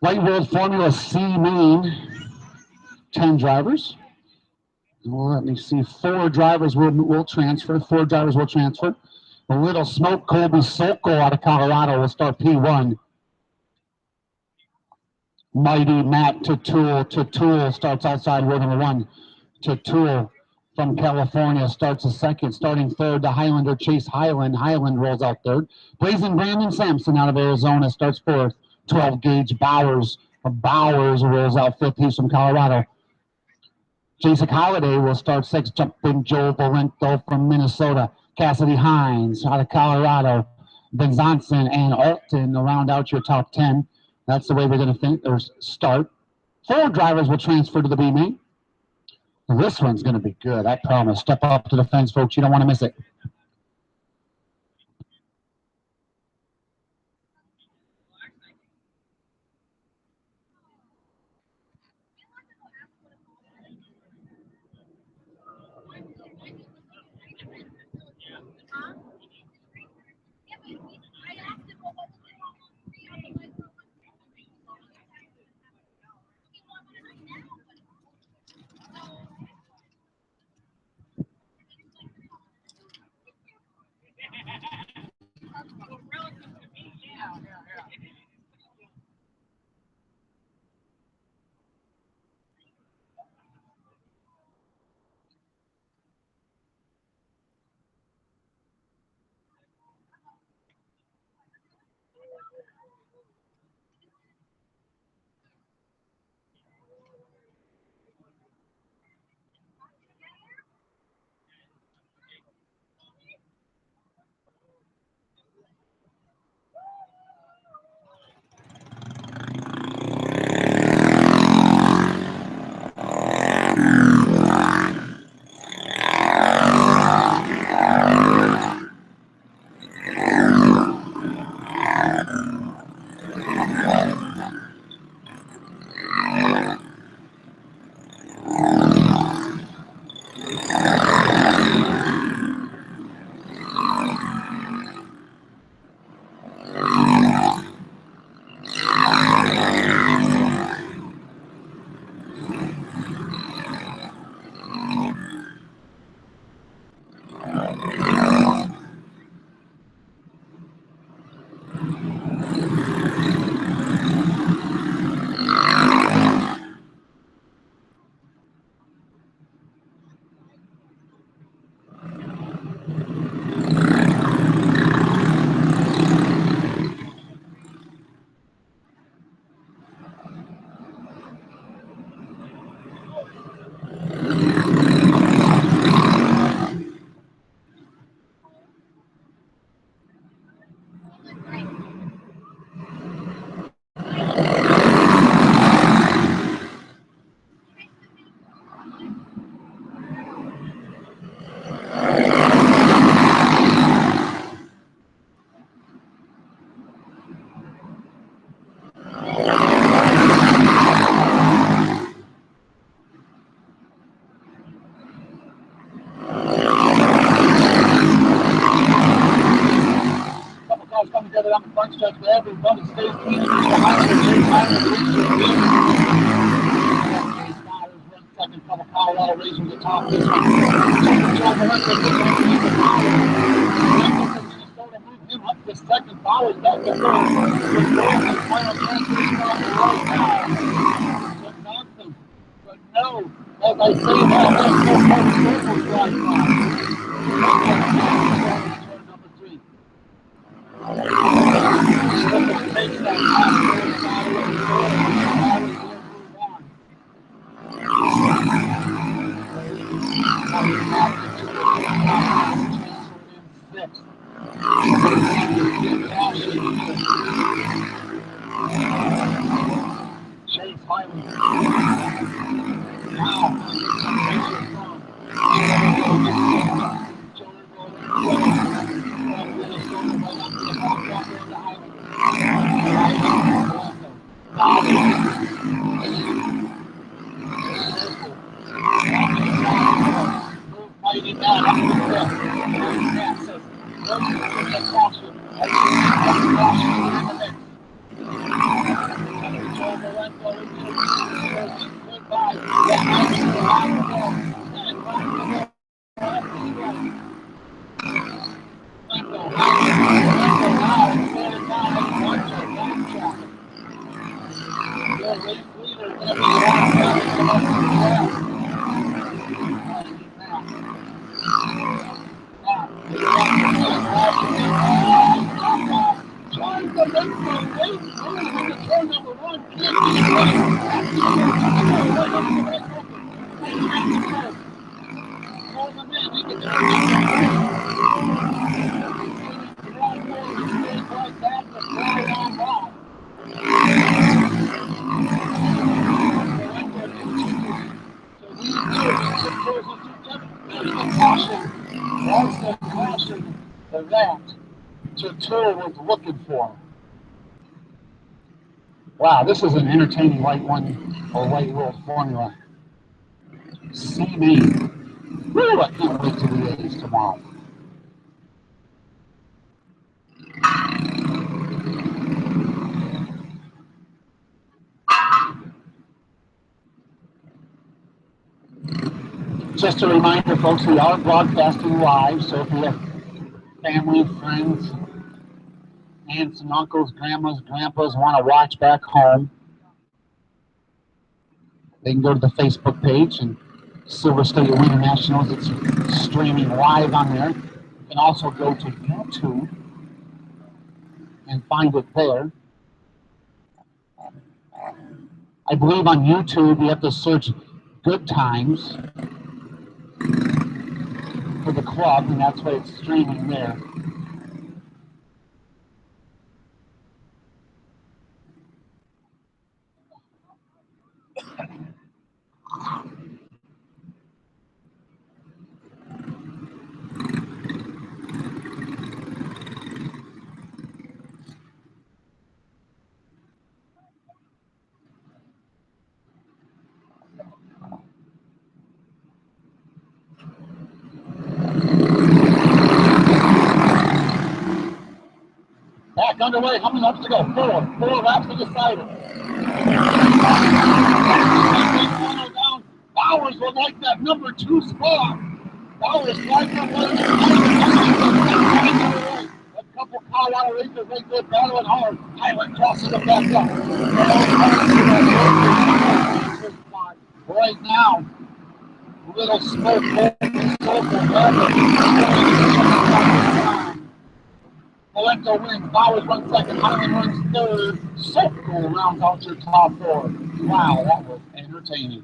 Light World Formula C main, 10 drivers. Let me see, 4 drivers will transfer. 4 drivers will transfer. A little smoke, Colby Soko out of Colorado will start P1. Mighty Matt Tatul starts outside row number 1. Tatul from California starts a second, starting third. The Highlander Chase Highland. Highland rolls out third. Blazing Brandon Sampson out of Arizona starts 4th. 12 gauge Bowers. Bowers rolls out 5th. He's from Colorado. Jason Holiday will start 6th. Jumping Joe Valento from Minnesota. Cassidy Hines out of Colorado. Benzonson and Alton to round out your top 10. That's the way we're going to start. 4 drivers will transfer to the B main. This one's going to be good, I promise. Step up to the fence, folks. You don't want to miss it. front stretch for everybody. Stays clean. Second couple Colorado raising the top this one. Minnesota moved him up to second. Bowers back to third. Final transition on the right now. Johnson. But no, as I say, that's no circles right now. Number 3. Takes that top Chase Hyman. Now, fighting down up was looking for. Wow, this is an entertaining white one or white world formula. See me. Woo, I can't wait to the A's tomorrow. Just a reminder, folks, we are broadcasting live, so if you have family, friends, aunts and uncles, grandmas, grandpas want to watch back home, they can go to the Facebook page and Silver State Arena Nationals. It's streaming live on there. You can also go to YouTube and find it there. I believe on YouTube you have to search Good Times for the club, and that's why it's streaming there. Back underway. How many laps to go? Four laps to decide it. Down. Bowers will like that number 2 spot. Bowers like that one. A couple Colorado racers right there battling hard. Highland crosses them back up. Right now, little smoke. Valento wins. Bowers runs second. Highland runs third. Sokol rounds out your top 4. Wow, that was entertaining.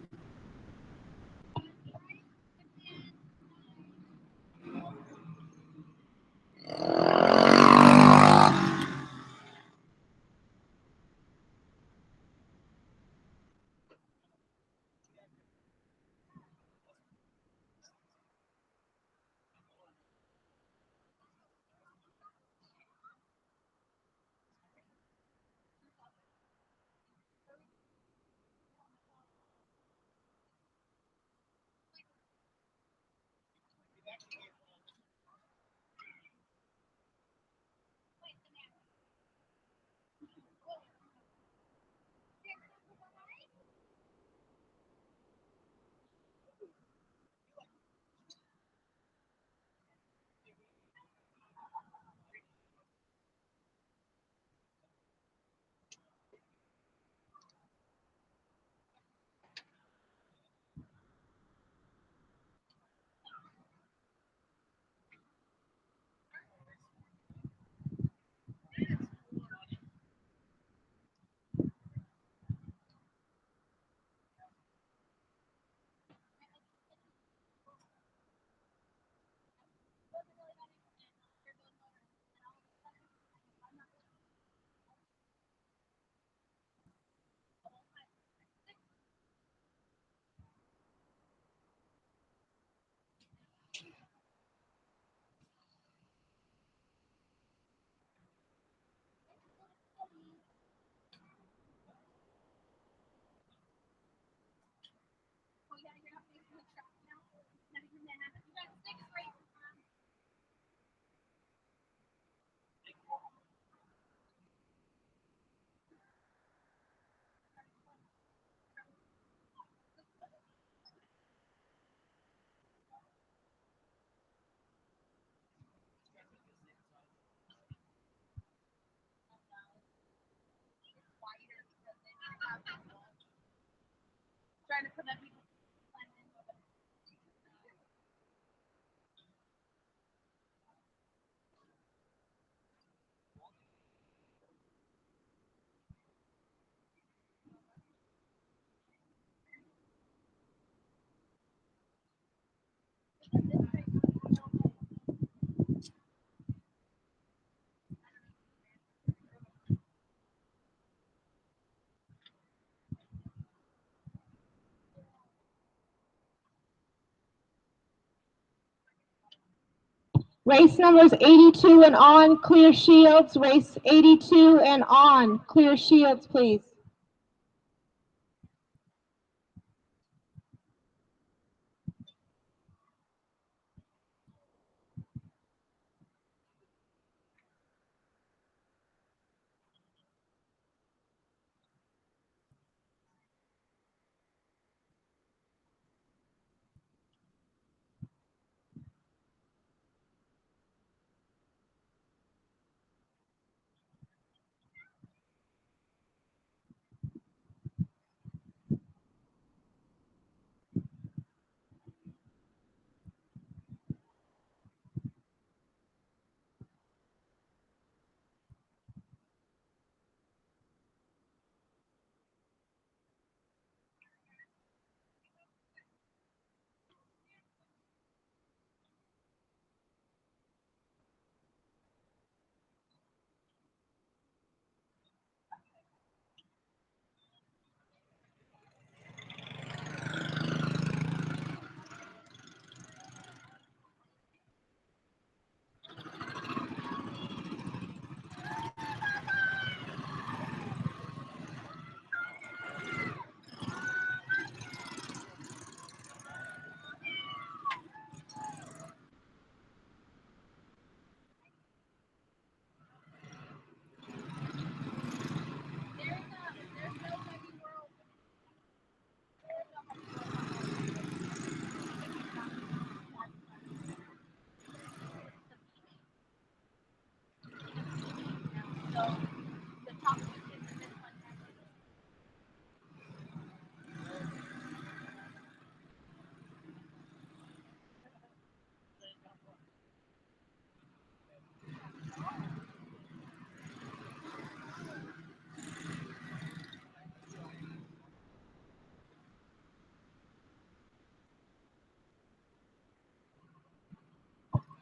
Race numbers 82 and on, clear shields. Race 82 and on, clear shields, please.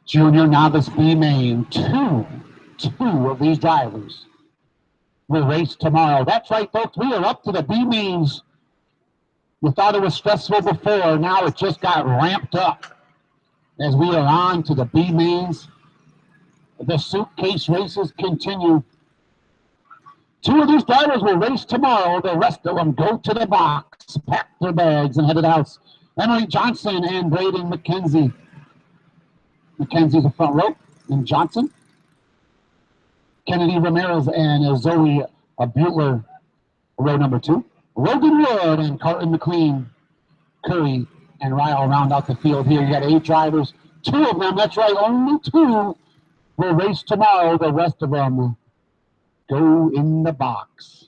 Junior Novice B Main, two of these drivers will race tomorrow. That's right, folks. We are up to the B Mains. We thought it was stressful before. Now it just got ramped up as we are on to the B Mains. The suitcase races continue. Two of these drivers will race tomorrow. The rest of them go to the box, pack their bags, and head to the house. Emily Johnson and Braden McKenzie. McKenzie's the front row, and Johnson. Kennedy Ramirez and Zoe Butler, row number 2. Logan Wood and Carlton McLean, Curry, and Ryle round out the field here. You got 8 drivers. 2 of them, that's right, only 2 will race tomorrow. The rest of them go in the box.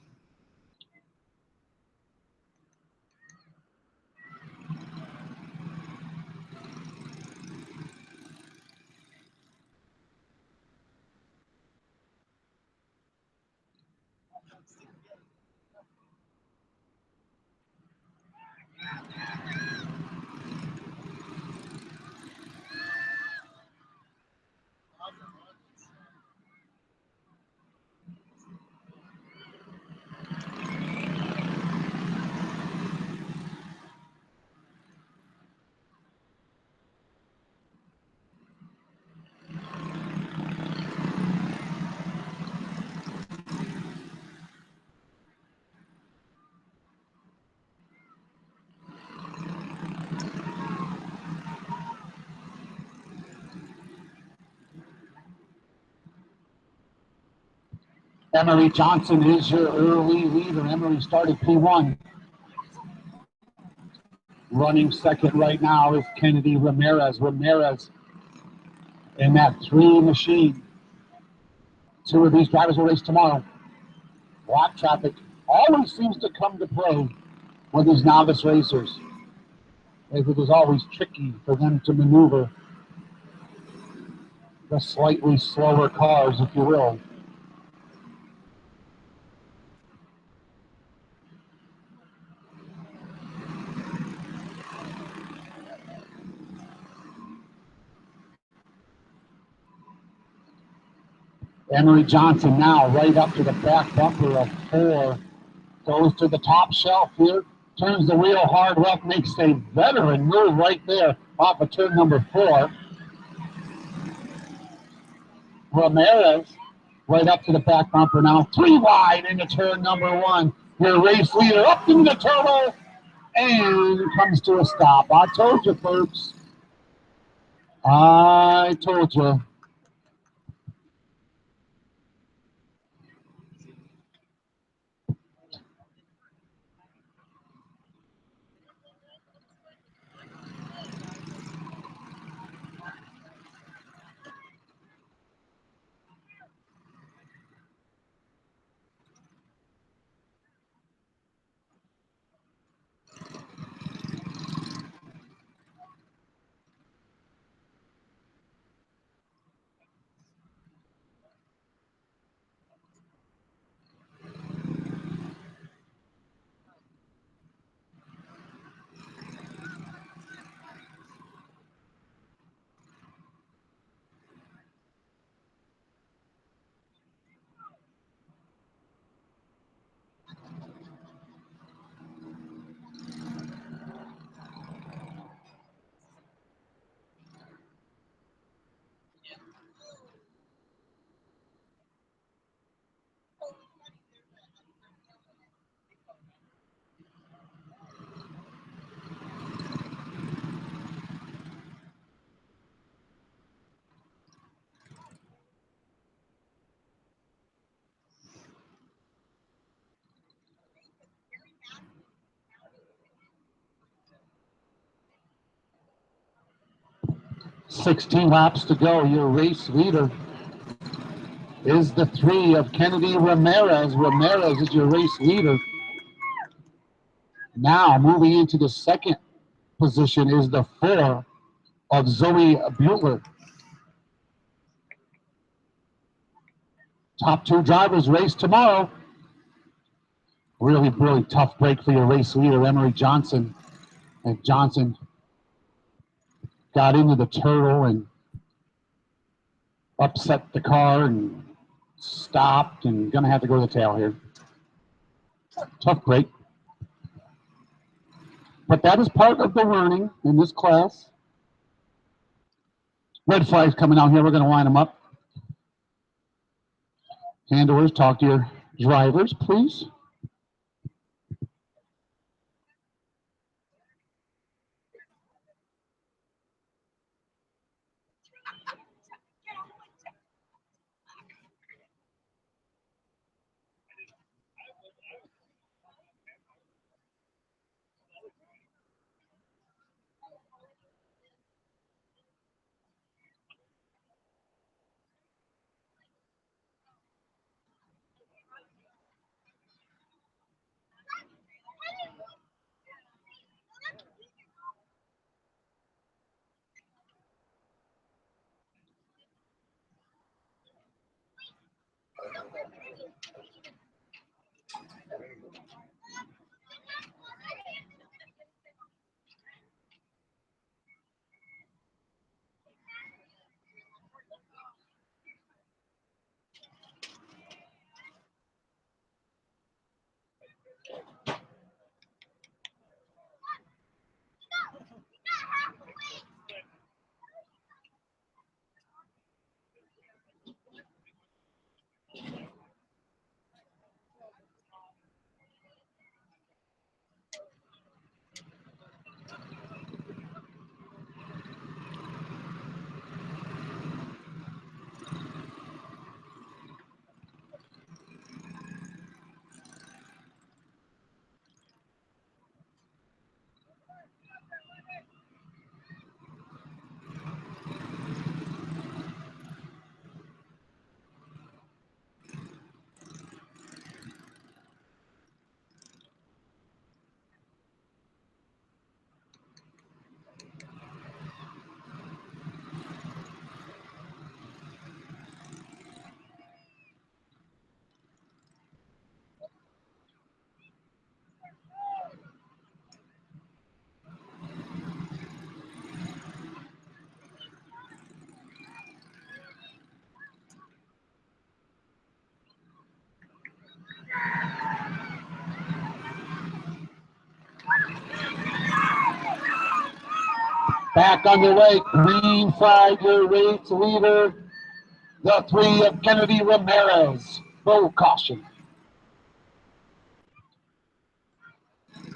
Emery Johnson is your early leader. Emery started P1. Running second right now is Kennedy Ramirez. Ramirez in that 3 machine. 2 of these drivers will race tomorrow. Lot traffic always seems to come to play with these novice racers. It is always tricky for them to maneuver the slightly slower cars, if you will. Emery Johnson now right up to the back bumper of 4. Goes to the top shelf here. Turns the wheel hard left, makes a veteran move right there off of turn number 4. Ramirez right up to the back bumper now. 3 wide into turn number 1. Your race leader up into the turtle and comes to a stop. I told you, folks. I told you. "16 laps to go. Your race leader is the 3 of Kennedy Ramirez. Ramirez is your race leader. Now moving into the second position is the 4 of Zoe Butler. Top 2 drivers race tomorrow. Really, really tough break for your race leader, Emery Johnson. And Johnson got into the turtle and upset the car and stopped and gonna have to go to the tail here. Tough break. But that is part of the learning in this class. Red flags coming out here. We're gonna line them up. Handlers, talk to your drivers, please. Back underway, green flag, your race leader, the 3 of Kennedy Ramirez. Full caution.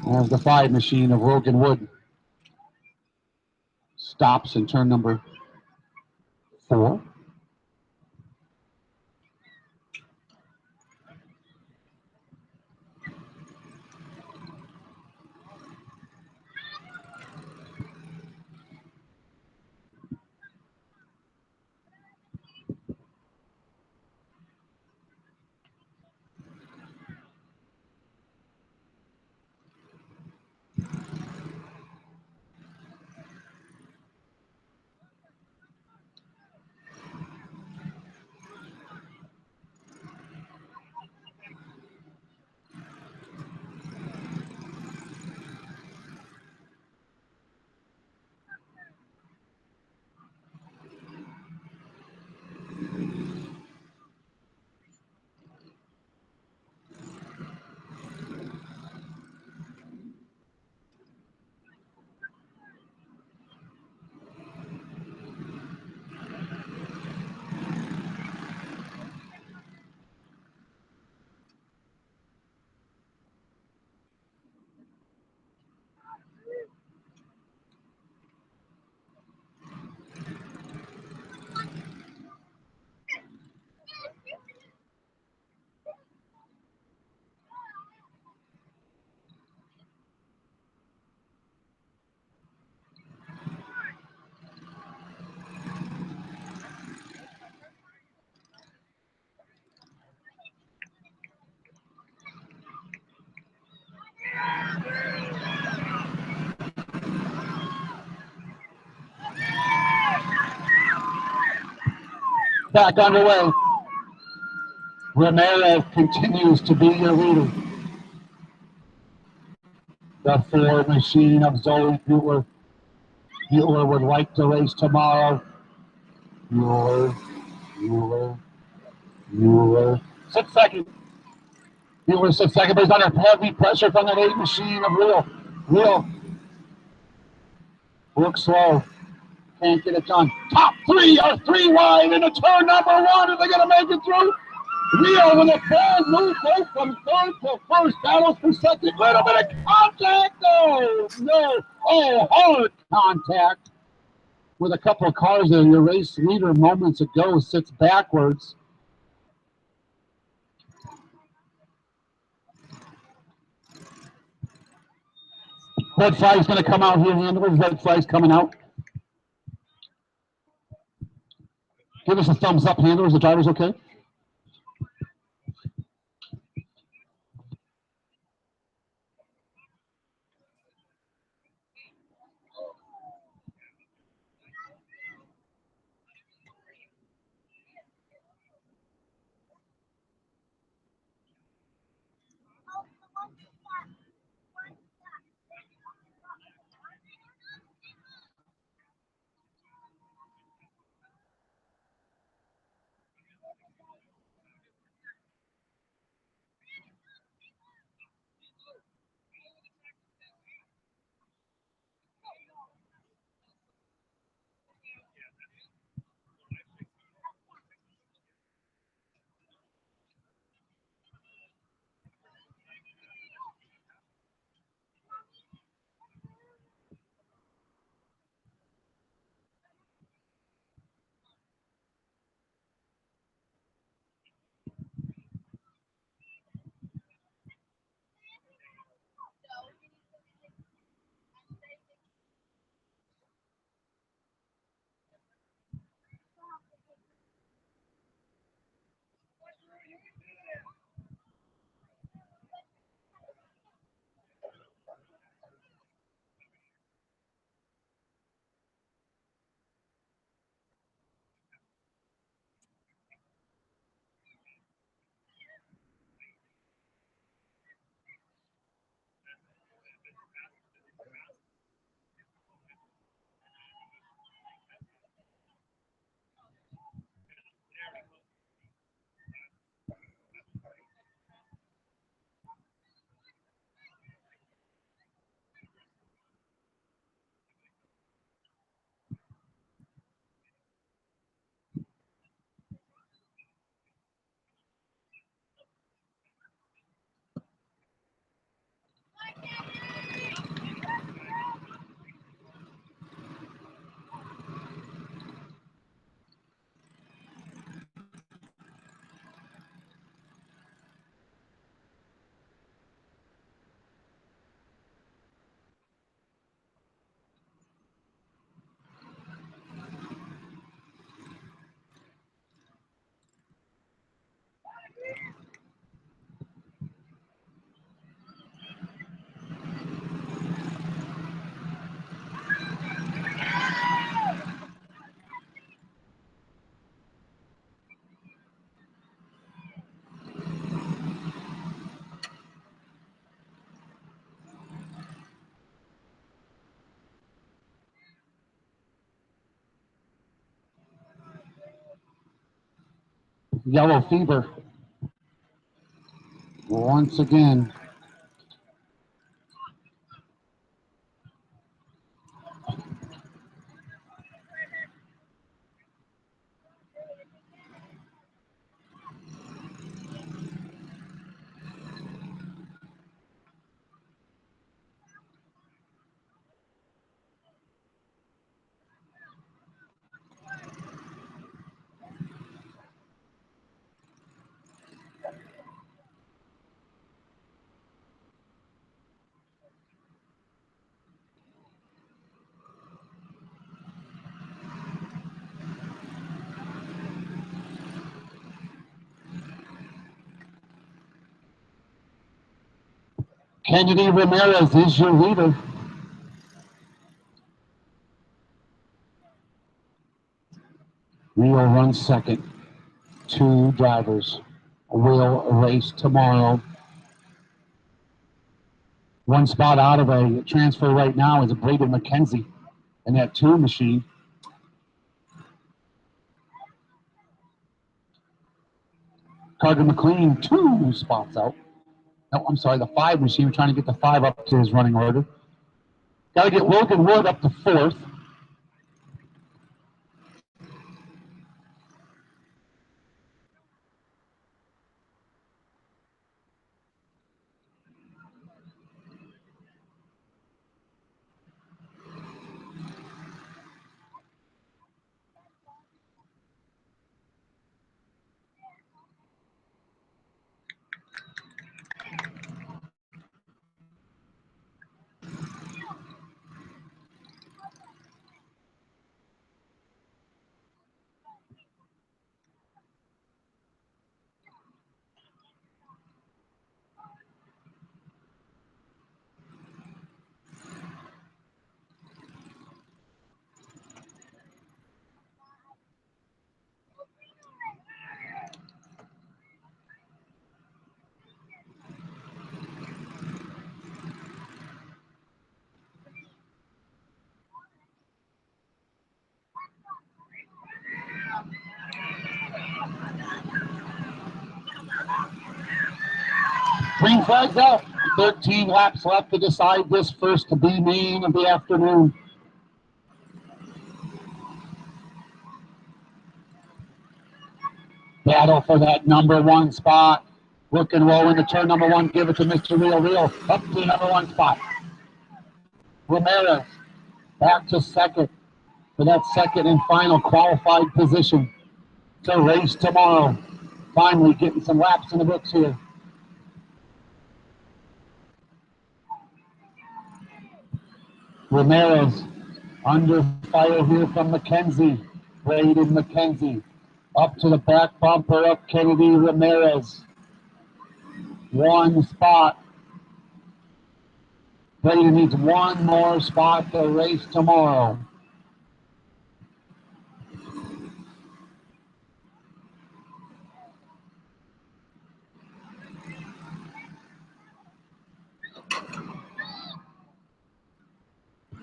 There's the 5 machine of Logan Wood. Stops in turn number 4. Back underway. Ramirez continues to be your leader. The 4 machine of Zoe Bueller. Bueller would like to race tomorrow. Bueller. 6 seconds. Bueller 6 seconds, but he's under heavy pressure from that 8 machine of Real. Looks slow. Can't get it done. Top 3 are 3 wide into turn number 1. Are they going to make it through? Rio with a bad move both from third to first. Battles for second. Little bit of contact. No. Oh, hard contact. With a couple of cars there. Your race leader moments ago sits backwards. Red flag's going to come out here, handlers. Red flag's coming out. Give us a thumbs up, handlers. The driver's okay? Yellow Fever. Once again. Kennedy Ramirez is your leader. Rio runs second. 2 drivers will race tomorrow. 1 spot out of a transfer right now is Braden McKenzie in that 2 machine. Carter McLean 2 spots out. No, I'm sorry, the 5 machine. We're trying to get the 5 up to his running order. Got to get Logan Wood up to 4th. Green flag's out. 13 laps left to decide this first B main of the afternoon. Battle for that number 1 spot. Look and roll into turn number 1. Give it to Mr. Real Real. Up to the number 1 spot. Ramirez back to second for that second and final qualified position to race tomorrow. Finally getting some laps in the books here. Ramirez under fire here from McKenzie. Braden McKenzie up to the back bumper of Kennedy Ramirez. 1 spot. Braden needs 1 more spot to race tomorrow.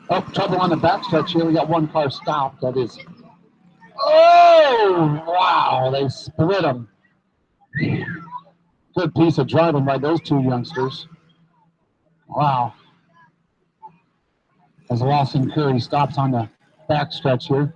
Oh, trouble on the backstretch here. We got 1 car stopped. That is. Oh, wow. They split them. Good piece of driving by those 2 youngsters. Wow. As Lawson Curry stops on the backstretch here.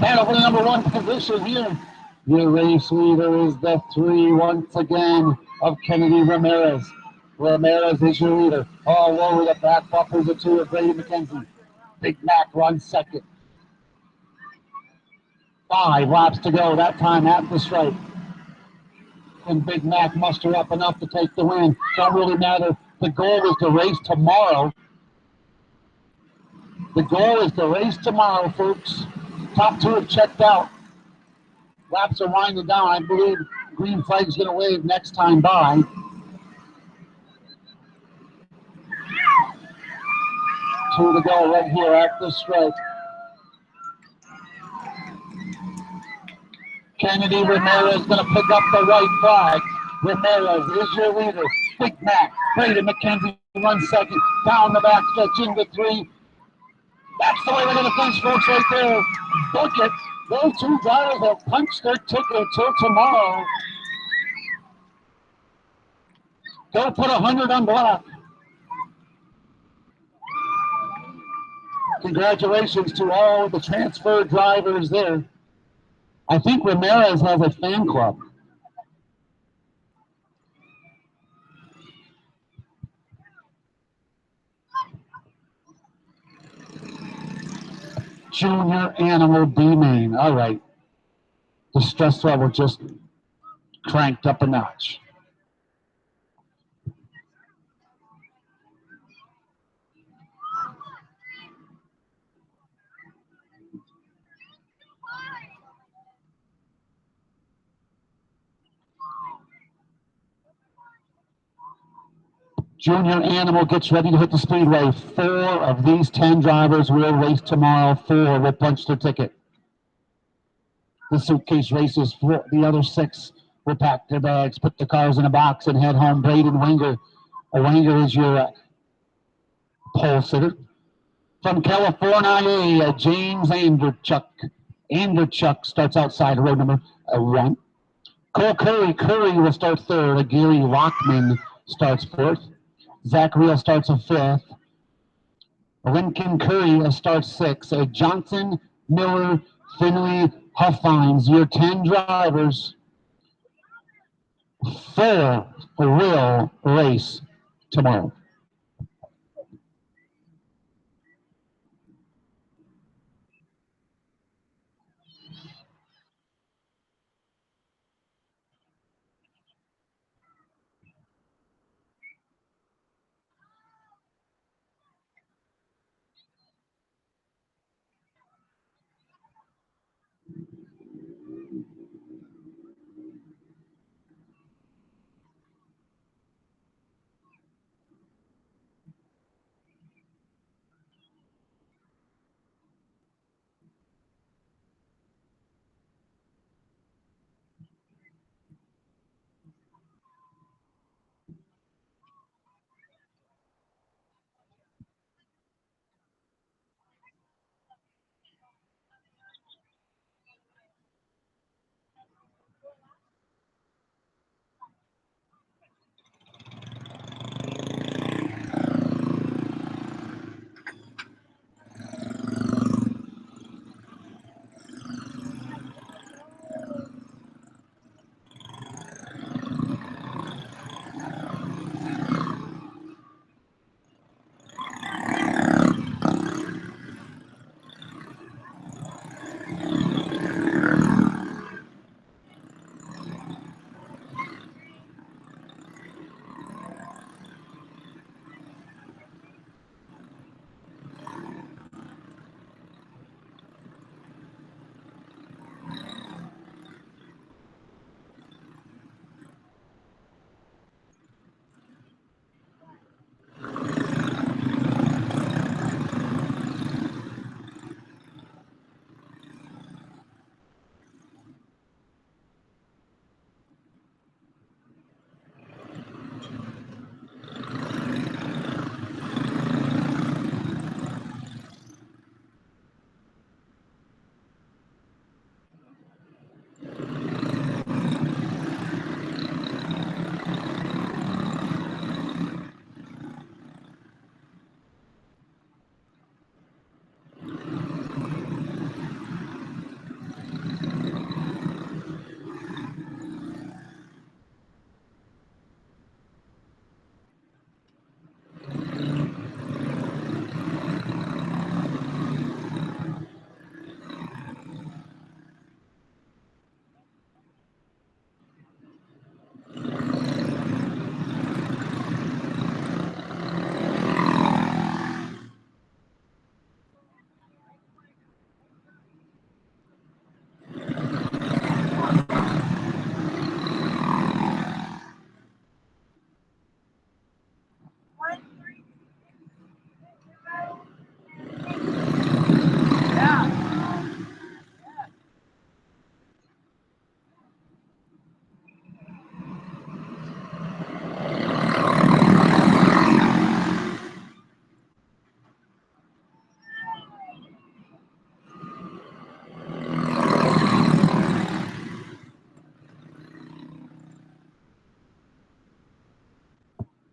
Battle for the number one position here. Your race leader is the 3 once again of Kennedy Ramirez. Ramirez is your leader. All over the back bumpers, the 2 of Brady McKenzie. Big Mac runs second. 5 laps to go, that time at the stripe. And Big Mac muster up enough to take the win. Don't really matter. The goal is to race tomorrow. The goal is to race tomorrow, folks. Top 2 have checked out. Laps are winding down. I believe green flag's going to wave next time by. Two to go right here at the stripe. Kennedy Ramirez going to pick up the white flag. Ramirez is your leader. Big Mac, Brady McKenzie runs second. Down the back stretch into 3. That's the way they're going to finish, folks, right there. Book it. Those 2 drivers have punched their ticket till tomorrow. Go put 100 on block. Congratulations to all the transfer drivers there. I think Ramirez has a fan club. Junior Animal B-Main. All right. The stress level just cranked up a notch. Junior Animal gets ready to hit the speedway. 4 of these 10 drivers will race tomorrow. 4 will punch their ticket. The suitcase races. The other 6 will pack their bags, put the cars in a box, and head home. Braden Wenger. Wenger is your pole sitter. From California, James Anderchuk. Anderchuk starts outside road number 1. Cole Curry. Curry will start 3rd. Gary Lockman starts 4th. Zach Reel starts 5th. Lincoln Curry starts 6th. Johnson, Miller, Finley, Huffines, your 10 drivers. 4 will race tomorrow.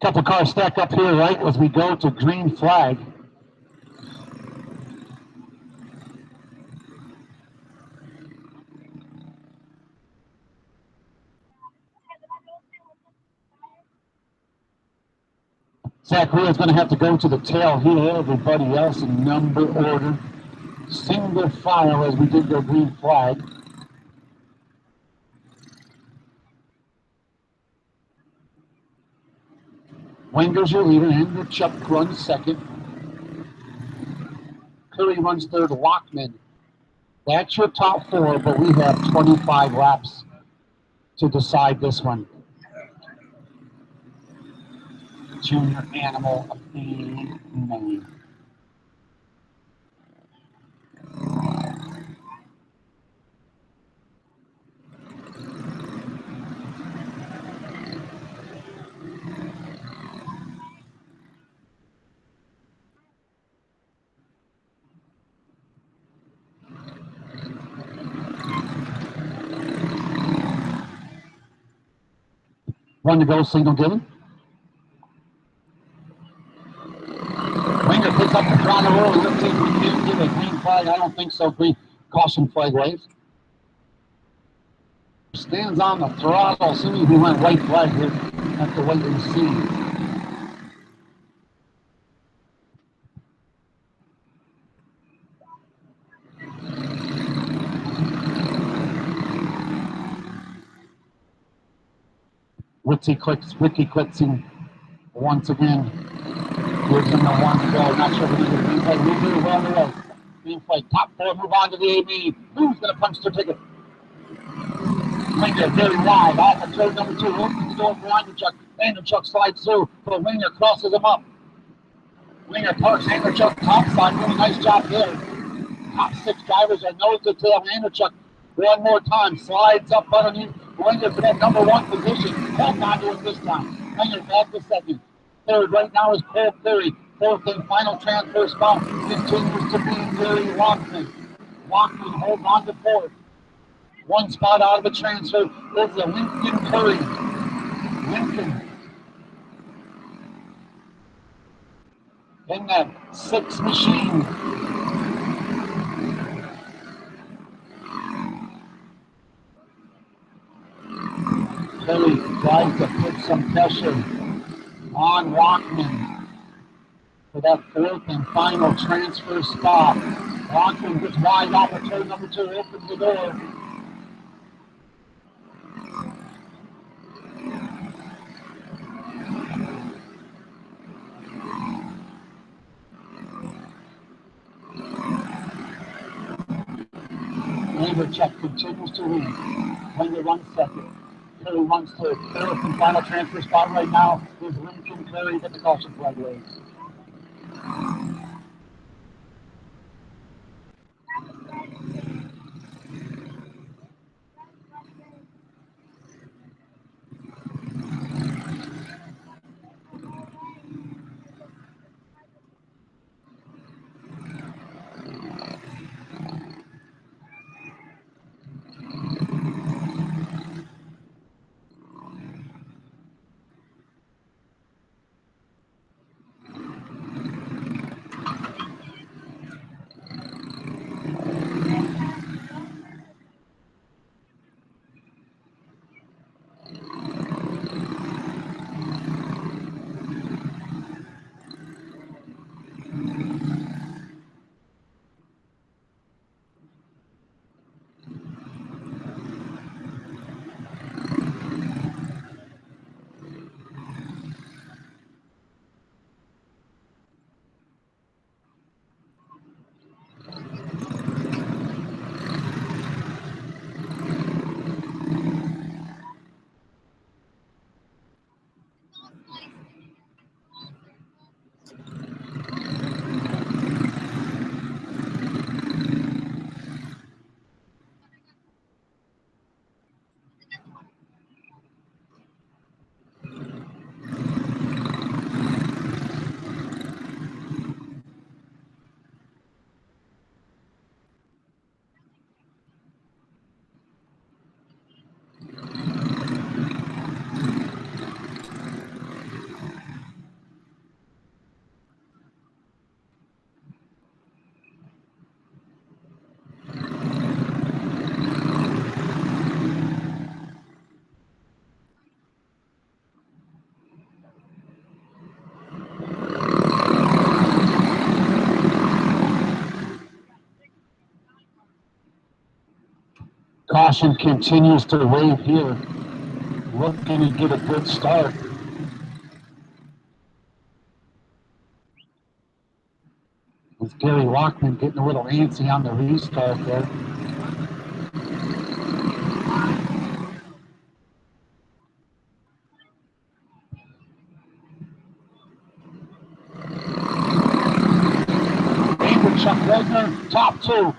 Couple cars stacked up here, right, as we go to green flag. Zach Wheeler's going to have to go to the tail here. Everybody else in number order. Single file as we did go green flag. Wenger's your leader. Andrew Chuck runs second. Curry runs third. Lockman. That's your top four, but we have 25 laps to decide this one. Junior Animal B9. Run to go, signal given. Winger picks up the front roll. Let's see if we can get a green flag. I don't think so. Green caution flag waves. Stands on the throttle. As soon as we went white flag here, have to wait and see. Ricky Klitzing once again gives him the one to go. Not sure if we're going to get a green flag. We'll do it well on the way. Green flag. Top four move on to the A-main. Who's going to punch their ticket? Winger very wide. Off of turn number 2. Opens the door for Andrechuk. Andrechuk slides through, but Winger crosses him up. Winger parks Andrechuk top side. Really nice job there. Top 6 drivers are nose to tail. Andrechuk one more time. Slides up underneath. Winger for that number 1 position. Held on to it this time. Winger back to second. Third right now is Cole Cleary. Fourth and final transfer spot continues to be Gary Lockman. Lockman holds on to fourth. One spot out of the transfer is the Lincoln Curry. Lincoln in that 6 machine. Curry tries to put some pressure on Lockman for that fourth and final transfer spot. Lockman gets wide off of turn number 2, opens the door. Andrechuk continues to lead. Winger runs second. Curry runs third. Fourth and final transfer spot right now is Lincoln Curry at the caution flag waves. Caution continues to wave here. Looking to get a good start. With Gary Lockman getting a little antsy on the restart there. Chuck Wagner, top two.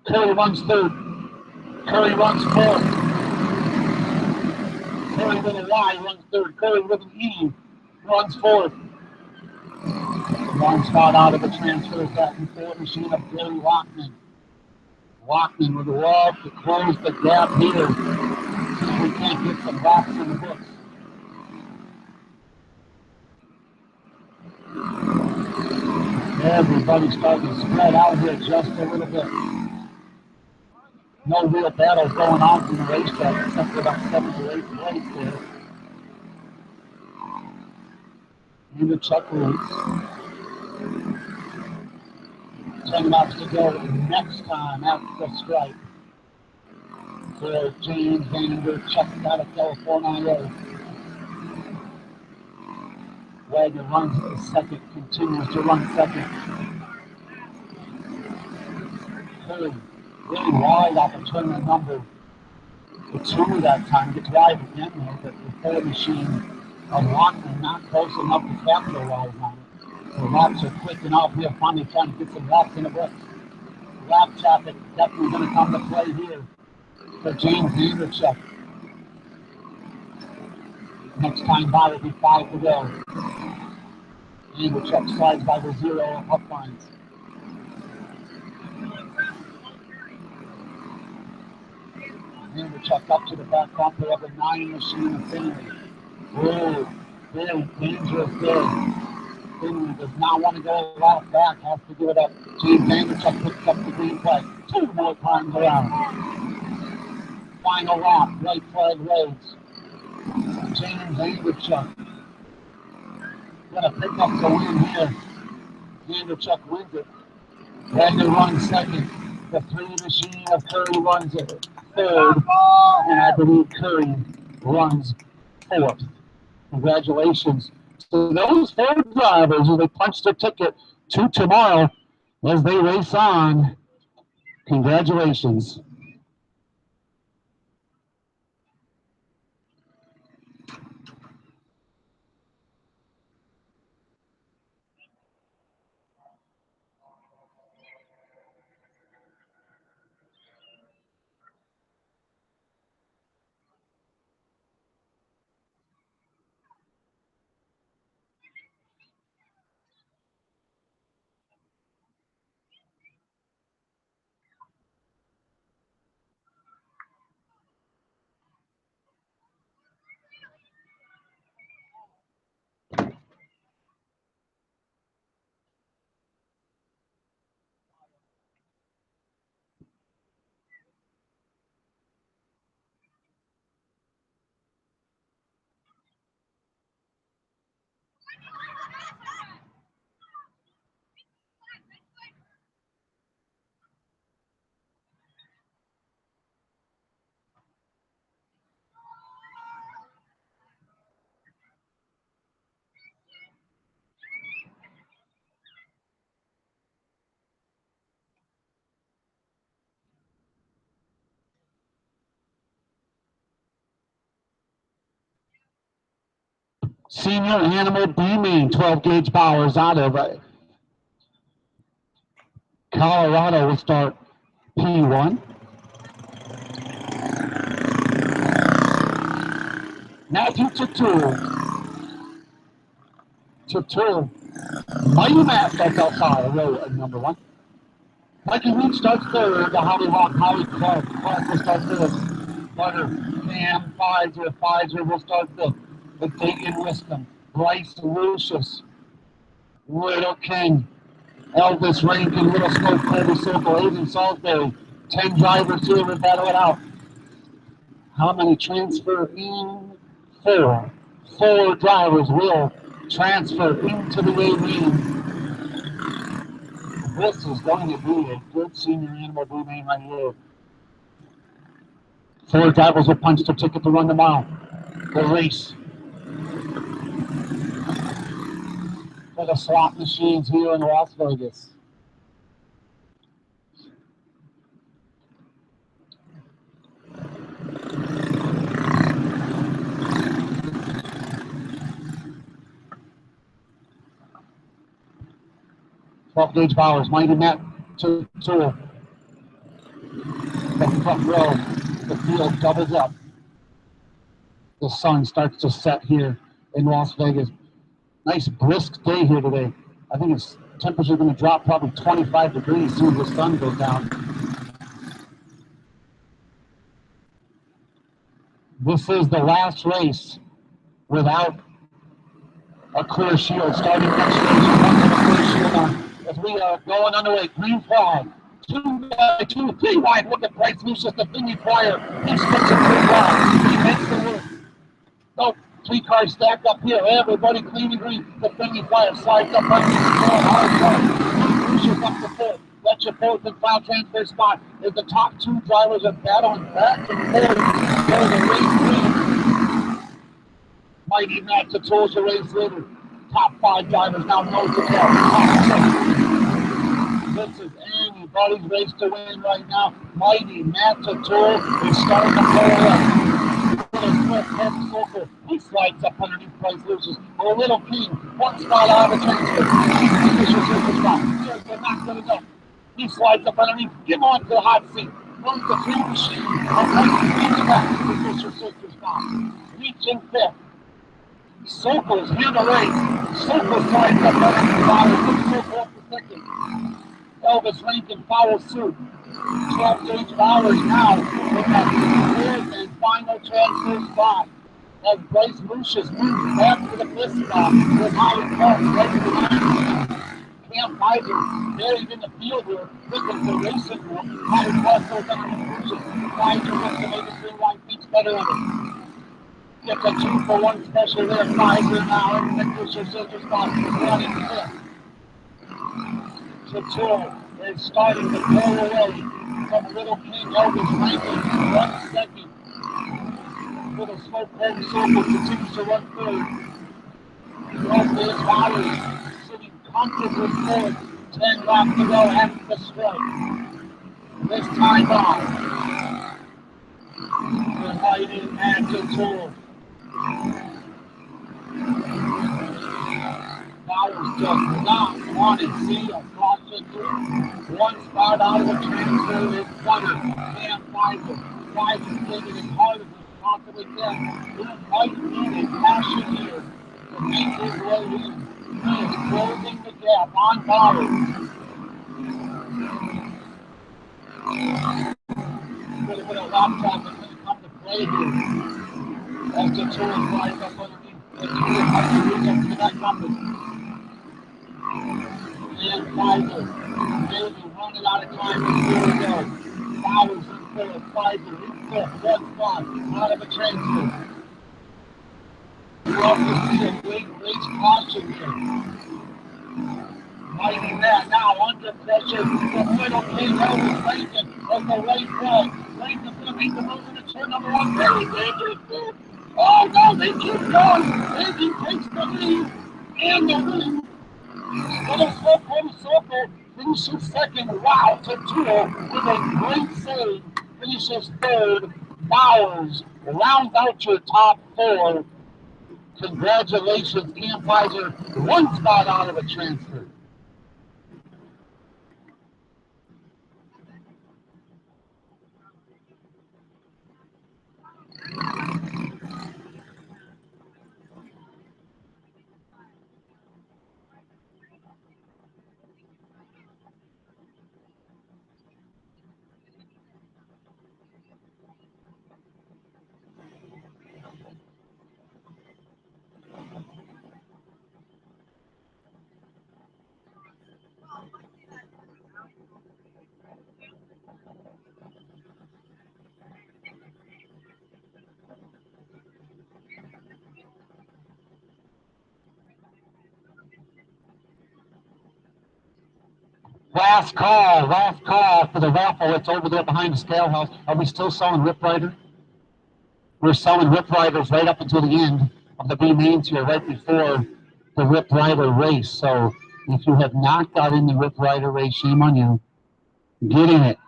Curry runs third. Curry runs fourth. Curry with a Y runs third. Curry with an E runs fourth. One spot out of the transfer back and forth machine of Gary Lockman. Lockman would love to close the gap here. We can't get some laps in the books. Everybody's starting to spread out here just a little bit. No real battles going on in the racetrack except for about 7 or 8 plates there. In the Chuck Roots. 10 laps to go next time at the stripe. For James Vander, Chuck out of California. Wagner runs second, continues to run second. Third, really wide off of turn number 2 that time. Gets wide again, though, but the Ford machine of Lockman not close enough to capitalize on it. The laps are quick enough here, finally trying to get some laps in the books. Lap traffic definitely going to come to play here for James Vanderchuck. Next time by will be 5 to go. Vanderchuck slides by the 0 up lines. Vanderchuck up to the back bumper of the 9 machine of Finley. Whoa, very dangerous there. Finley does not want to go a lap back, has to give it up. James Vanderchuck picks up the green flag. 2 more times around. Final lap, right flag waves. James Vanderchuck gonna pick up the win here. Vanderchuck wins it. Wagner runs second. The 3 machine of Curry runs it third. And I believe Curry runs fourth. Congratulations to those 4 drivers who they punched their ticket to tomorrow as they race on. Congratulations. Senior Animal B-Main 12-gauge Bowers out of Colorado will start P1. Matthew Tatul. Mighty Matt starts outside, row number 1. Mikey Reed starts third. The Holly Rock, Holly Clark. Clark will start fourth. Butter, Cam, Pfizer will start fifth. The Dayton Wisdom, Bryce Lucius, Little King, Elvis Rankin, Little Smoke, Colby Circle, Aiden Salisbury. 10 drivers here to battle it out. How many transfer in? 4. 4 drivers will transfer into the A-Main. This is going to be a good senior animal B-Main right here. 4 drivers will punch their ticket to run tomorrow. The race for the slot machines here in Las Vegas. Gauge Bowers, Mighty Matt to the front row. The field doubles up. The sun starts to set here in Las Vegas. Nice brisk day here today. I think it's temperature going to drop probably 25 degrees as soon as the sun goes down. This is the last race without a clear shield. Starting next race, with a clear shield on. As we are going underway, green flag. 2 by 2, 3 wide. Look at Bryce Lucius, the Finley Choir. He sticks it 3 wide. He makes the work. Nope. 3 cars stacked up here. Everybody clean and green. The Finley Choir slides up right here. Lucius up the 4th. Let your 4th and final transfer spot. As the top 2 drivers are battling back and forth. There's a race lead. Mighty Matt Tato's the race leader. Top 5 drivers now know to tell. This is anybody's race to win right now. Mighty Matt Tato is starting to pull up. He slides up underneath Bryce Lucius. A little King, 1 spot out of the transfer. They're not going to go. He slides up underneath. Give on to the hot seat. Runs the 3 machine. Reaching 5th. Sokol here to race. Sokol slides up underneath Bowers. Sokol up to 2nd. Elvis Lincoln follows suit. 12 Gauge Bowers now with that 4th and final transfer spot. As Bryce Lucius moves back to the 5th spot with Howard Clark right to the 9th. Cam Pfizer buried in the field here, looking for racing room. Howard Clark goes under Lucius. Pfizer looks to make it 3 wide feet better of it. Gets a 2-for-1 special there. Pfizer now in the Lucius silver spot. Running 5th. Tato is starting to pull away from Little King. Elvis Lincoln 1 second. Little Smoke Home Circle continues to run 3rd. Elvis Bowers sitting comfortably 4th. 10 laps to go after the strike. This time off. The Mighty Matt Tato. Bowers does not want to see a caution here. 1 spot out of the transfer is Gunner. Cam Pfizer. Pfizer taking it hard as he possibly can. He might need a caution here to make his way in. He is closing the gap on Bowers. A little bit of laptop is going to come to play here. As the tour flies up underneath. The tour has to reach up to that compass. And Pfizer, maybe running out of time before we go. Bowers in 4th, Pfizer in 5th, 1 spot out of a transfer. We also see a great race caution here. Mighty Matt now under pressure from Little King. Elvis Lincoln of the right flag. Lincoln's going to make the move into turn number 1. Very dangerous. Oh no, they keep going. Lincoln takes the lead and the lead. Little Smoke Home Circle finishes 2nd. Wow, Tato with a great save. Finishes 3rd. Bowers rounds out your top 4. Congratulations, Cam Pfizer. 1 spot out of a transfer. Last call for the raffle. It's over there behind the scale house. Are we still selling Rip Rider? We're selling Rip Riders right up until the end of the B mains here, right before the Rip Rider race. So if you have not got in the Rip Rider race, shame on you. Get in it.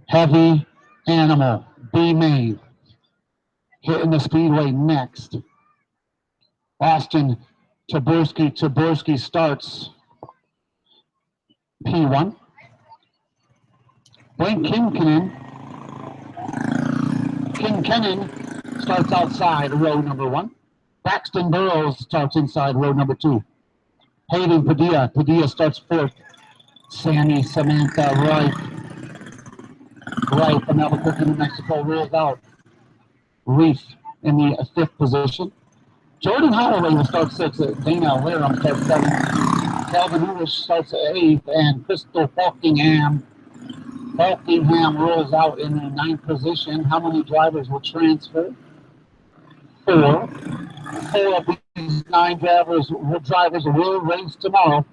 Heavy Animal, B main. Hitting the speedway next. Austin Taborski. Taborski starts P1. Blake Kincanen starts outside row number 1. Braxton Burrows starts inside row number 2. Hayden Padilla. Padilla starts 4th. Sammy Samantha Wright from Albuquerque, New Mexico rolls out. Reef in the 5th position. Jordan Holloway will start 6th. Dana Wareham starts 7th. Calvin English starts 8th. And Crystal Falkingham rolls out in the 9th position. How many drivers will transfer? 4. 4 of these 9 drivers will race tomorrow.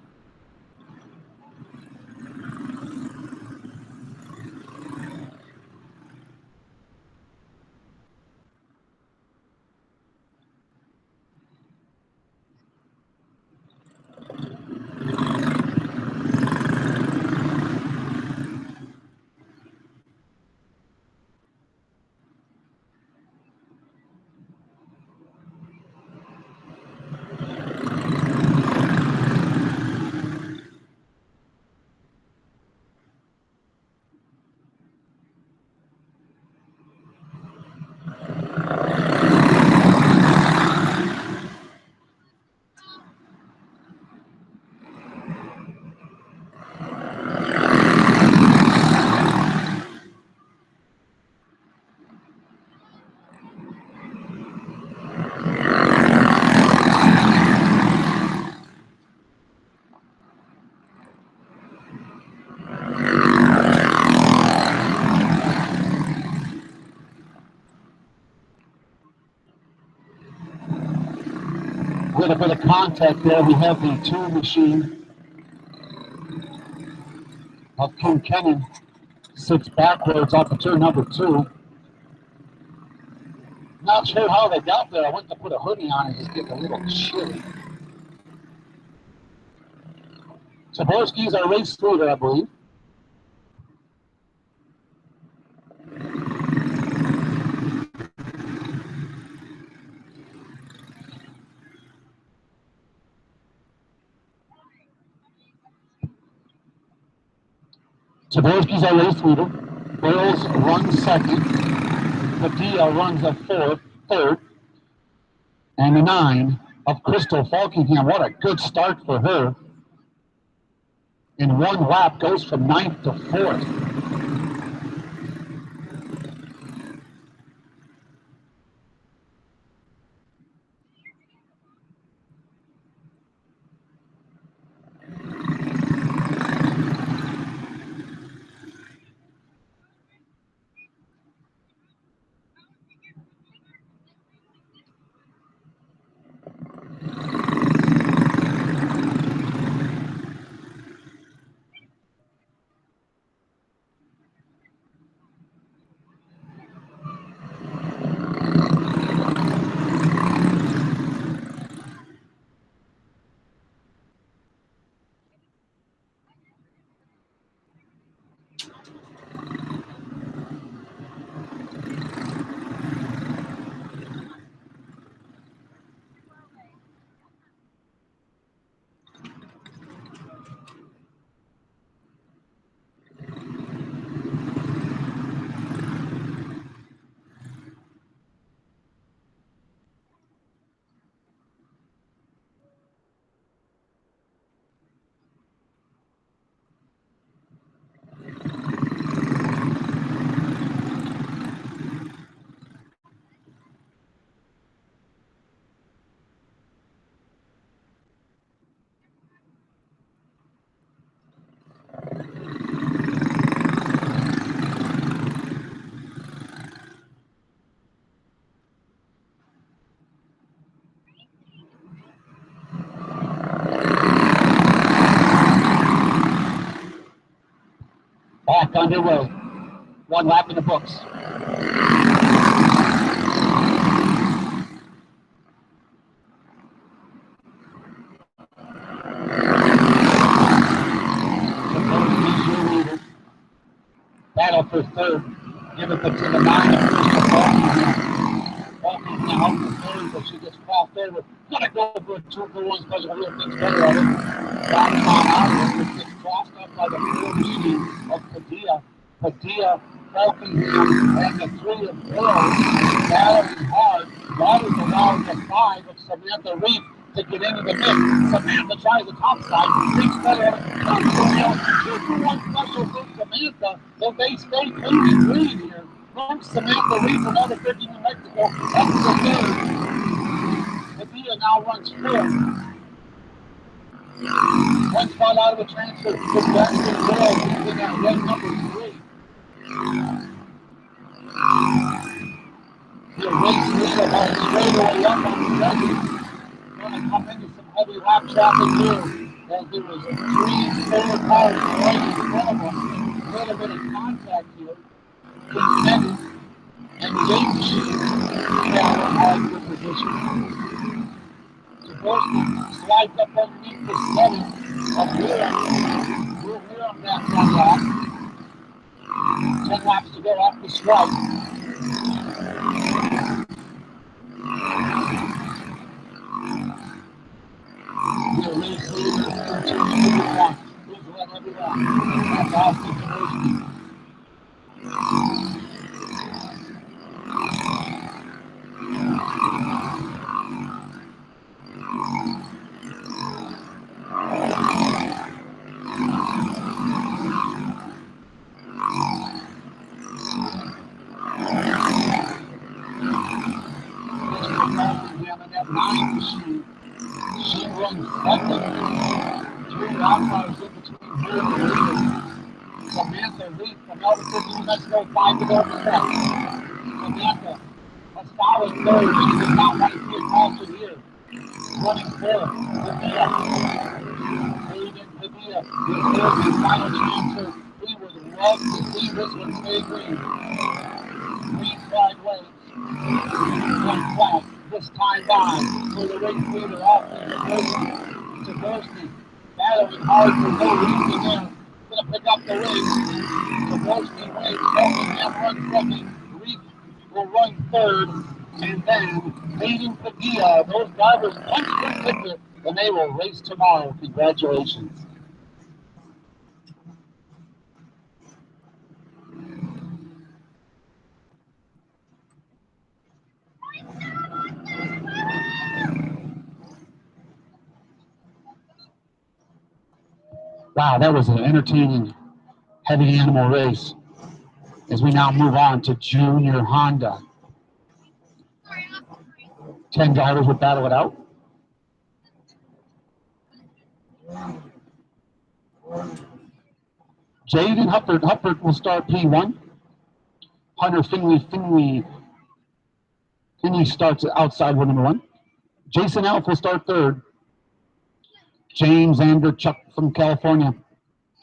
With a bit of contact there, we have the 2 machine of Kincanen sits backwards off of turn number 2. Not sure how they got there. I went to put a hoodie on and just getting a little chilly. Taborski's our race leader, I believe. Taborski's our race leader. Burrows runs 2nd. Padilla runs a 3rd. And the 9 of Crystal Falkingham. What a good start for her. In 1 lap goes from 9th to 4th. Back underway. 1 lap in the books. Battle for third. Give it to the 9 of Crystal Walking now out for third, but she gets crossed over. Gotta go for 2 for 1 because the wheel thinks better of it. Bottom out, it gets crossed up by the 4 machine of Padilla. Padilla, Falkingham, and the 3 of Burrows battling hard. That is allowing the 5 of Samantha Reed to get into the mix. Samantha tries the top side, thinks better of it. Comes the wheel. 2-for-1 special for Samantha. So they stay clean green here. From Samantha Reed from another 50 New Mexico. Up to third. Padilla now runs 4th. 1 spot out of the transfer to Jackson Girl in that red number 3. The race leader about straightaway up on the second. Going to come into some heavy lap traffic here. As there was 3 4 cars right in front of them. A little bit of contact here. Contended. And James got a hard good position. Jaworski slides up underneath the 7 of Wheeler. We'll hear him that 1 lap. 10 laps to go off the stripe. The race leader continues to walk. He's won every lap. That's Austin Jaworski. She runs second. 3 outliers in between her and the leader. Samantha Reed from Elder City, New Mexico, 5 to go for second. Samantha, a solid third. She did not want to see a caution here. Running 4th. Padilla is there the final transfer. We would love to see this one stay green. Green flag waves. 1 flag. This time by for the race leader off in Jaworski. Battling hard for no reason there. Gonna pick up the race. Jaworski wins. Falkingham runs second. Reed will run 3rd. And then Hayden Padilla. Those drivers punch their ticket and they will race tomorrow. Congratulations. Wow, that was an entertaining heavy animal race. As we now move on to Junior Honda. 10 drivers would battle it out. Jaden Huppert will start P1. Hunter Finley starts outside with number 1. Jason Elf will start 3rd. James Anderchuk from California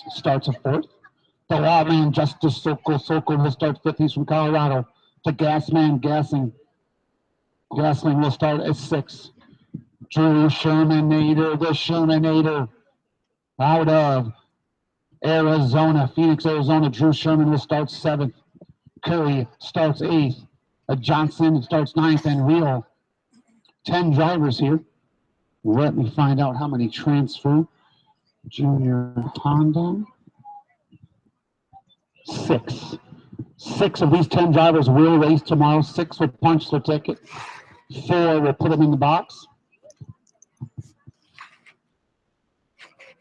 starts at 4th. The Lawman Justice Sokol will start 5th. He's from Colorado. The Gasman Gassing will start at 6th. Drew Shermanator, the Shermanator out of Arizona, Phoenix, Arizona. Drew Sherman will start 7th. Curry starts 8th. Johnson starts 9th, and Real. 10 drivers here. Let me find out how many transfer. Junior Honda. 6. 6 of these 10 drivers will race tomorrow. 6 will punch their ticket. 4 will put them in the box.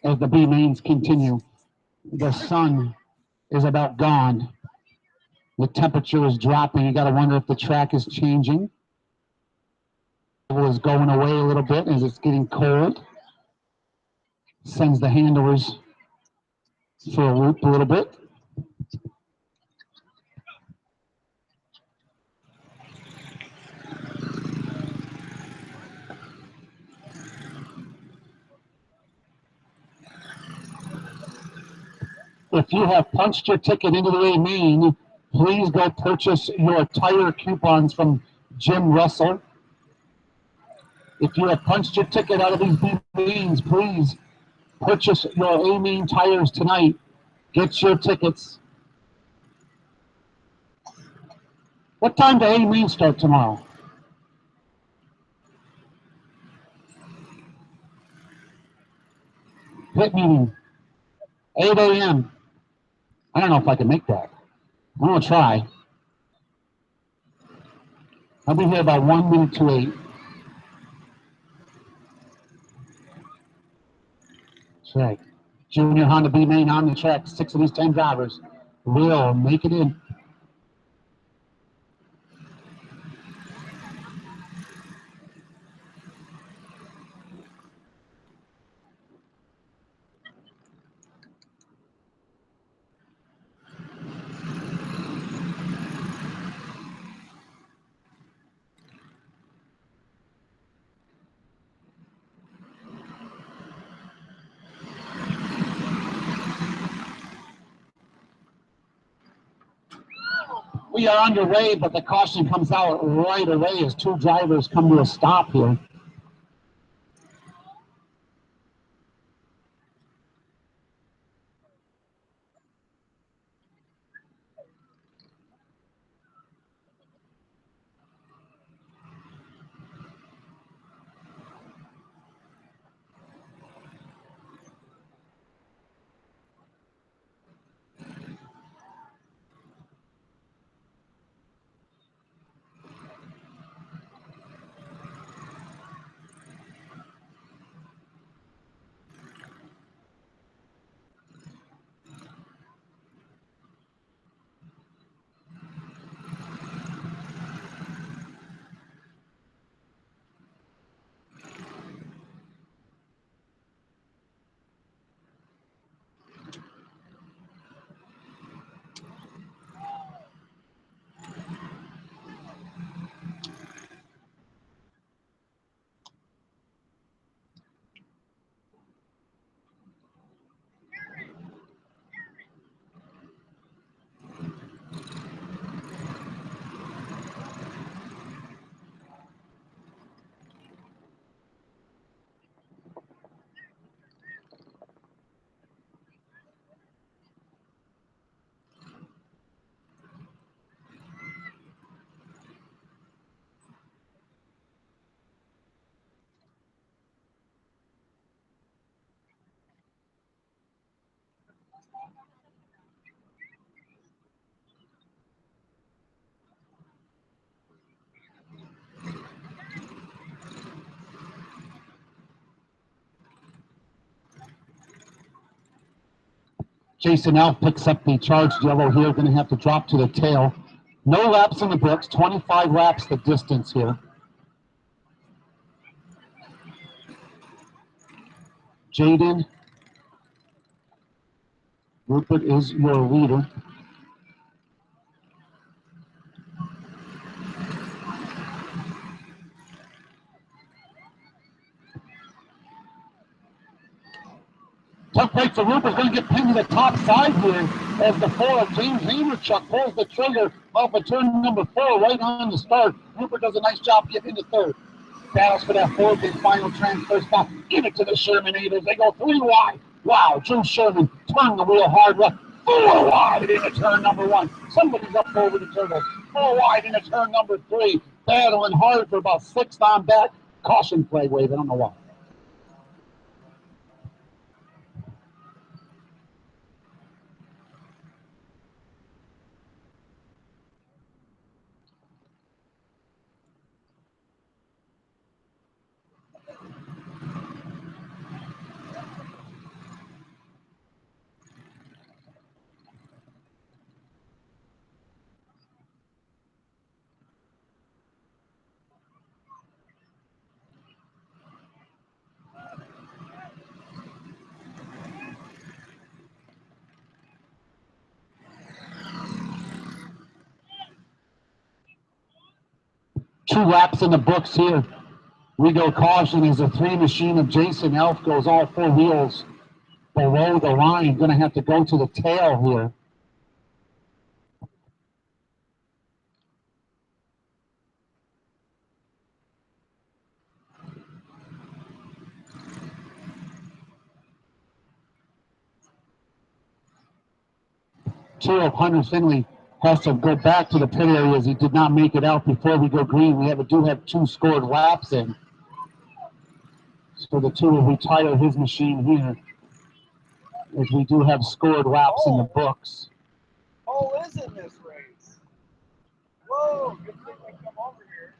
As the B mains continue, the sun is about gone. The temperature is dropping. You got to wonder if the track is changing. It is going away a little bit as it's getting cold. Sends the handlers for a loop a little bit. If you have punched your ticket into the A main, Please go purchase your tire coupons from Jim Russell. If you have punched your ticket out of these B-Mains, please purchase your A-Main tires tonight. Get your tickets. What time do A-Main start tomorrow? Pit meeting, 8 a.m. I don't know if I can make that. I'm going to try. I'll be here about 1 minute to 8. That's right. Junior Honda B-Main on the track. 6 of these 10 drivers will make it in. We are underway, but the caution comes out right away as 2 drivers come to a stop here. Jason Elf picks up the charged yellow here, going to have to drop to the tail. No laps in the books, 25 laps the distance here. Jaden Rupert is your leader. Tough break for Rupert's going to get pinned to the top side here as the 4 of James Hamerchuk pulls the trigger off of turn number 4 right on the start. Rupert does a nice job getting into 3rd. Battles for that 4th and final transfer spot. Give it to the Shermanators. They go 3 wide. Wow, Drew Sherman turned the wheel hard left. 4 wide into turn number 1. Somebody's up over the turtle. 4 wide into turn number 3. Battling hard for about 6th on back. Caution flag wave. I don't know why. Two laps in the books here. We go caution as the 3 machine of Jason Elf goes all 4 wheels below the line. Going to have to go to the tail here. two of Hunter Finley has to go back to the pit area as he did not make it out before we go green. We do have 2 scored laps in. So the 2 will retire his machine here, as we do have scored laps in the books. Cole is in this race. Whoa, good thing we come over here.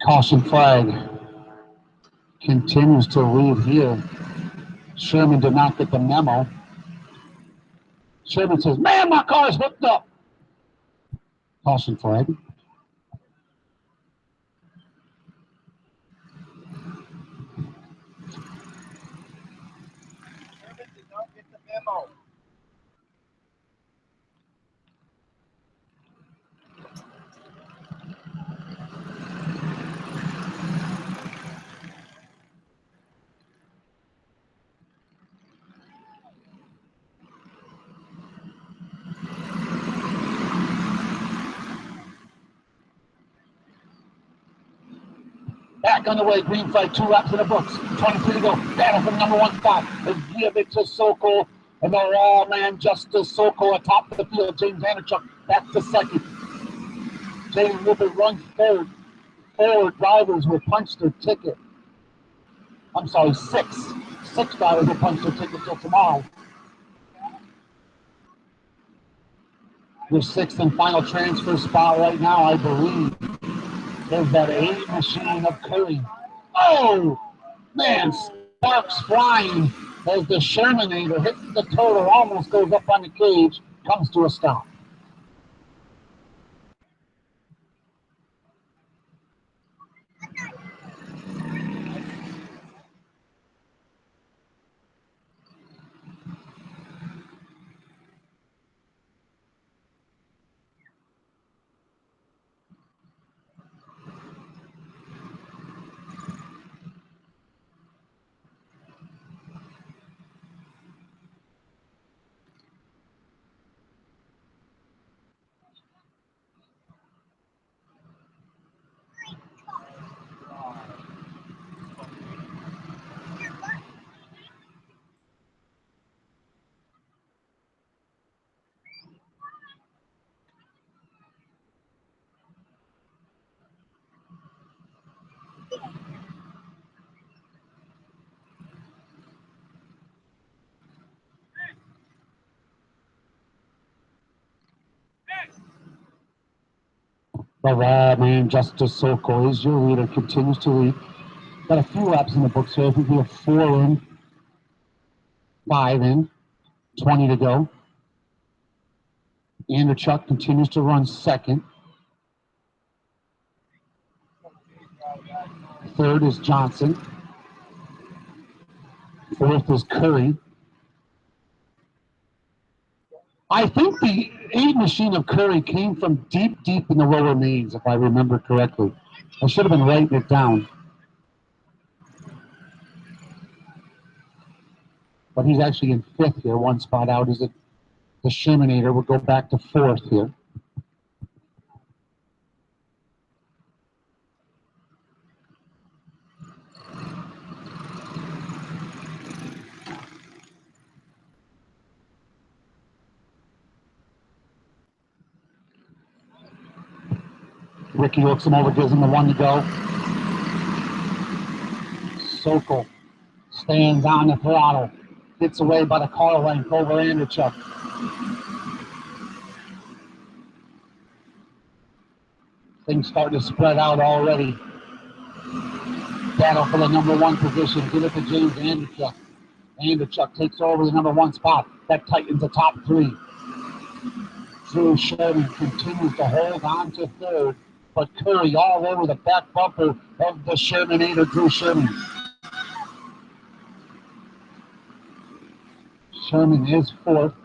Caution flag continues to lead here. Sherman did not get the memo. Sherman says, man, my car's hooked up. Caution flag. Sherman did not get the memo. Back on the way, green flag, 2 laps in the books. 23 to go. Battle for the number 1 spot. It's Sokol and the raw man, Justice Sokol atop the field. James Vanderchuk back to second. James Wilbur runs third. 4 drivers will punch their ticket. I'm sorry, 6. 6 drivers will punch their ticket till tomorrow. Your 6th and final transfer spot right now, I believe, is that 8 machine of Curry. Oh, man, sparks flying as the Shermanator hits the total, almost goes up on the cage, comes to a stop. The raw man, Justice Sokol, is your leader, continues to lead. Got a few laps in the books here. I think we have 4 in, 5 in, 20 to go. Anderchuk continues to run second. 3rd is Johnson. 4th is Curry. I think the 8 machine of Curry came from deep, deep in the lower mains, if I remember correctly. I should have been writing it down. But he's actually in 5th here, 1 spot out. Is it the Shermanator? We'll go back to 4th here. Ricky looks him over, gives him the 1 to go. Sokol stands on the throttle. Gets away by the car length over Anderchuk. Things starting to spread out already. Battle for the number 1 position. Give it to James Anderchuk. Anderchuk takes over the number 1 spot. That tightens the top 3. Drew Sherman continues to hold on to 3rd, but Curry all over the back bumper of the Shermanator, Drew Sherman. Sherman is 4th,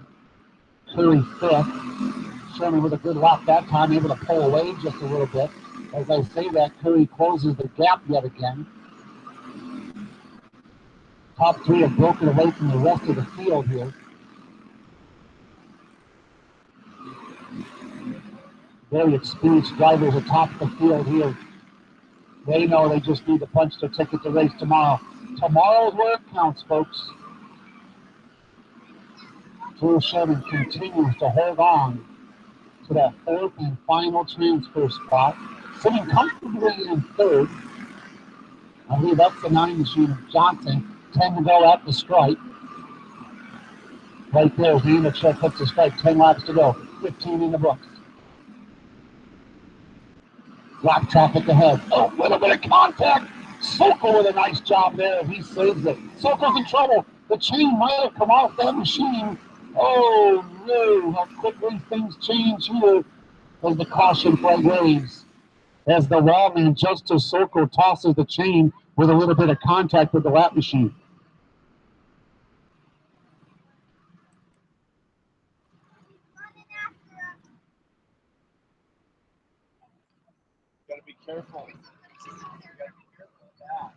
Curry 5th. Sherman with a good lap that time, able to pull away just a little bit. As I say that, Curry closes the gap yet again. Top three have broken away from the rest of the field here. Very experienced drivers atop the field here. They know they just need to punch their ticket to race tomorrow. Tomorrow's where it counts, folks. Drew Sherman continues to hold on to that fourth and final transfer spot, sitting comfortably in third. I believe that's the 9 machine. Johnson, 10 to go at the stripe. Right there, Vandercheck hits the stripe, 10 laps to go, 15 in the books. Lap traffic ahead. Oh, little bit of contact. Sokol with a nice job there. He saves it. Sokol's in trouble. The chain might have come off that machine. Oh, no. How quickly things change here as the caution flag waves. As the wallman, Justice Sokol, tosses the chain with a little bit of contact with the lap machine. Gotta be careful. You gotta be careful of that.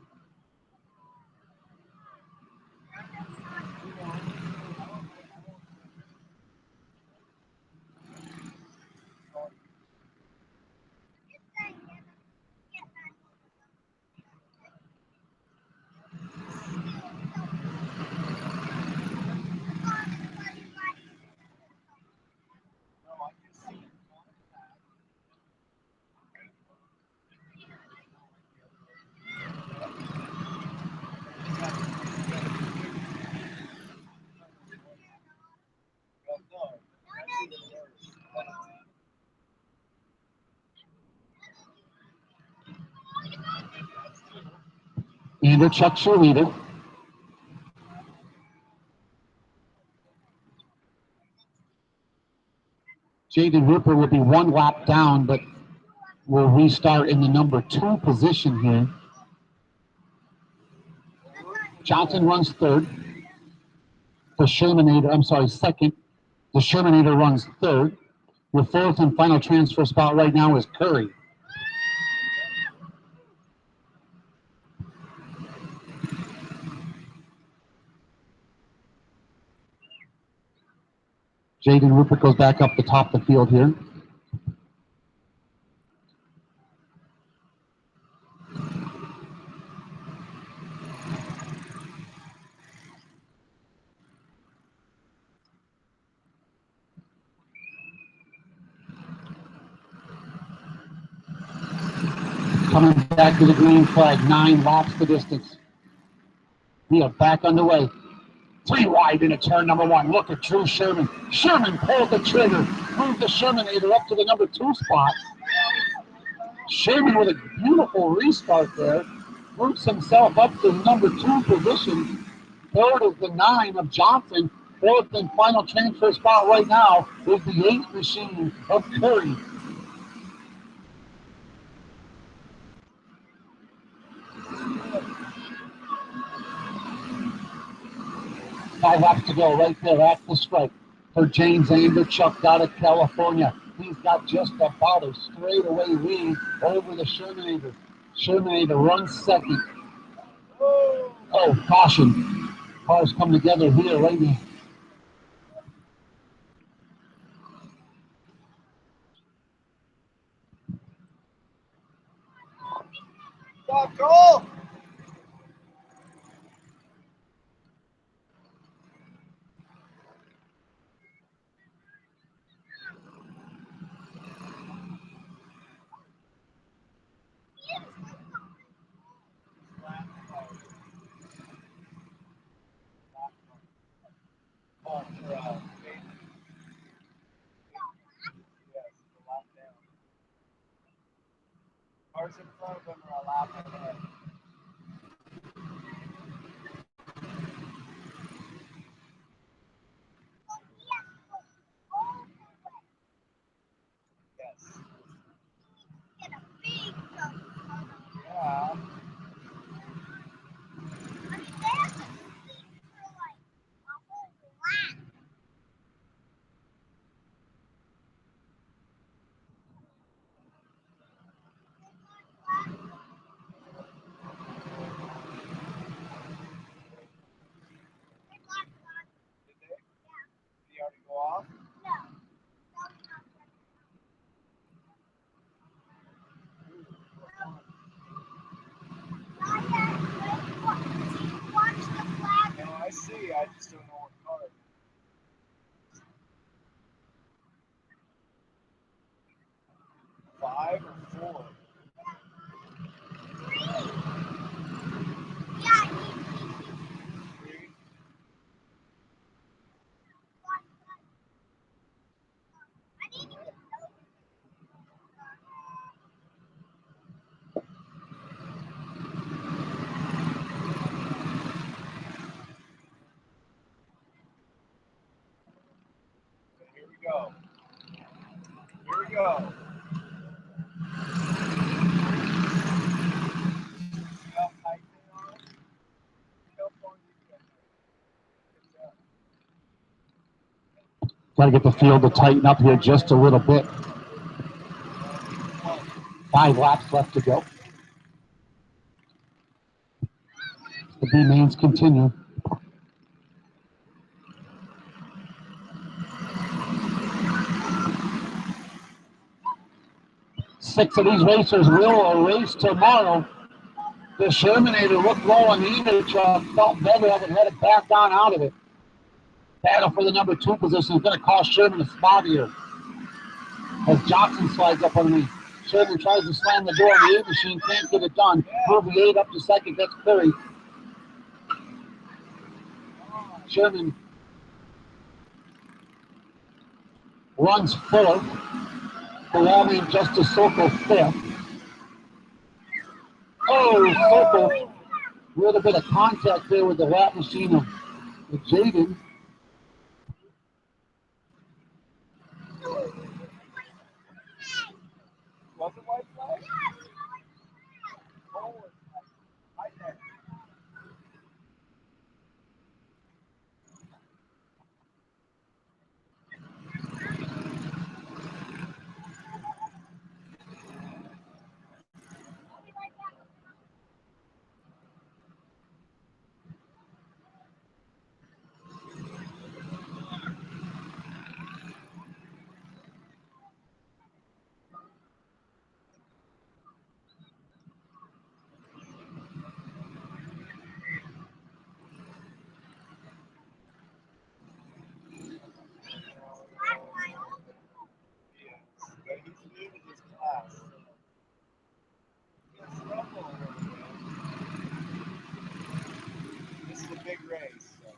No, I can see. No. Vandercheck's your leader. Jaden Rupert will be one lap down, but will restart in the number 2 position here. Johnson runs third. The Shermanator, second. The Shermanator runs third. Your fourth and final transfer spot right now is Curry. Jaden Rupert goes back up the top of the field here. Coming back to the green flag, 9 laps the distance. We are back underway. 3 wide into turn number 1. Look at Drew Sherman. Sherman pulled the trigger, moved the Shermanator up to the number 2 spot. Sherman with a beautiful restart there, moves himself up to number 2 position. Third is the 9 of Johnson. Fourth and final transfer spot right now is the 8 machine of Curry. 5 laps to go right there at the stripe for James Vanderchuck out of California. He's got just about a straightaway lead over the Shermanator. Shermanator runs second. Oh, caution. Cars come together here, lady. Stop, goal! Cars in front of them are a lap ahead. Yes. Yeah. 5 or 4. Three. Okay, here we go. Here we go. See how tight they are? See how far you get. Good job. Got to get the field to tighten up here just a little bit. 5 laps left to go. The B mains continue. Six of these racers will race tomorrow. The Shermanator looked low on the either truck, felt better of it, headed back on out of it. Battle for the number 2 position is going to cost Sherman a spot here. As Johnson slides up underneath. Sherman tries to slam the door on the 8 machine, can't get it done. Move the 8 up to second, gets Cleary. Sherman runs 4th. Belonging Justice Sokol 5th. Oh, Sokol. A little bit of contact there with the lap machine of Jaden. Wasn't white flag? Oh, right there. But he's new to this class. He'll stumble a little bit. This is a big race, so.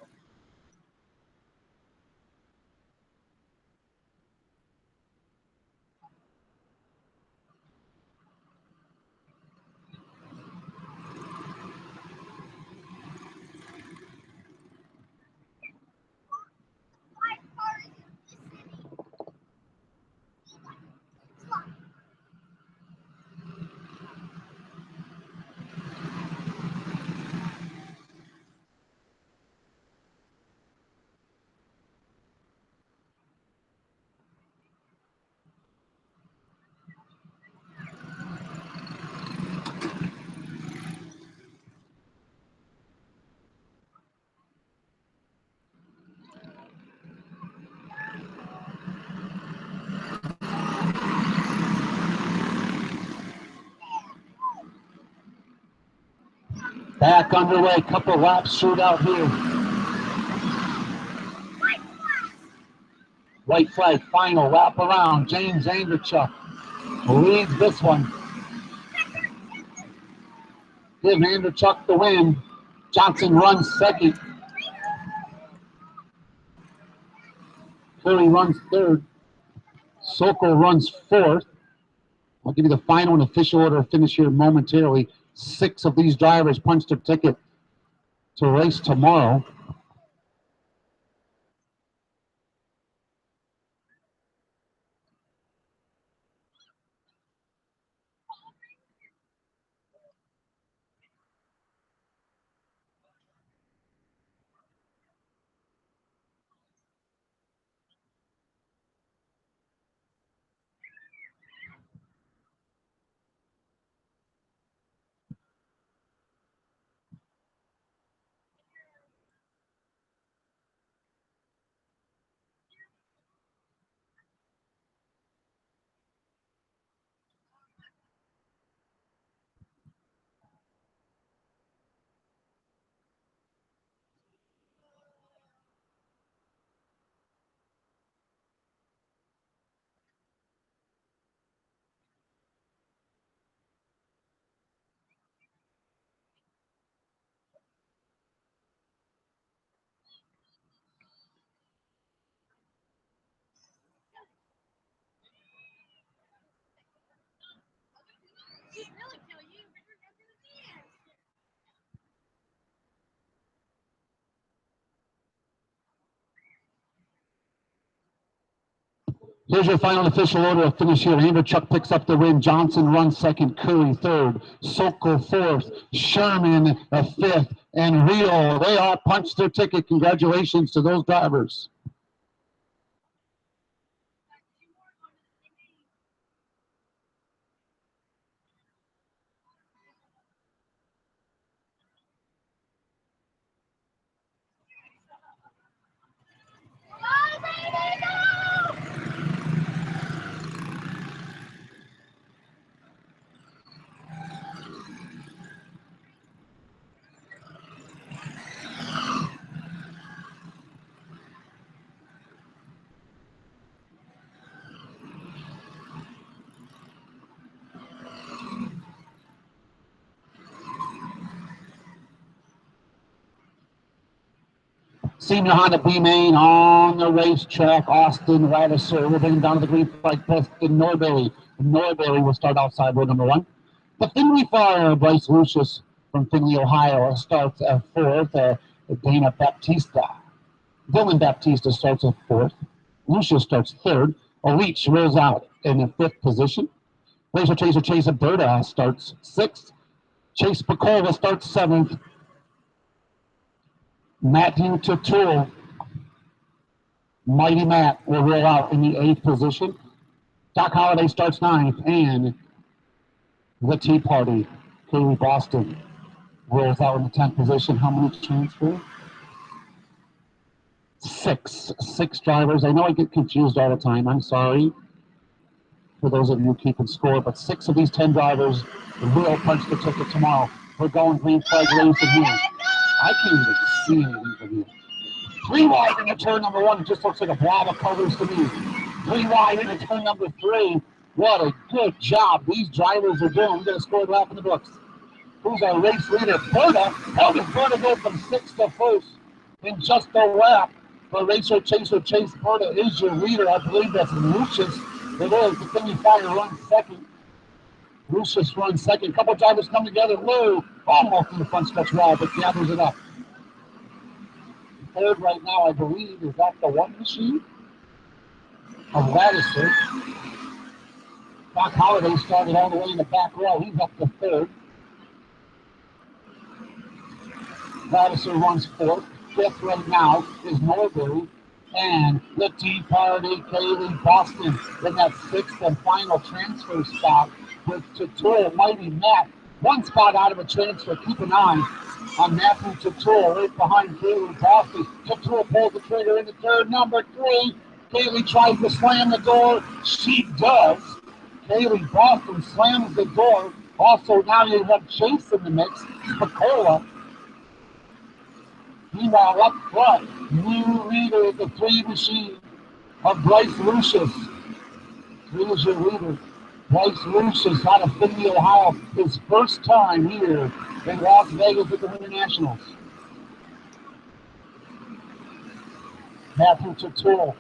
Back underway, couple laps shootout here. White flag, final lap around. James Anderchuk leads this one. Give Anderchuk the win. Johnson runs second. Cleary runs third. Sokol runs 4th. I'll give you the final and official order of finish here momentarily. 6 of these drivers punched their ticket to race tomorrow. Here's your final official order of finish here. Amberchuck picks up the win. Johnson runs second. Curry third. Sokol fourth. Sherman fifth. And Rio, they all punched their ticket. Congratulations to those drivers. Senior Honda B Main on the racetrack. Austin Ladisher will bring him down to the green flag. Preston Norberry. Norberry will start outside road number one. The Finley Fire, Bryce Lucius from Finley, Ohio, starts at fourth. Dana Baptista. Dylan Baptista starts at fourth. Lucius starts third. Leach rolls out in the fifth position. Racer Chaser Chase Berta starts sixth. Chase Picola starts seventh. Matthew Tutul, Mighty Matt, will roll out in the eighth position. Doc Holliday starts ninth, and the Tea Party, Kaylee Boston, rolls out in the 10th position. How many transfer? Six drivers. I know I get confused all the time. I'm sorry for those of you keeping score, but 6 of these 10 drivers will punch the ticket tomorrow. We're going green flag racing here. I can't even see anything from here. 3 wide into turn number 1. It just looks like a blob of colors to me. 3 wide into turn number 3. What a good job these drivers are doing. We're going to score a lap in the books. Who's our race leader? Berta. How does Berta go from 6th to 1st in just a lap? But Racer Chaser Chase Berta is your leader. I believe that's Lucius. It is. The Finley Fire runs second. Lucius runs second. A couple drivers come together. Lou almost in the front stretch wall, but gathers it up. Third right now, I believe, is that the one machine of Ladisher. Doc Holliday started all the way in the back row. He's up to third. Ladisher runs fourth. Fifth right now is Norbury. And the Tea Party, Kaylee Boston in that 6th and final transfer spot with Tutul, Mighty Matt. 1 spot out of a transfer. Keep an eye on Matthew Tutul right behind Kaylee Boston. Tutul pulls the trigger into turn number 3. Kaylee tries to slam the door. She does. Kaylee Boston slams the door. Also, now you have Chase in the mix. Picola. Meanwhile, up front, new leader of the 3 machine of Bryce Lucius. 3 is your leader. Bryce Lucius out of Finley, Ohio. His first time here in Las Vegas at the Winter Nationals. Matthew Tutul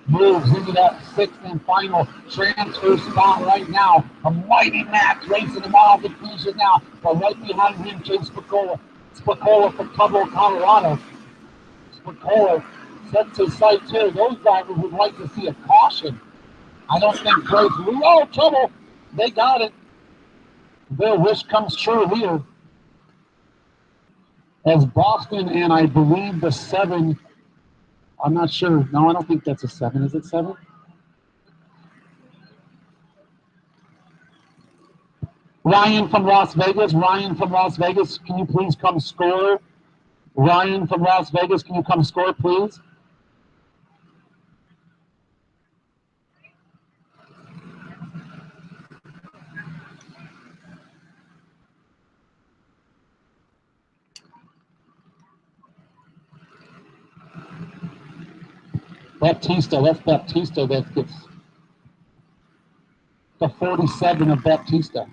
moves into that 6th and final transfer spot right now. A Mighty Matt racing him off and finishes now. But right behind him, Chase Picola. Spicola from Pueblo, Colorado. Spicola sets his sights here. Those drivers would like to see a caution. I don't think Bryce. Oh, trouble. They got it. Their wish comes true here. As Boston and I believe the 7, I'm not sure. No, I don't think that's a 7. Is it 7? Ryan from Las Vegas. Ryan from Las Vegas, can you please come score? Ryan from Las Vegas, can you come score, please? Baptista, that's Baptista that gets the 47 of Baptista.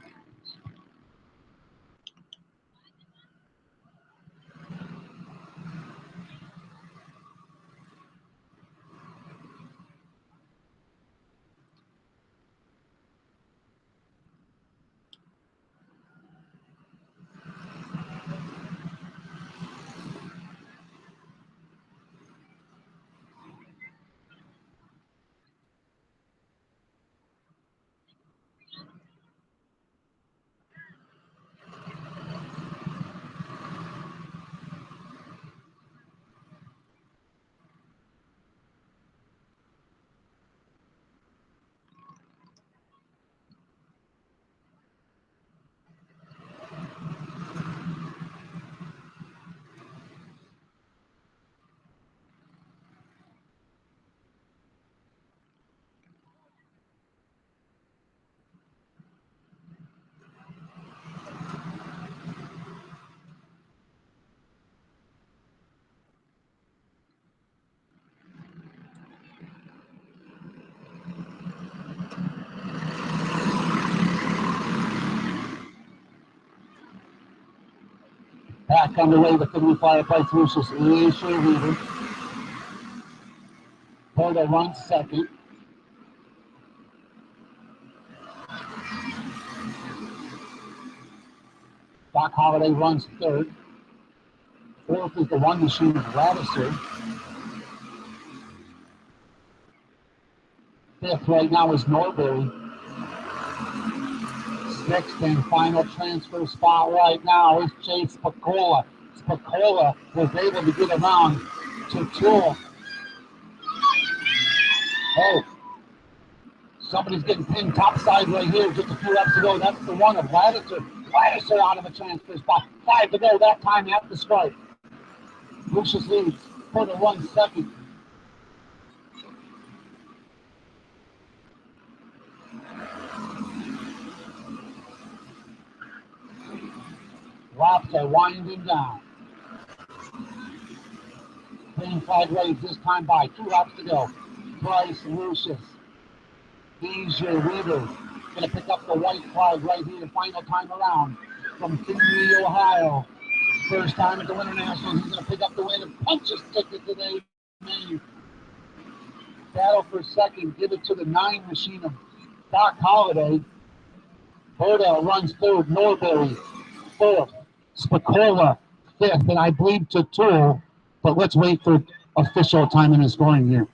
back underway. The Finley Firefights Lucius is your leader. Porter runs second. Doc Holiday runs third. Fourth is the one machine of Radisson. Fifth right now is Norbury. Sixth and final transfer spot right now is Chase Spicola. Spicola was able to get around to Tool. Oh, somebody's getting pinned topside right here just a few laps to go. That's the one of Ladder. Ladder out of the transfer spot. 5 to go that time at the stripe. Lucius leads. Porter runs second. Laps are winding down. Green flag raised this time by 2 laps to go. Bryce Lucius. He's your leader. Going to pick up the white flag right here, final time around from Findlay, Ohio. First time at the Winter Nationals. He's going to pick up the win and punch his ticket today. Battle for second. Give it to the 9 machine of Doc Holiday. Burdell runs third. Norbury fourth. Spicola fifth. And I believe Tool. But let's wait for official time in the scoring here.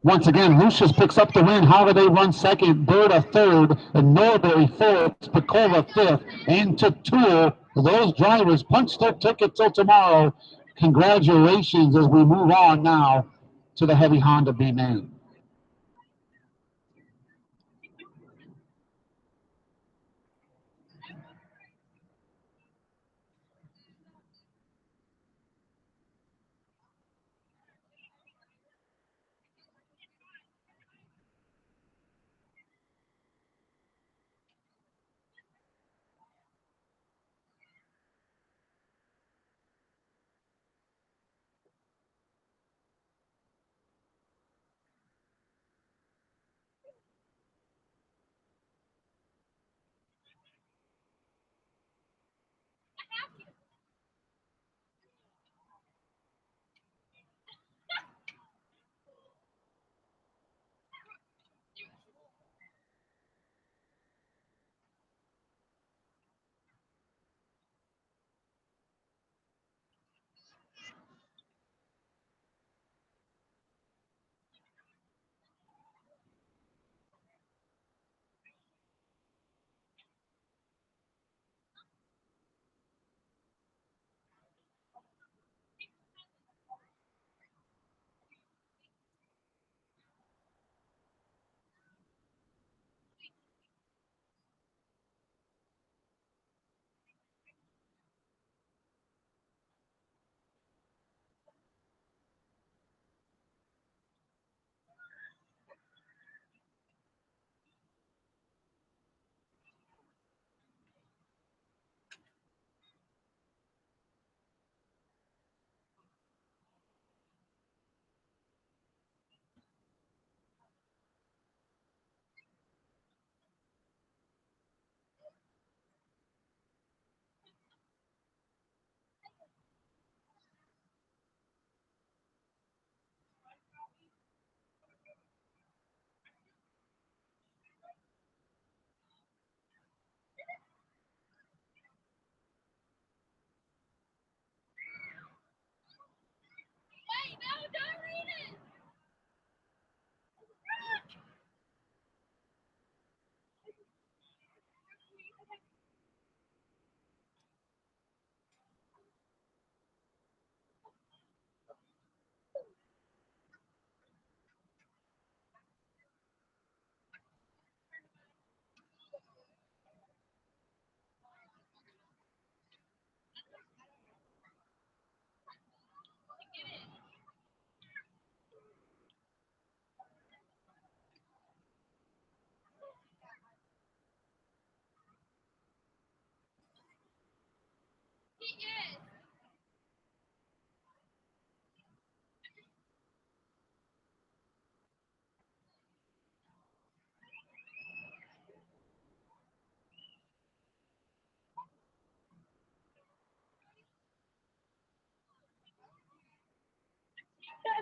Once again, Lucius picks up the win. Holiday runs second, Berta third, and Norbury fourth, Spicola fifth, and Tool. Those drivers punch their ticket till tomorrow. Congratulations as we move on now to the Heavy Honda B main.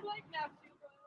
like Matthew, bro.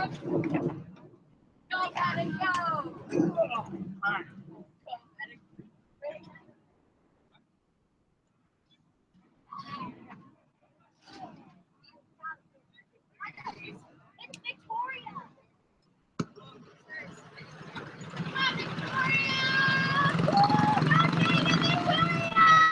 Go, Patty, go! It's Victoria! Come on, Victoria! Go, David, Victoria!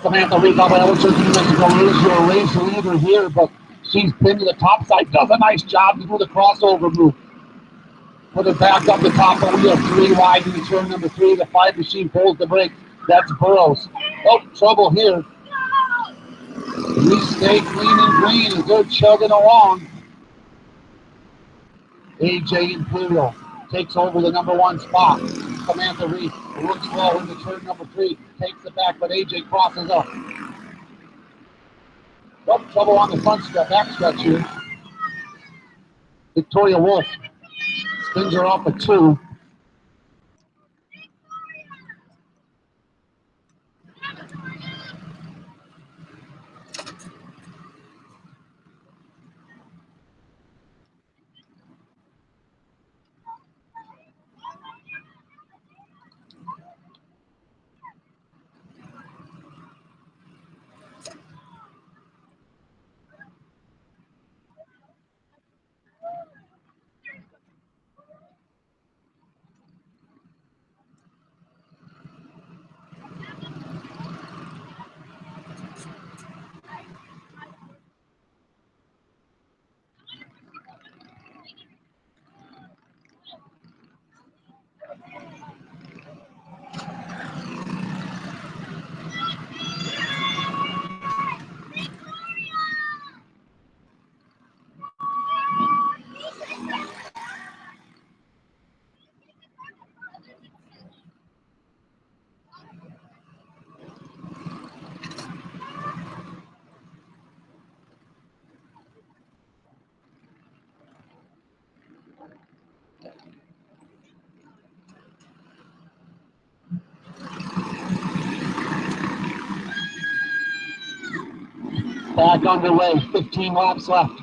Samantha Reed, I was looking to race leader here, but she's pinned to the top side. Does a nice job to do the crossover move. Put it back up the top of wheel, 3 wide in turn number 3. The 5 machine pulls the brake. That's Burrows. Oh, trouble here. We stay clean and green as they're chugging along. AJ Imperial takes over the number 1 spot. Samantha Reed looks low into turn number 3, takes it back, but AJ crosses up. Oh, trouble on the front stretch, back stretch here. Victoria Wolf spins her off a 2. Back underway, 15 laps left,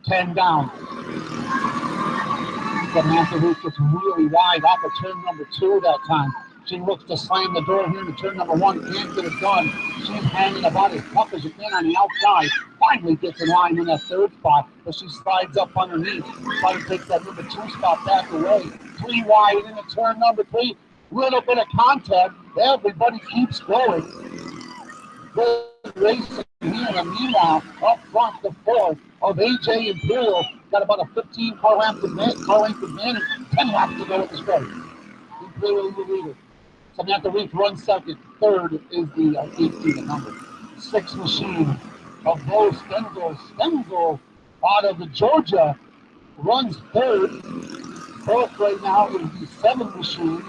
10 down. Samantha Reed gets really wide off of turn number 2 that time. She looks to slam the door here into turn number 1, can't get it done. She's hanging about as tough as you can on the outside. Finally gets in line in that 3rd spot, but she slides up underneath. Trying to take that number 2 spot back away. 3 wide into turn number 3. Little bit of contact. Everybody keeps going. Good racing here, and meanwhile, up front, the 4 of AJ Imperial got about a 15 car length advantage. 10 laps to go at the start. Imperial the leader. Samantha Reed runs 2nd. 3rd is the 18 number. 6 machine of Bo Stenzel. Stenzel out of the Georgia runs 3rd. 4th right now is the 7 machine.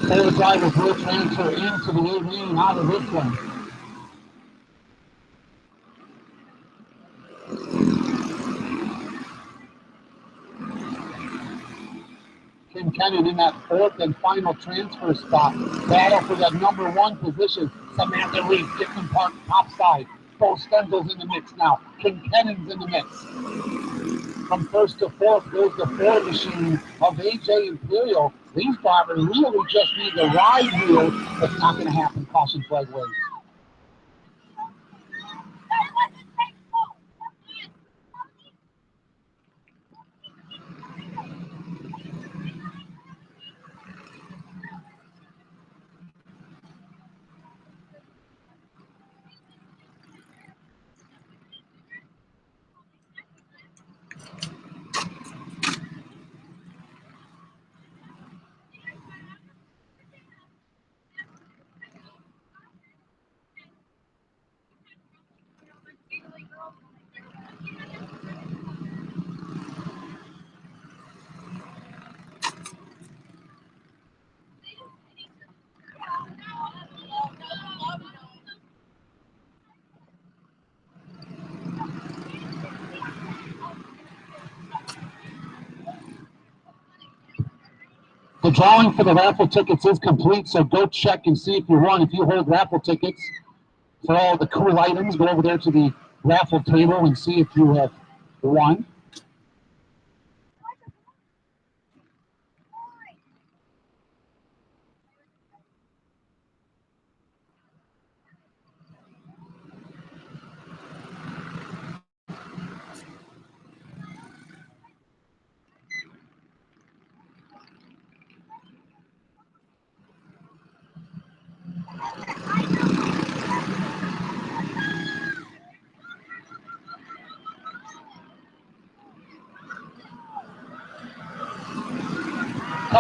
Four drivers will transfer into the 8 lane out of this one. Kim Kennan in that 4th and final transfer spot. Battle for that number 1 position. Samantha Reed, Dixon Park, top side. Bo Stenzel's in the mix now. Kim Kennan's in the mix. From 1st to 4th goes the 4 machine of AJ Imperial. These drivers really just need the ride wheel. That's not going to happen. Caution flag waves. The drawing for the raffle tickets is complete, so go check and see if you won. If you hold raffle tickets for all the cool items, go over there to the raffle table and see if you have won.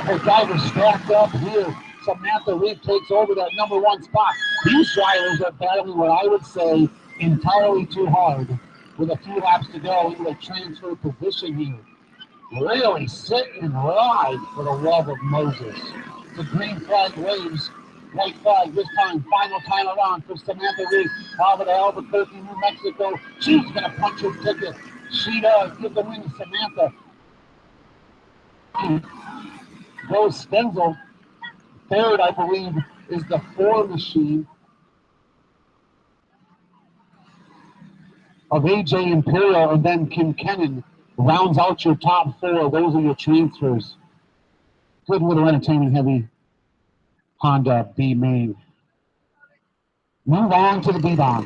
couple drivers stacked up here. Samantha Reed takes over that number 1 spot. These drivers are battling what I would say entirely too hard with a few laps to go into a transfer position here. Really sit and ride for the love of Moses. The green flag waves. White flag this time. Final time around for Samantha Reed out of Albuquerque, New Mexico. She's going to punch her ticket. She does. Give the win to Samantha. Goes Stenzel. Third, I believe, is the 4 machine of AJ Imperial, and then Kim Kennan rounds out your top 4. Those are your transfers. Good little entertainment heavy Honda B main. Move on to the B box.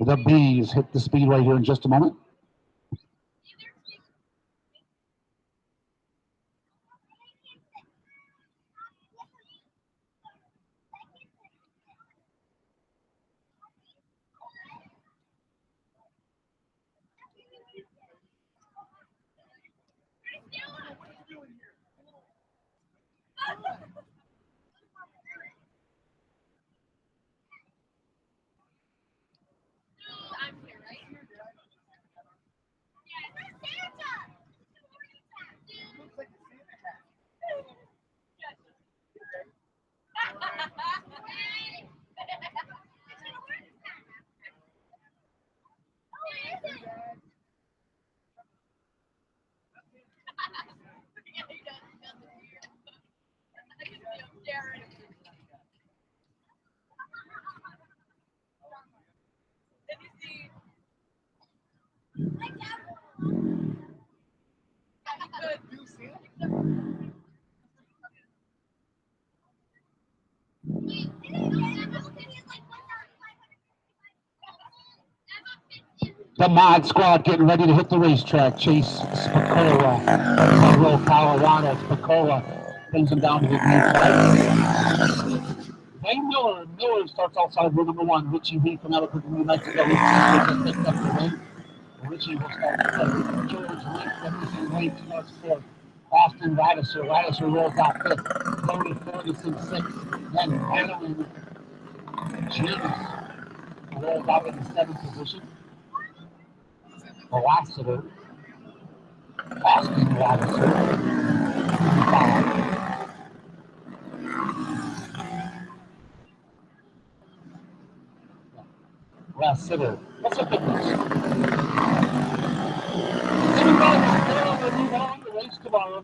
The B's hit the speedway here in just a moment. I'm here, right? Yeah, Santa! Looks like a Santa hat. Do Santa? The Mod Squad getting ready to hit the racetrack. Chase Spicola, Monroe, Colorado. Spicola brings him down to the green flag. Wayne Miller. Miller starts outside row number 1. Richie V from Albuquerque, New Mexico. Richie picked up the win. Richie will start third. George Link, Emerson Link starts 4th. Austin Radisher. Radisher rolls out 5th. Cody Ferguson 6th. Then Madeline James rolls out in the 7th position. Lassiter, Austin Lassiter, 5. Lassiter, what's up with this? Everybody's going to move on to race tomorrow.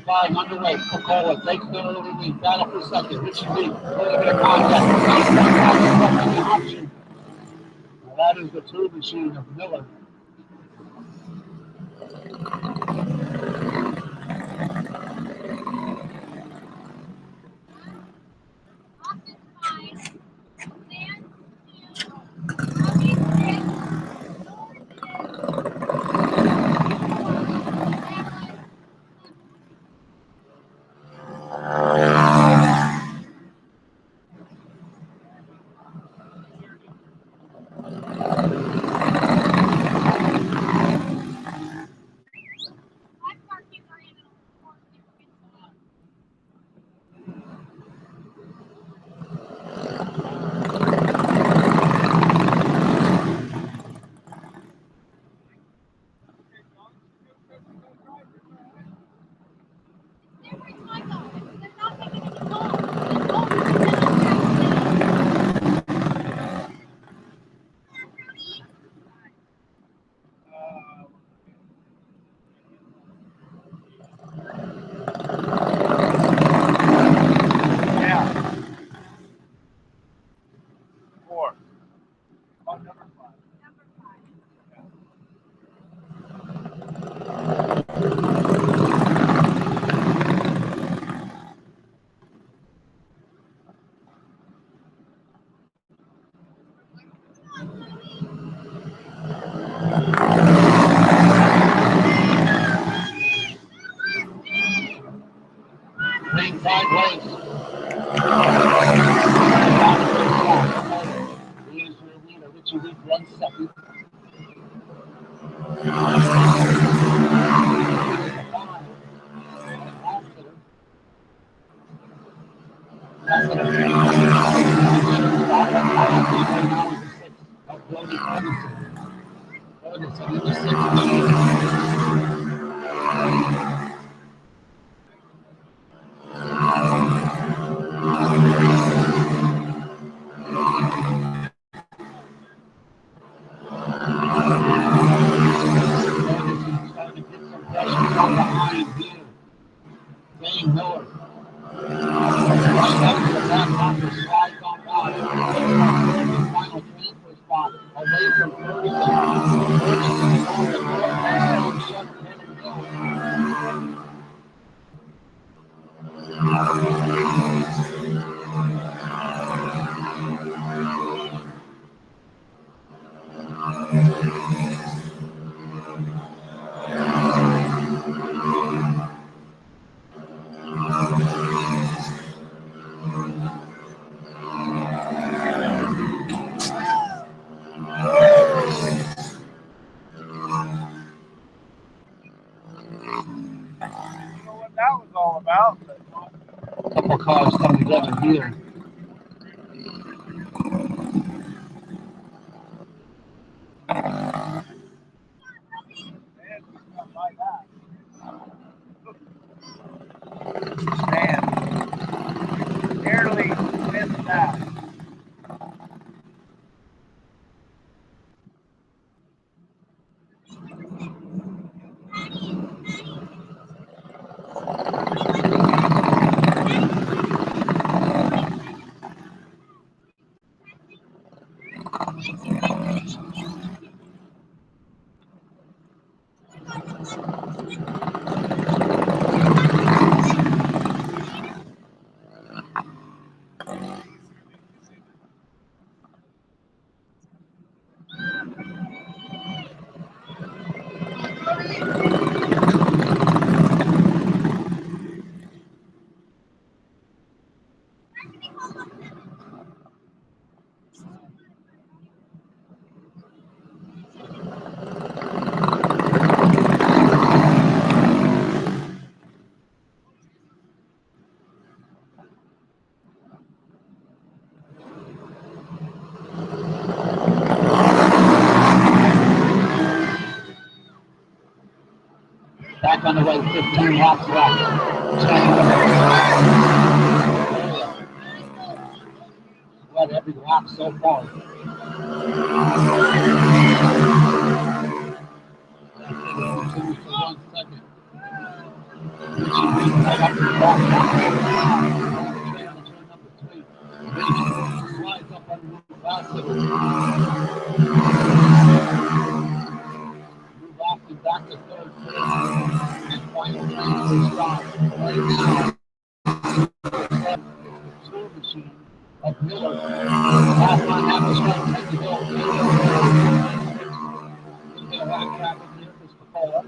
Flying underway. Coca-Cola takes the early lead. Battle for second. Richie Lee. Early bit of contact. Option. Well, that is the 2 machine of Miller. That's what it is. Right now is the 6 of Brody Ferguson. Ferguson in the 6th. Ferguson starting to get some pressure from behind here. Dane Miller. Right up to the back number, slides on by. The final transfer spot away from Ferguson. Ferguson is on the court. Touchdown, shut Kevin Hill. I don't know what that was all about, but Couple cars come together here. man, just not like that. Man, nearly missed that. Back on the way, 15 laps left. Led every lap so far. Continues to run second. Right up to the back. Turn number 3. Slides up on Move Lassiter. Move Austin back to third place. And final transfer stop right now. Tour machine of Miller. Last line out the start, take the hill. Little bit of rack traffic here for Spakola.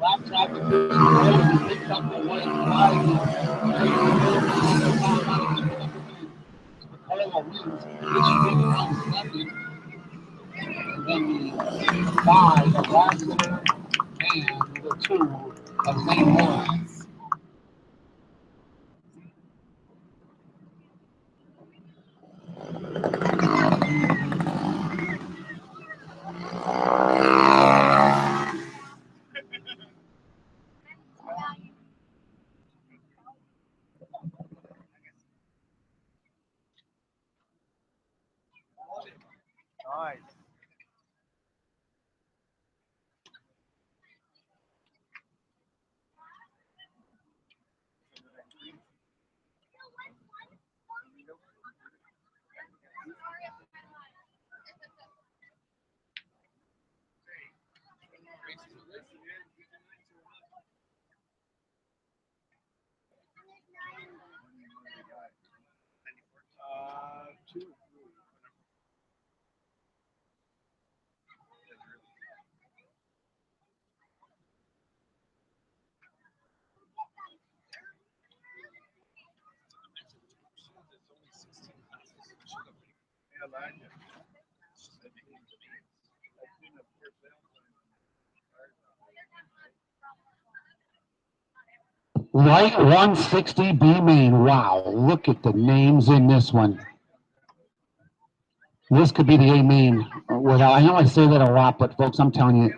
Lap traffic picked up the white flag. Spakola wins. Michigan runs second. And then the 5 of Lassiter and the 2 of St. Lawrence. Nice. Light 160 B main. Wow, look at the names in this one. This could be the A main. Without, I know I say that a lot, but folks, I'm telling you,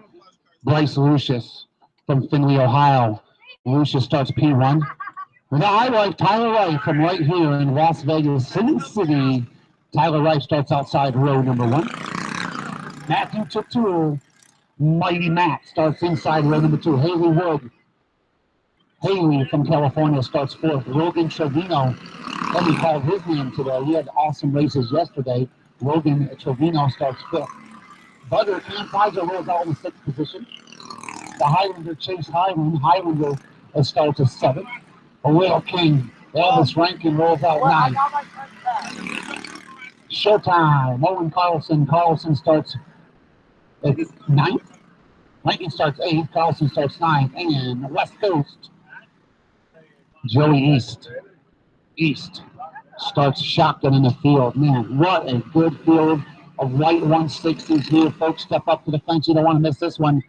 Bryce Lucius from Findlay, Ohio. Lucius starts P1. The highlight, Tyler Wright from right here in Las Vegas, Sin City. Tyler Wright starts outside row number 1. Matthew Tatul, Mighty Matt, starts inside row number 2. Haley Wood. Haley from California starts 4th. Logan Trevino, let me call his name today. He had awesome races yesterday. Logan Trevino starts 5th. Butter and Pfizer rolls out in the 6th position. The Highlander Chase Highland. Highlander starts at 7th. A Will King, Elvis Rankin rolls out 9th. Showtime, Owen Carlson. Carlson starts at 9th. Rankin starts 8th. Carlson starts 9th. And West Coast, Joey East starts shotgun in the field. Man, what a good field of white 160s here. Folks, step up to the fence. You don't want to miss this one.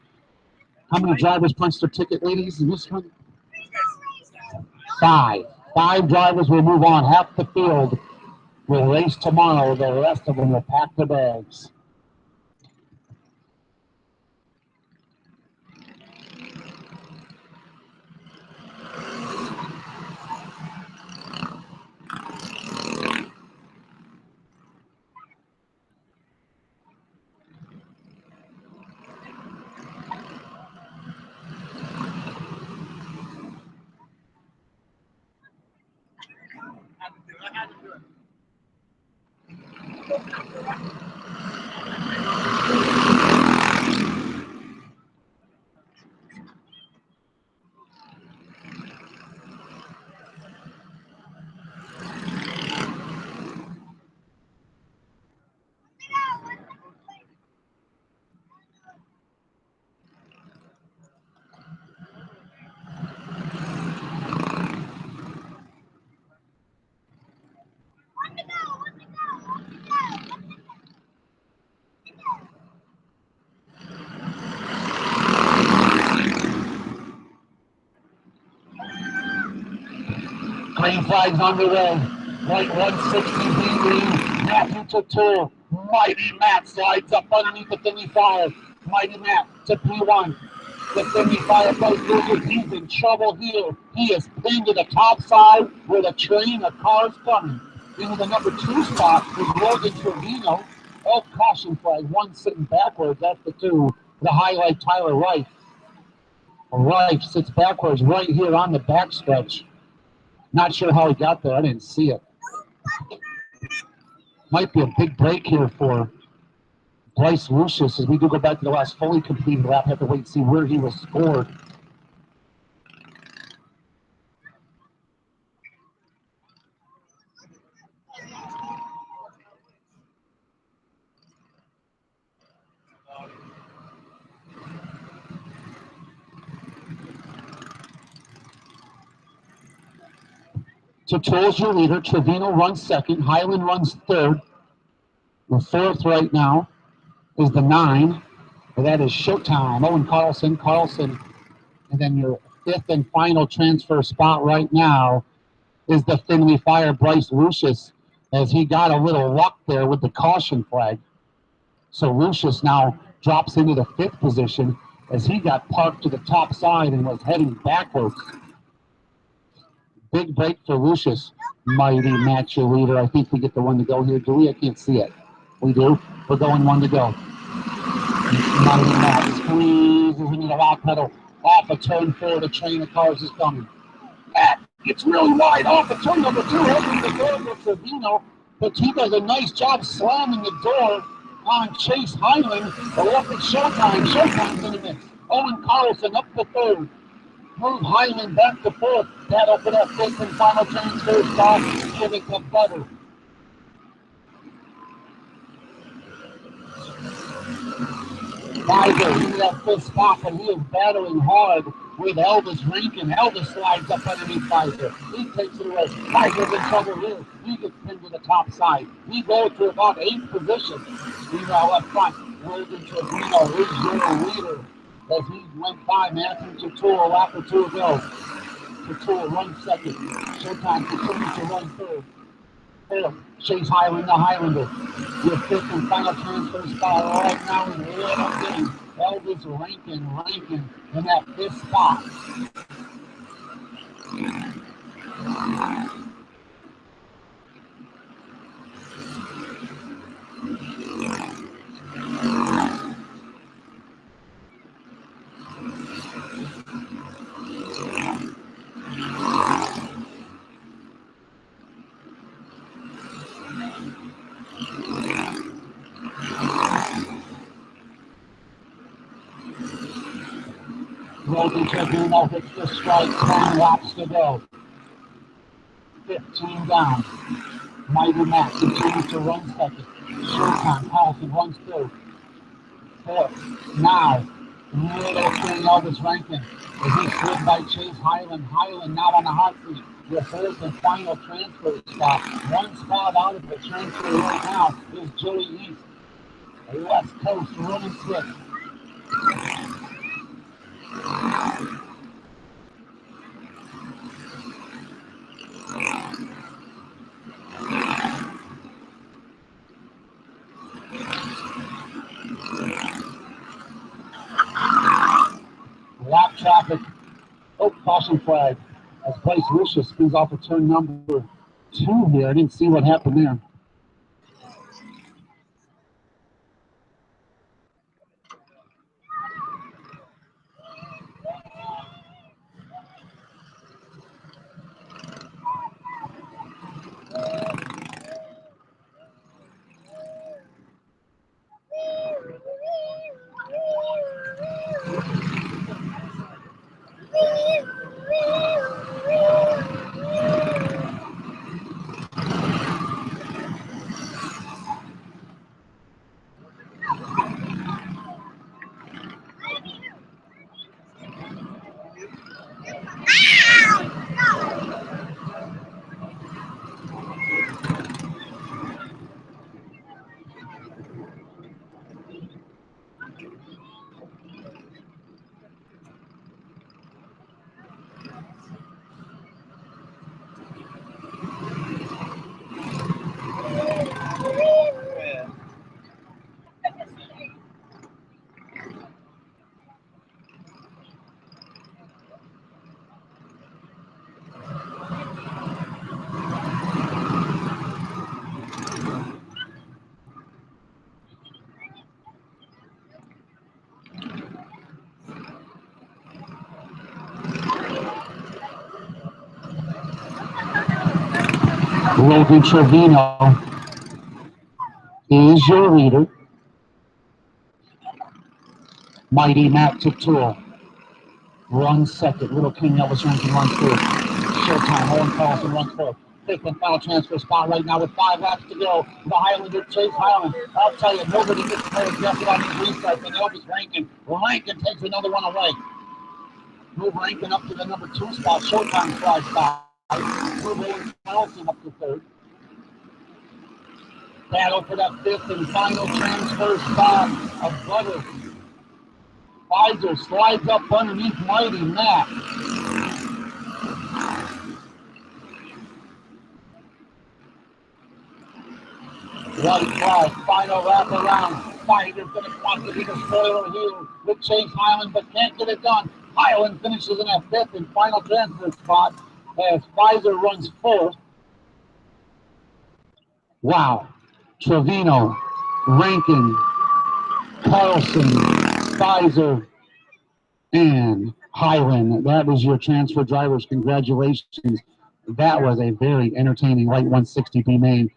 How many drivers punched their ticket, ladies, in this one? 5. 5 drivers will move on. Half the field will race tomorrow. The rest of them will pack the bags. Green flags on the way. White 160 lead. Matthew Tatul. Mighty Matt slides up underneath the Findlay Fire. Mighty Matt to P1. The Findlay Fire goes through. He's in trouble here. He is pinned to the top side with a train of cars coming. Into the number 2 spot is Logan Trevino. Oh, caution flag. 1 sitting backwards. That's the 2. The highlight, Tyler Wright. Wright sits backwards right here on the backstretch. Not sure how he got there. I didn't see it. Might be a big break here for Bryce Lucius as we do go back to the last fully completed lap. Have to wait and see where he was scored. Tatul's your leader. Trevino runs 2nd. Highland runs 3rd. The 4th right now is the 9. And that is Showtime. Owen Carlson. And then your 5th and final transfer spot right now is the Findlay Fire, Bryce Lucius, as he got a little luck there with the caution flag. So Lucius now drops into the 5th position as he got parked to the top side and was heading backwards. Big break for Lucius. Mighty Matt, your leader. I think we get the 1 to go here. Do we? I can't see it. We do. We're going 1 to go. Mighty Matt squeezes into the lock pedal. Off a turn 4, the train of cars is coming. It's really wide off of turn number 2. Opens the door for Trevino, but he does a nice job slamming the door on Chase Highland. But look at Showtime. Showtime's in the mix. Owen Carlson up to 3rd. Move Highland back to 4th. That opened up 5th and final transfer spot. Give it to Butter. Pfizer into that 5th spot, and he is battling hard with Elvis Rankin. Elvis slides up underneath Pfizer. He takes it away. Pfizer's in trouble here. He gets pinned to the top side. He goes to about 8th position. Meanwhile, up front, Logan Trevino is your leader as he went by Matthew Tutul a lap or two ago. Tutul runs second. Showtime continues to run third. Chase Highland, the Highlander. Your fifth and final transfer spot right now in Little Game. Elvis Rankin in that fifth spot. Logan Trevino hits the strike, 10 laps to go. 15 down. Mighty Matt continues to run second. Showtime Paulson runs third. Fourth. Now, Little King Elvis Rankin as he slid by Chase Highland. Highland now on the hot seat. Your fourth and final transfer spot. One spot out of the transfer right now is Joey East. West Coast running sixth. Lap traffic. Oh, caution flag. As Bryce Lucius spins off of turn number 2 here. I didn't see what happened there. Logan Trevino is your leader. Mighty Matt Tutul runs second. Little King Elvis Rankin runs third. Showtime Owen Carlson runs fourth. Fifth and final transfer spot right now with 5 laps to go. The Highlander Chase Highland. I'll tell you, nobody gets more aggressive on these restarts than Elvis Rankin. Rankin takes another one away. Move Rankin up to the number 2 spot. Showtime slides by. Move Owen Carlson up to third. Battle for that fifth and final transfer spot of Butter. Pfizer slides up underneath Mighty Matt. White flag, final wrap around. Pfizer's going to cross the bigger spoiler here with Chase Highland, but can't get it done. Highland finishes in that fifth and final transfer spot as Pfizer runs fourth. Wow. Trevino, Rankin, Carlson, Pfizer, and Highland. That was your transfer drivers. Congratulations. That was a very entertaining light 160B main.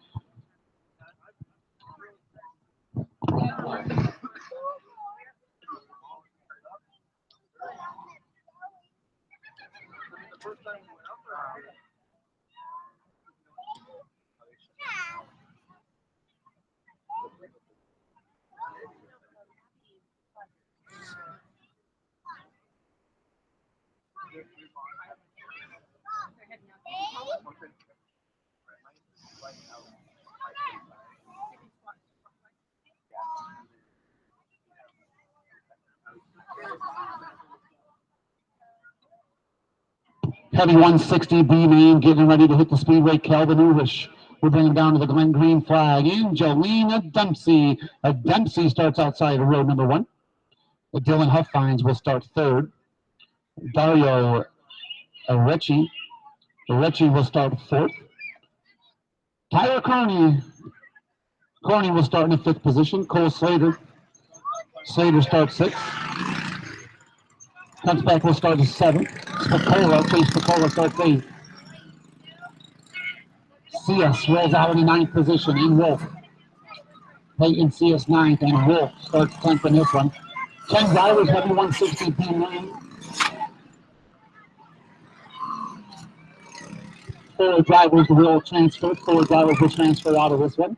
Heavy 160 B main getting ready to hit the speedway. Kelvin Ulish will bring him down to the Glen Green flag. Angelina Dempsey. Dempsey starts outside of road number 1. Dylan Huffines will start third. Dario Recchi will start fourth. Tyler Carney will start in the 5th position. Cole Slater starts 6th. Hunchback will start at 7th. Chase Spacola starts 8th. CS rolls out in the 9th position in Wolf. Peyton CS 9th and Wolf starts 10th in this one. 10 drivers, heavy 160 P main. 4 drivers will transfer. 4 drivers will transfer out of this one.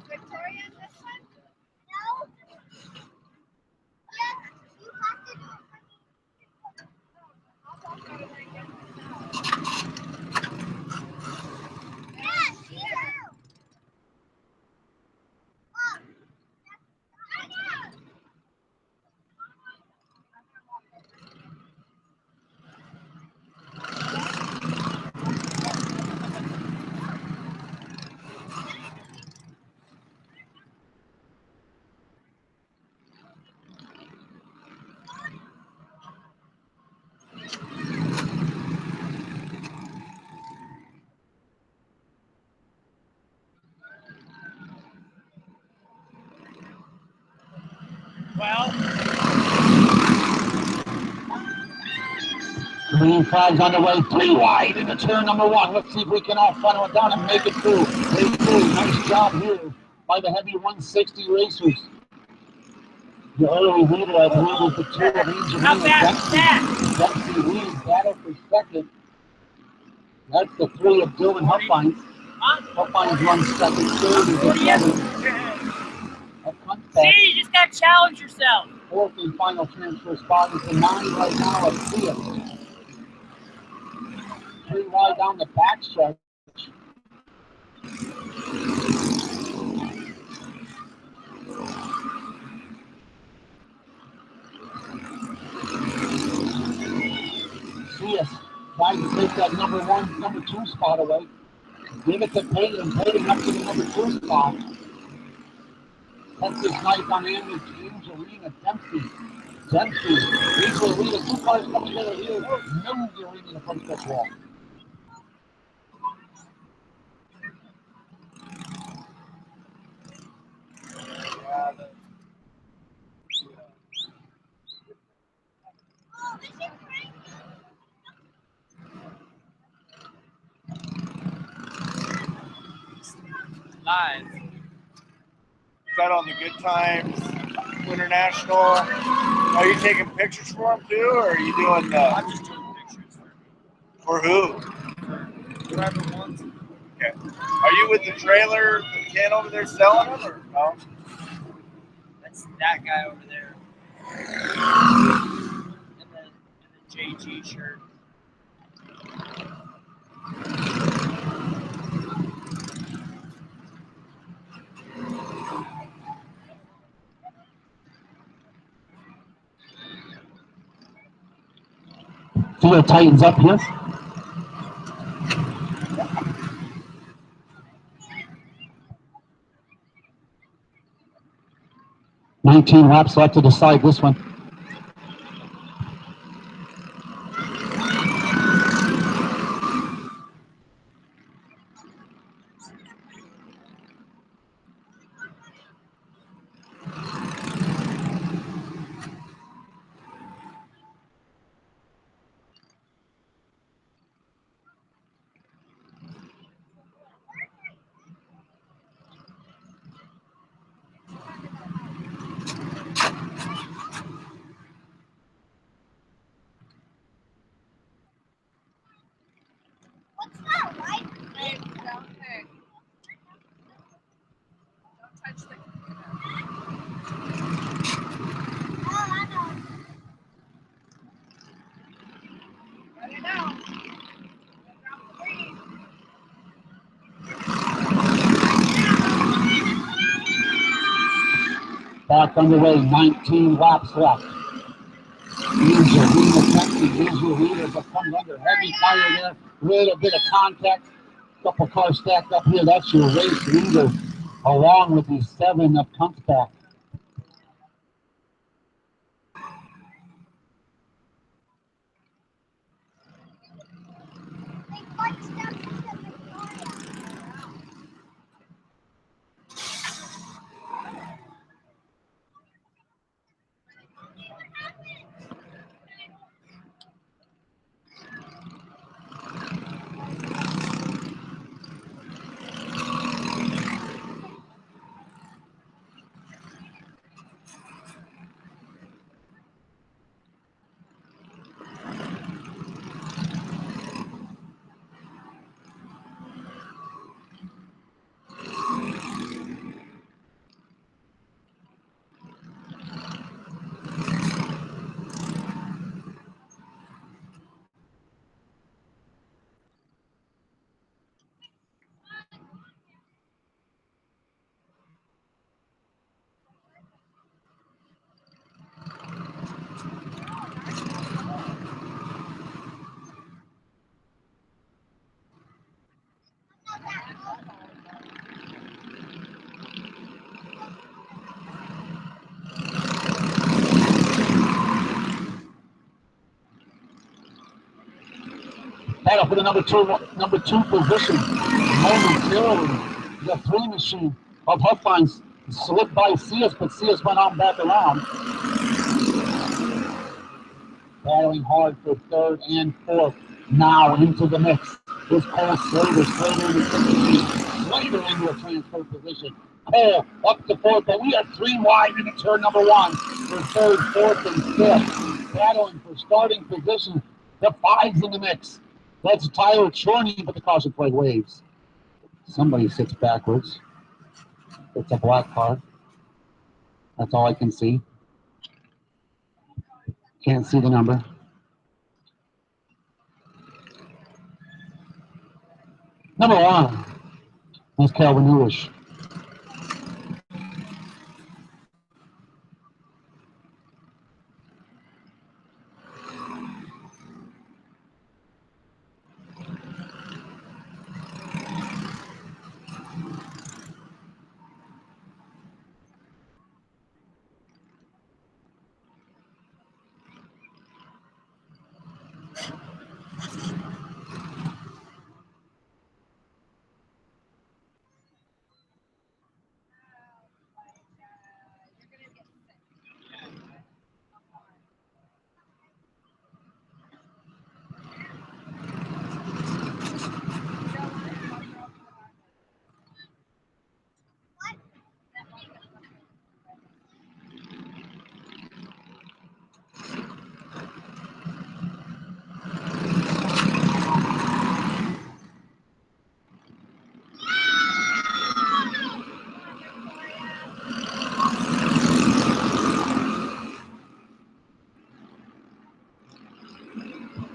Victoria, this one? No. Yes, you have to do it for me. Yes, you. Well, Green flag's on the way. 3 wide into turn number 1. Let's see if we can all funnel it down and make it through. Nice job here by the heavy 160 racers. The early leader, I believe, was the 2 of Angelina. how fast is that? Dempsey leads battle for second. That's the 3 of Dylan Huffines. Huffines runs second. Third is the 7 of Hunchback. See, you just gotta challenge yourself. 4th and final transfer spot is the 9 right now of Sia. 3 wide down the backstretch. Sia trying to take that number 1, number 2 spot away. Give it to Peyton. Peyton up to the number 2 spot. That's this knife on Angelina Dempsey. Angelina, 2 cars coming together here. No Angelina in the front stretch wall. Live. Is that on the Good Times International? Are you taking pictures for them too, or are you doing I'm just doing pictures for who? whoever wants. Okay. Are you with the trailer, the Ken over there selling them, or no? That's that guy over there. And the JG shirt. Field tightens up here. $19 laps left to decide this one. Okay. Don't touch the. Oh, I know. Let it out. Drop the lead. Back underway, 19 laps left. Angel Rita Pepsi, Angel Rita, but comes under heavy fire there. Little bit of contact. Couple cars stacked up here. That's your race leader, along with the 7 of Kunstback. They punched up into Victoria. Battle for the number two position. Momentarily, the 3 machine of Huffines slipped by Cius, but Cius went on back around. Battling hard for 3rd and 4th. Now into the mix is Cole Slater. Slater into 15. Slater into a transfer position. Cole up to 4th, but we are 3 wide into turn number 1 for 3rd, 4th, and 5th. Battling for starting position. The 5's in the mix. That's Tyler Chorney, but the caution flag waves. Somebody sits backwards. It's a black car. That's all I can see. Can't see the number. Number 1 is Calvin Newish.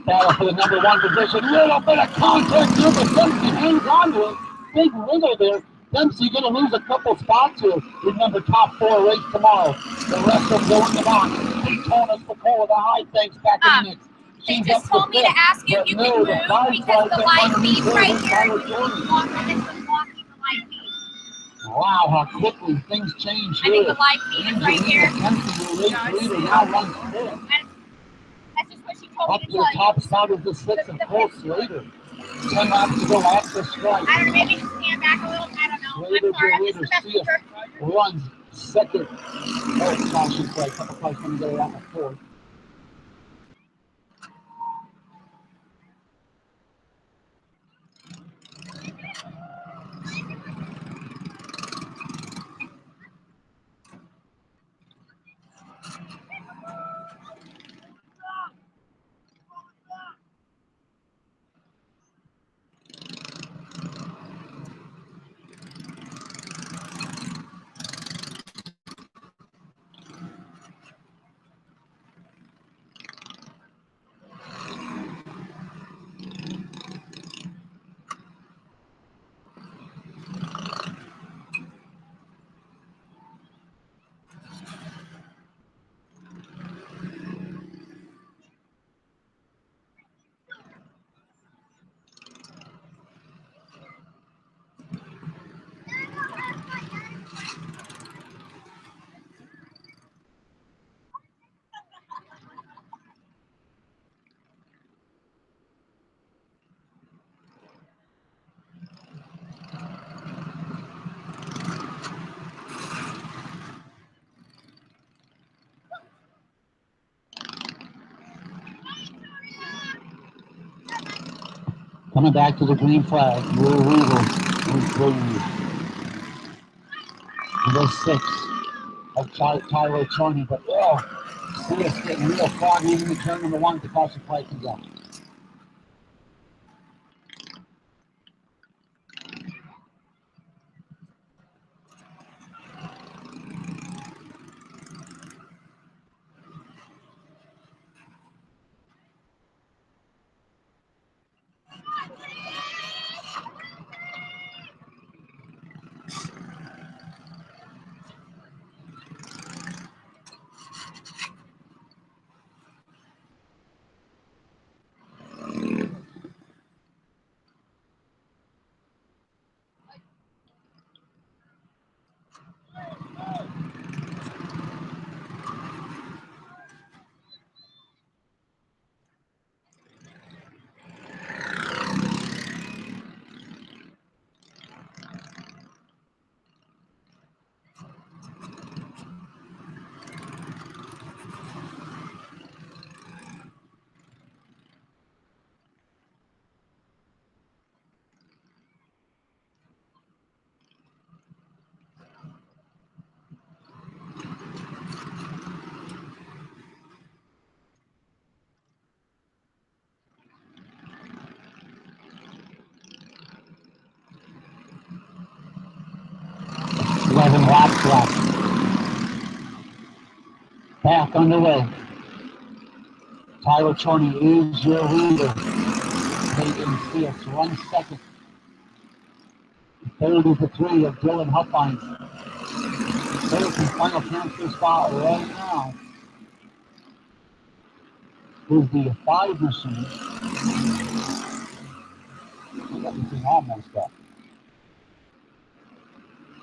Battle for the number 1 position. Little bit of contact here, but Dempsey hangs on to it. Big wiggle there. Dempsey going to lose a couple spots here. Remember, top 4 race tomorrow. The rest will go in the box. Daytona Spacola, the high thanks back in the mix. They She's just up to told me to 5th, ask you if but you no, can move the five because flies the that light underneath feed's there right was here. Tyler And Jordan. it's blocking the light feed. Wow, how quickly things change I here. think the light feed is right here. Dempsey, the race leader, now runs 5th. That's just what she told Up me to to the tell top you. spot of the 6th, of course, Slater. 10 laps to go off the strike. I don't know, maybe just stand back a little. I don't know. Slater I'm sorry, to I'm leader, just the messenger. runs 2nd. Oh, caution flag. Couple cars going to go off the 4th. Coming back to the green flag, Will Weaver is green. Number 6 of Tyler Chorney, but see us getting real foggy in the turn number 1 to caution flag comes out. Laps left. Back underway. Tyler Chorney is your leader. Peyton Sears, 1 second. Third is the 3 of Dylan Huffines. Third and final transfer spot right now is the 5 machine. Everything almost up.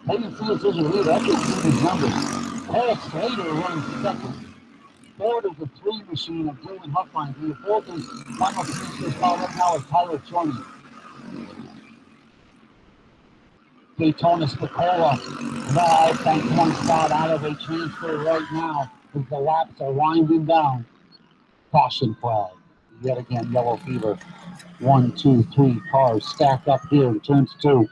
Peyton Sears is your leader. I can see these numbers. Paul Slater runs second. Third is the 3 machine of Dylan Huffines. The fourth is final transfer spot right now is Tyler Chorney. Daytona Spacola now bank 1 spot out of a transfer right now as the laps are winding down. Caution flag. Yet again, yellow fever. 1, 2, 3 cars stacked up here in turns 2.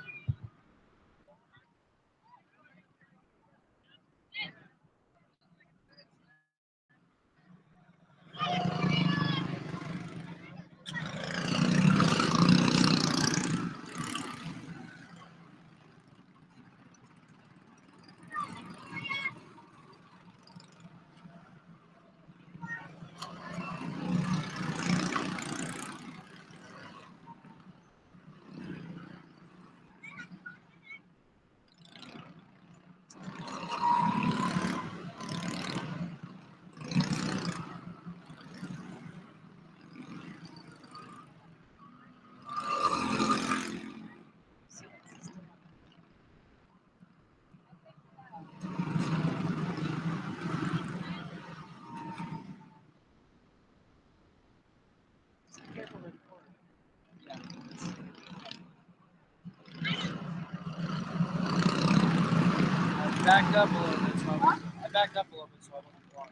Backed up a little bit, so I backed up a little bit, so I wouldn't block.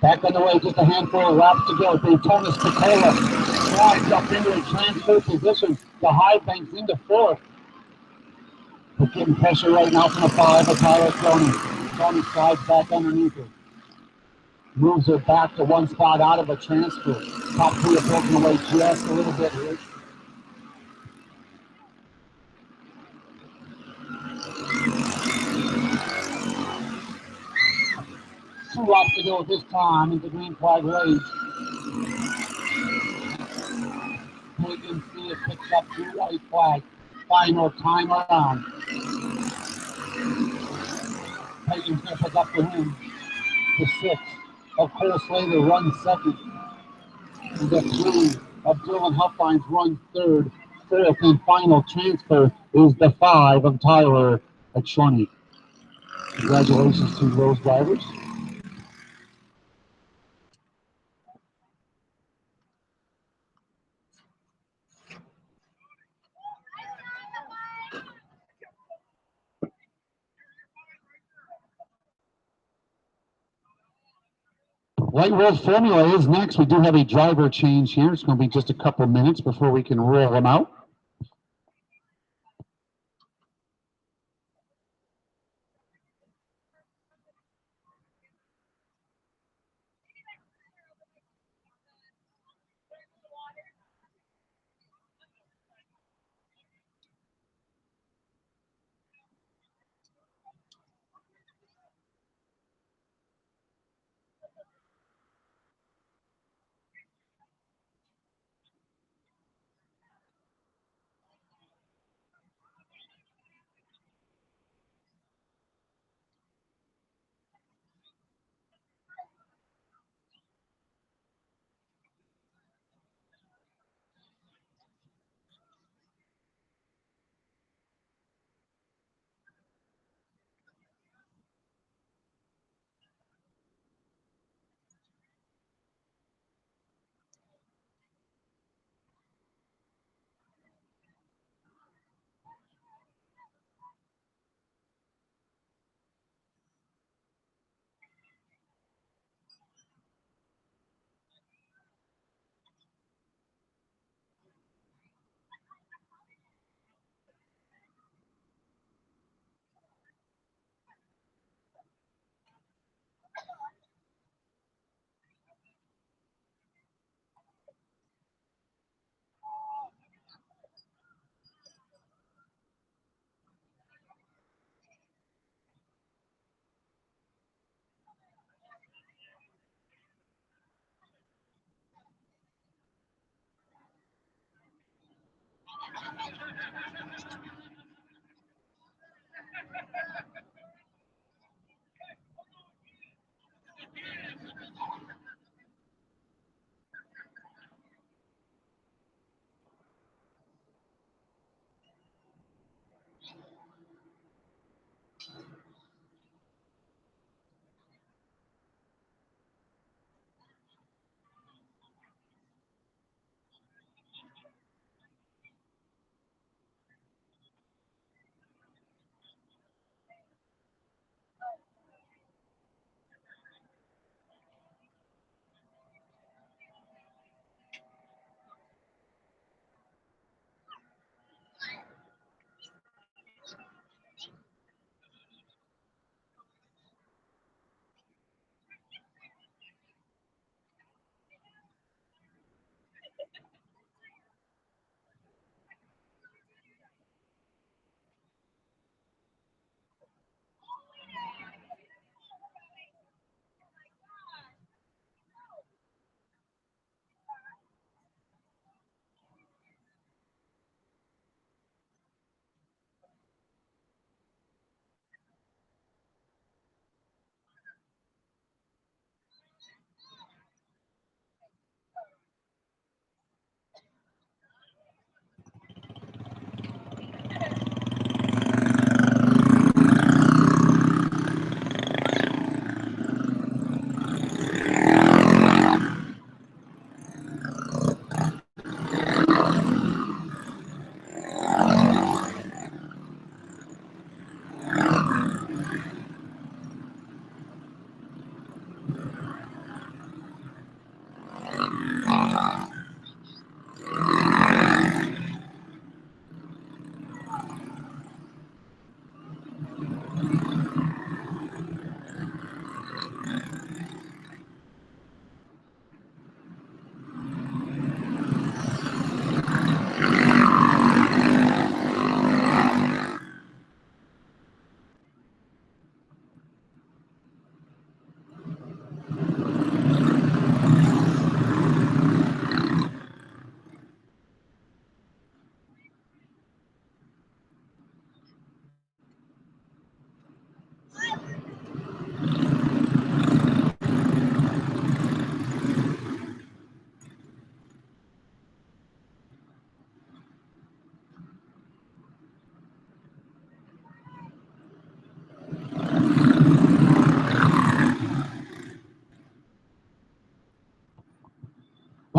Back on the way, just a handful of laps to go. Daytona Spacola slides up into a transfer position. The High Banks into fourth. But getting pressure right now from the 5 of Tyler Tony. Tony slides back underneath her. Moves her back to one spot out of a transfer. Top three are broken away just a little bit here. Two laps to go this time into green flag range. Megan Thea picks up 2 white flags. Final time around. Peyton's going to pick up the win. The 6 of Cole Slater runs second. And the 3 of Dylan Huffines runs third. Fourth and final transfer is the 5 of Tyler at Shawnee. Congratulations to those drivers. White World Formula is next. We do have a driver change here. It's going to be just a couple minutes before we can roll them out.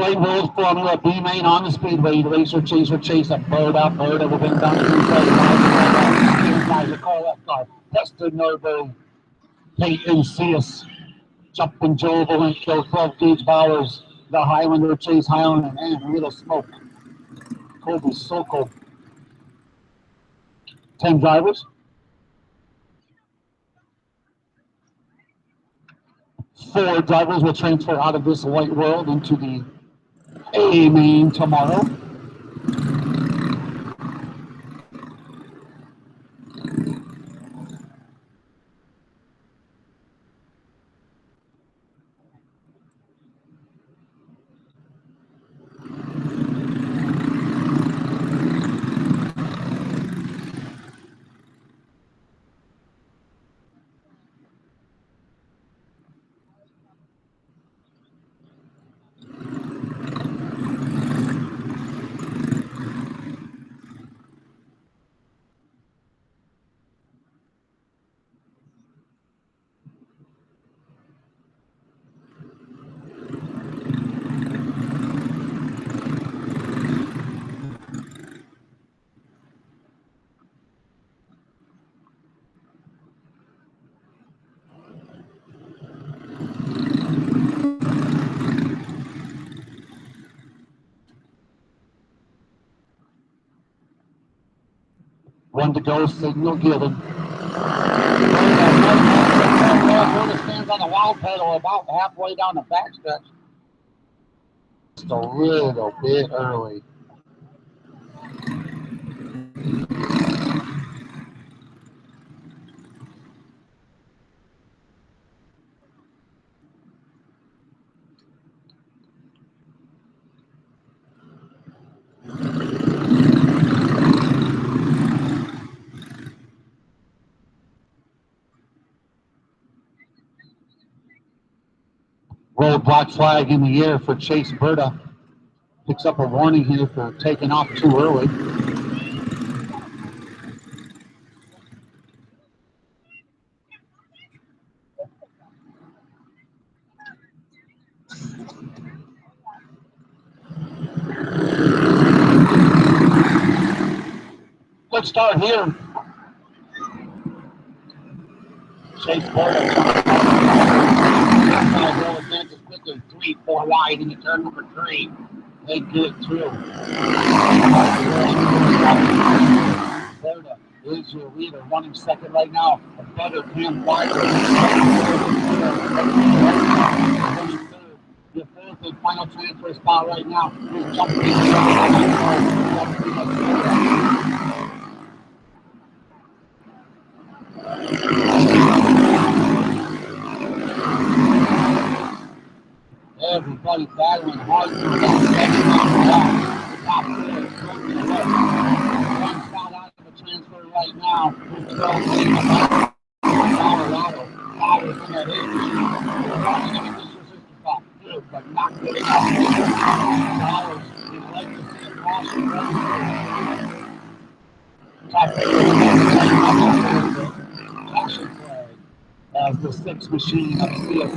White World Formula B main on the speedway. Racer, Chaser, Chase, a Berta, will bring down the inside. Guys, call left car. Preston Norberg, Peyton Seas, Jumping Joe, Valenco, 12 Gauge Bowers, the Highlander, Chase Highlander, and a little smoke. Kobe Soko. 10 drivers. 4 drivers will transfer out of this White World into the A main tomorrow. One to go, signal given. Berta stands on the wild pedal about halfway down the backstretch. Just a little bit early. Roadblock flag in the air for Chase Berta. Picks up a warning here for taking off too early. Good start here. Chase Berta. Advances quickly, 3, 4 wide into turn number 3. They get it through. Berta is your leader, running second right now. A better Cam Weiser. Your fourth and final transfer spot right now is jumping. Everybody battling hard for the top four. One spot out of the transfer right now. Colorado. Powers in that hit. Running in this resistance spot. Good, but not good enough. Powers is like to see a caution. Top caution flag as the 6 machine of CS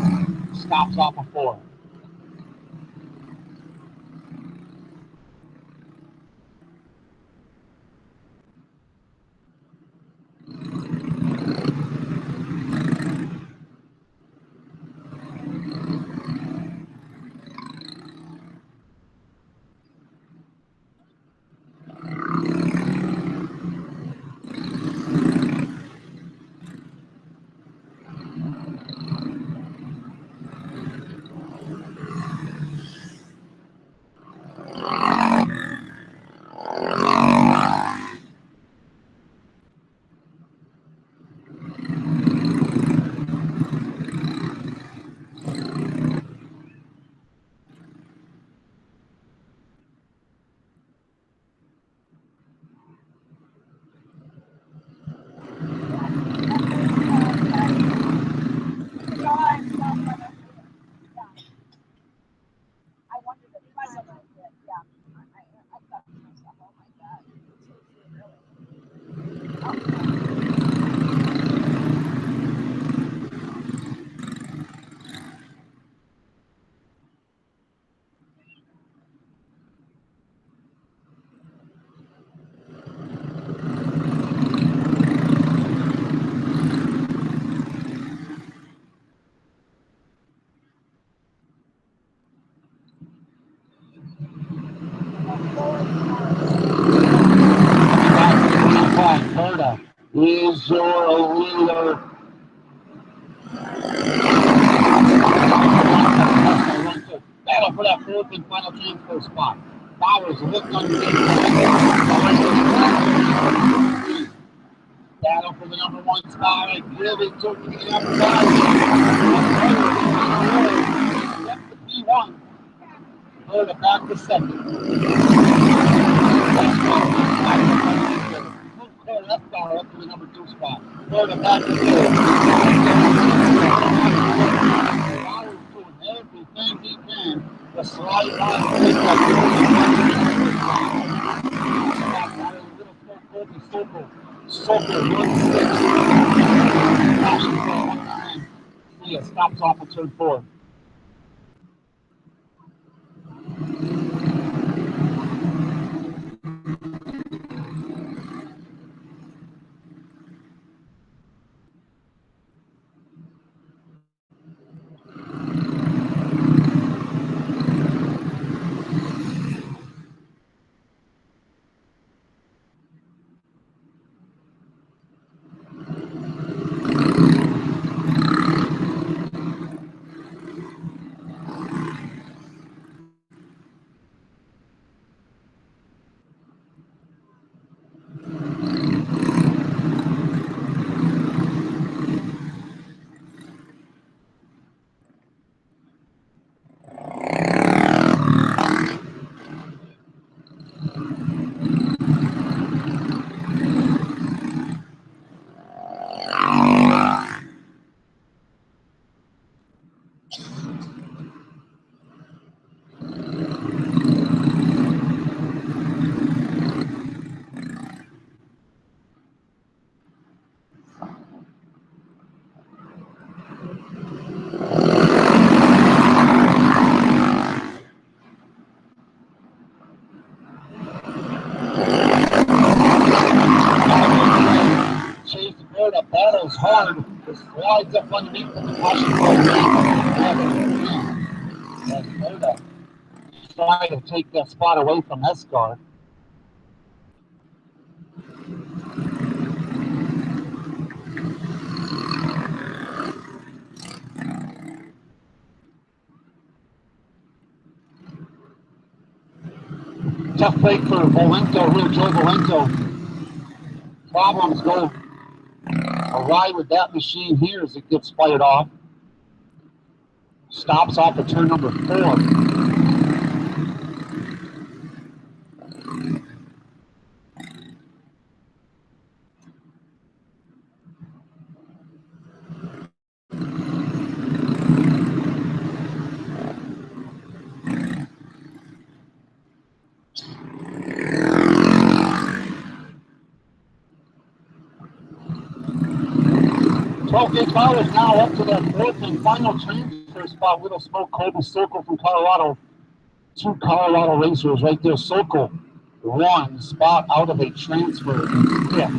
stops off a 4. Taylor. Battle for that fourth and final transfer spot. Bowers looked underneath. Battle for the number one spot. Really took to the outside. Left the P1. Put it back to second. Left bar up to the number two spot. Put it back to third. Bowers doing everything he can to slide by the circle. Circle 1-6. Yeah, stops off at turn 4. Battles hard, just slides up underneath the Washington. Trying to take that spot away from Escar. Tough break for Valento here, Joe Valento. Problems go awry with that machine here as it gets fired off. Stops off at turn number 4. Gauge Bowers now up to that fourth and final transfer spot. Little Smoke Colby Sokol from Colorado. 2 Colorado racers right there. Sokol 1 spot out of a transfer. Yeah.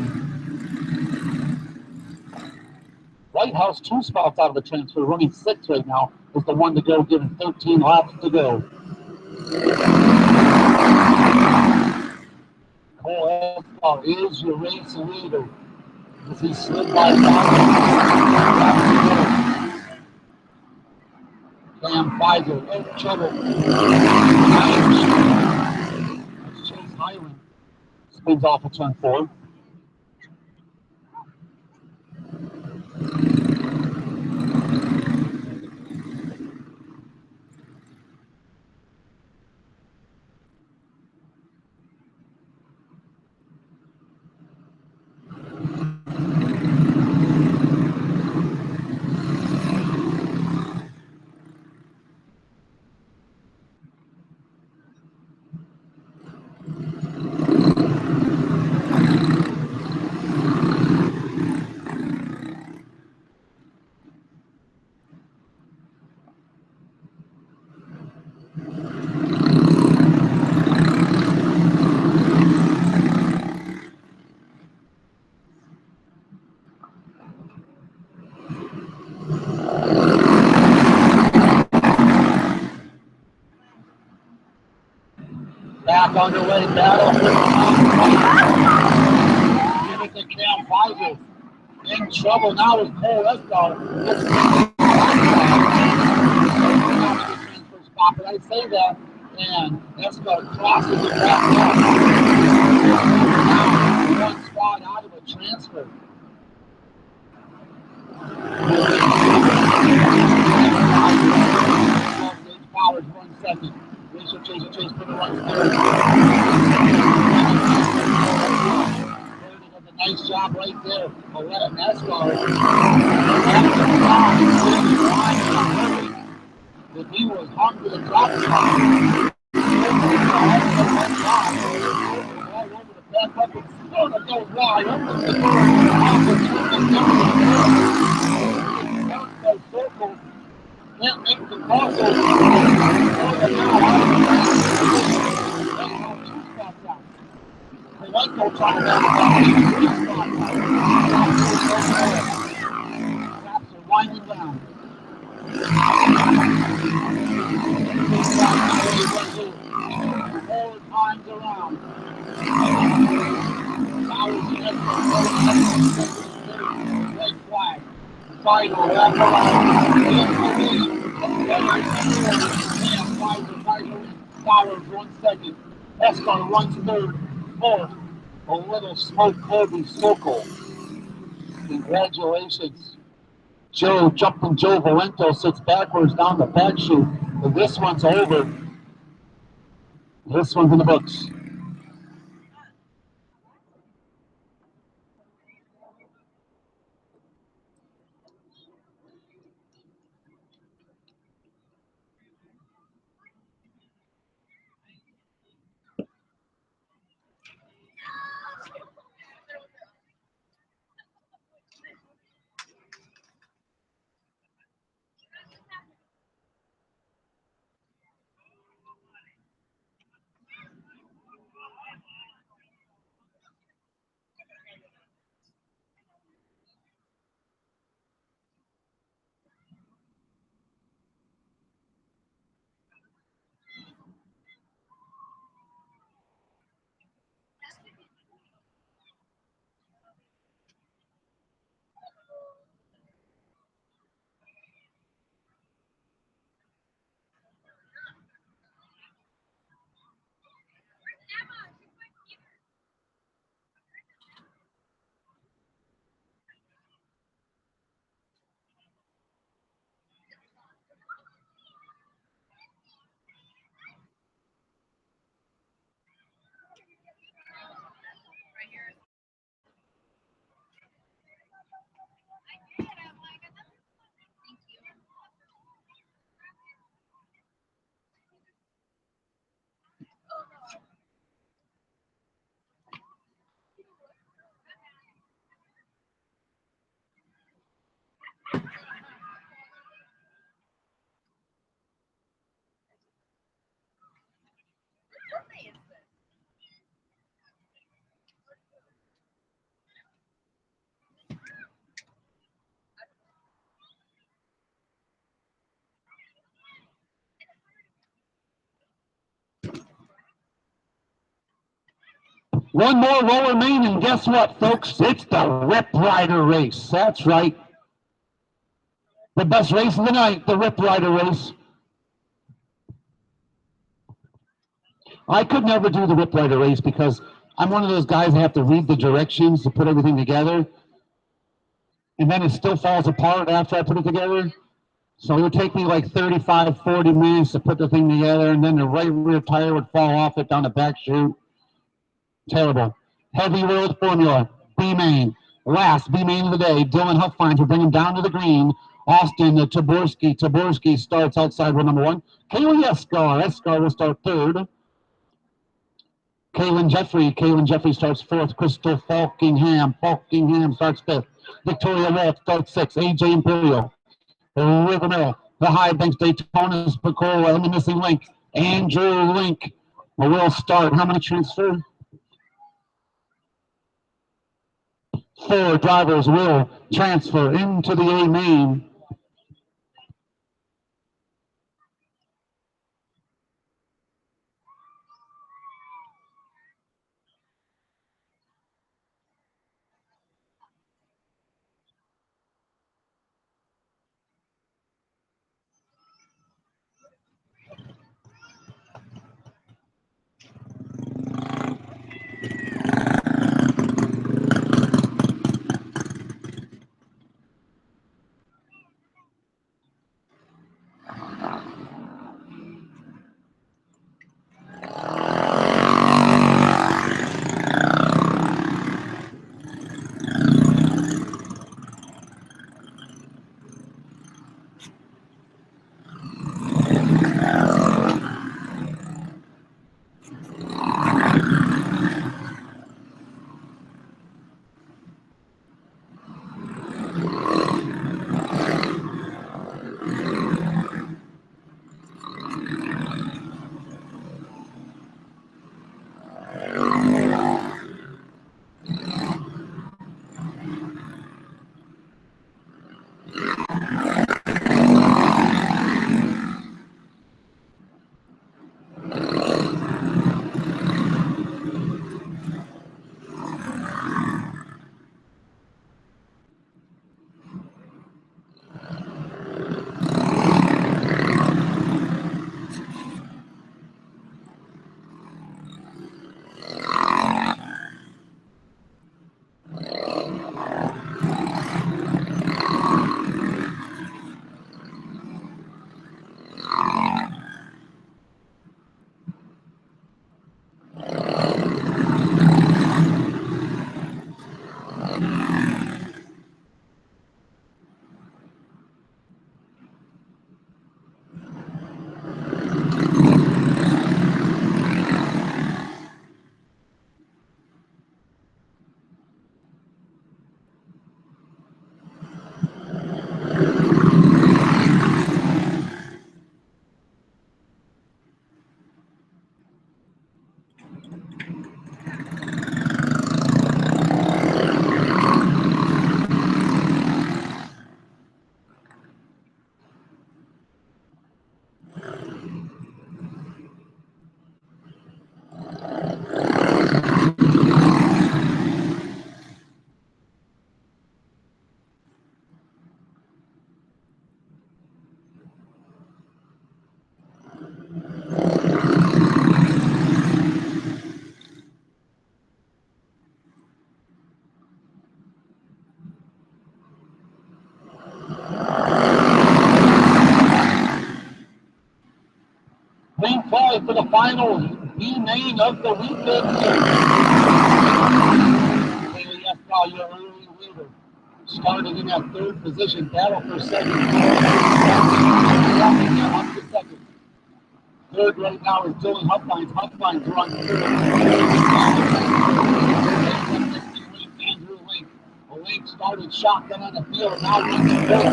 Whitehouse 2 spots out of the transfer, running 6 right now. Is the one to go, given 13 laps to go. Cole Escar is your race leader. As he slid by Cam Pfizer, no trouble. Chase Highland spins off of turn 4. Back underway, battle. Give it to Cam Pfizer. In trouble now with Cole Escar. Transfer spot, but I say that, and Escar crosses it back up. One spot out of a transfer. Powers 1 second. Racer Chase for the runs third. Does a nice job right there. But what a NASCAR. If he was hungry to drop the ball, all over the back up and still to go wide. Circle. Can't make the crossover. Polanco trying to Traps are winding down. Four times around. Red flag. Final lap Powers 1 second. Escar runs third. Fourth. A little smoke Kobe Sokol. Congratulations. Joe Valento sits backwards down the back chute. But this one's over. This one's in the books. One more Lower Main, and guess what, folks? It's the Rip Rider race. That's right. The best race of the night, the Rip Rider race. I could never do the Rip Rider race because I'm one of those guys that have to read the directions to put everything together. And then it still falls apart after I put it together. So it would take me like 35, 40 minutes to put the thing together, and then the right rear tire would fall off it down the back chute. Terrible. Heavy World Formula, B-Main. Last B-Main of the day, Dylan Huffines will bring him down to the green. Austin Taborski. Taborski starts outside row number 1. Kaylee Escar. Escar will start third. Kaylin Jeffrey starts fourth. Crystal Falkingham starts fifth. Victoria Wolf starts sixth. AJ Imperial. River Mill. The High Banks Daytona's Picola and the missing link. Andrew Link will start. How many transfer? 4 drivers will transfer into the A main. Green flag for the final B main of the weekend. Haley Eskal, your early leader, started in that third position, battle for second. Up to second. Third right now is Dylan Huffines. Huffines run third. Andrew Link. Link started shotgun on the field, now runs third.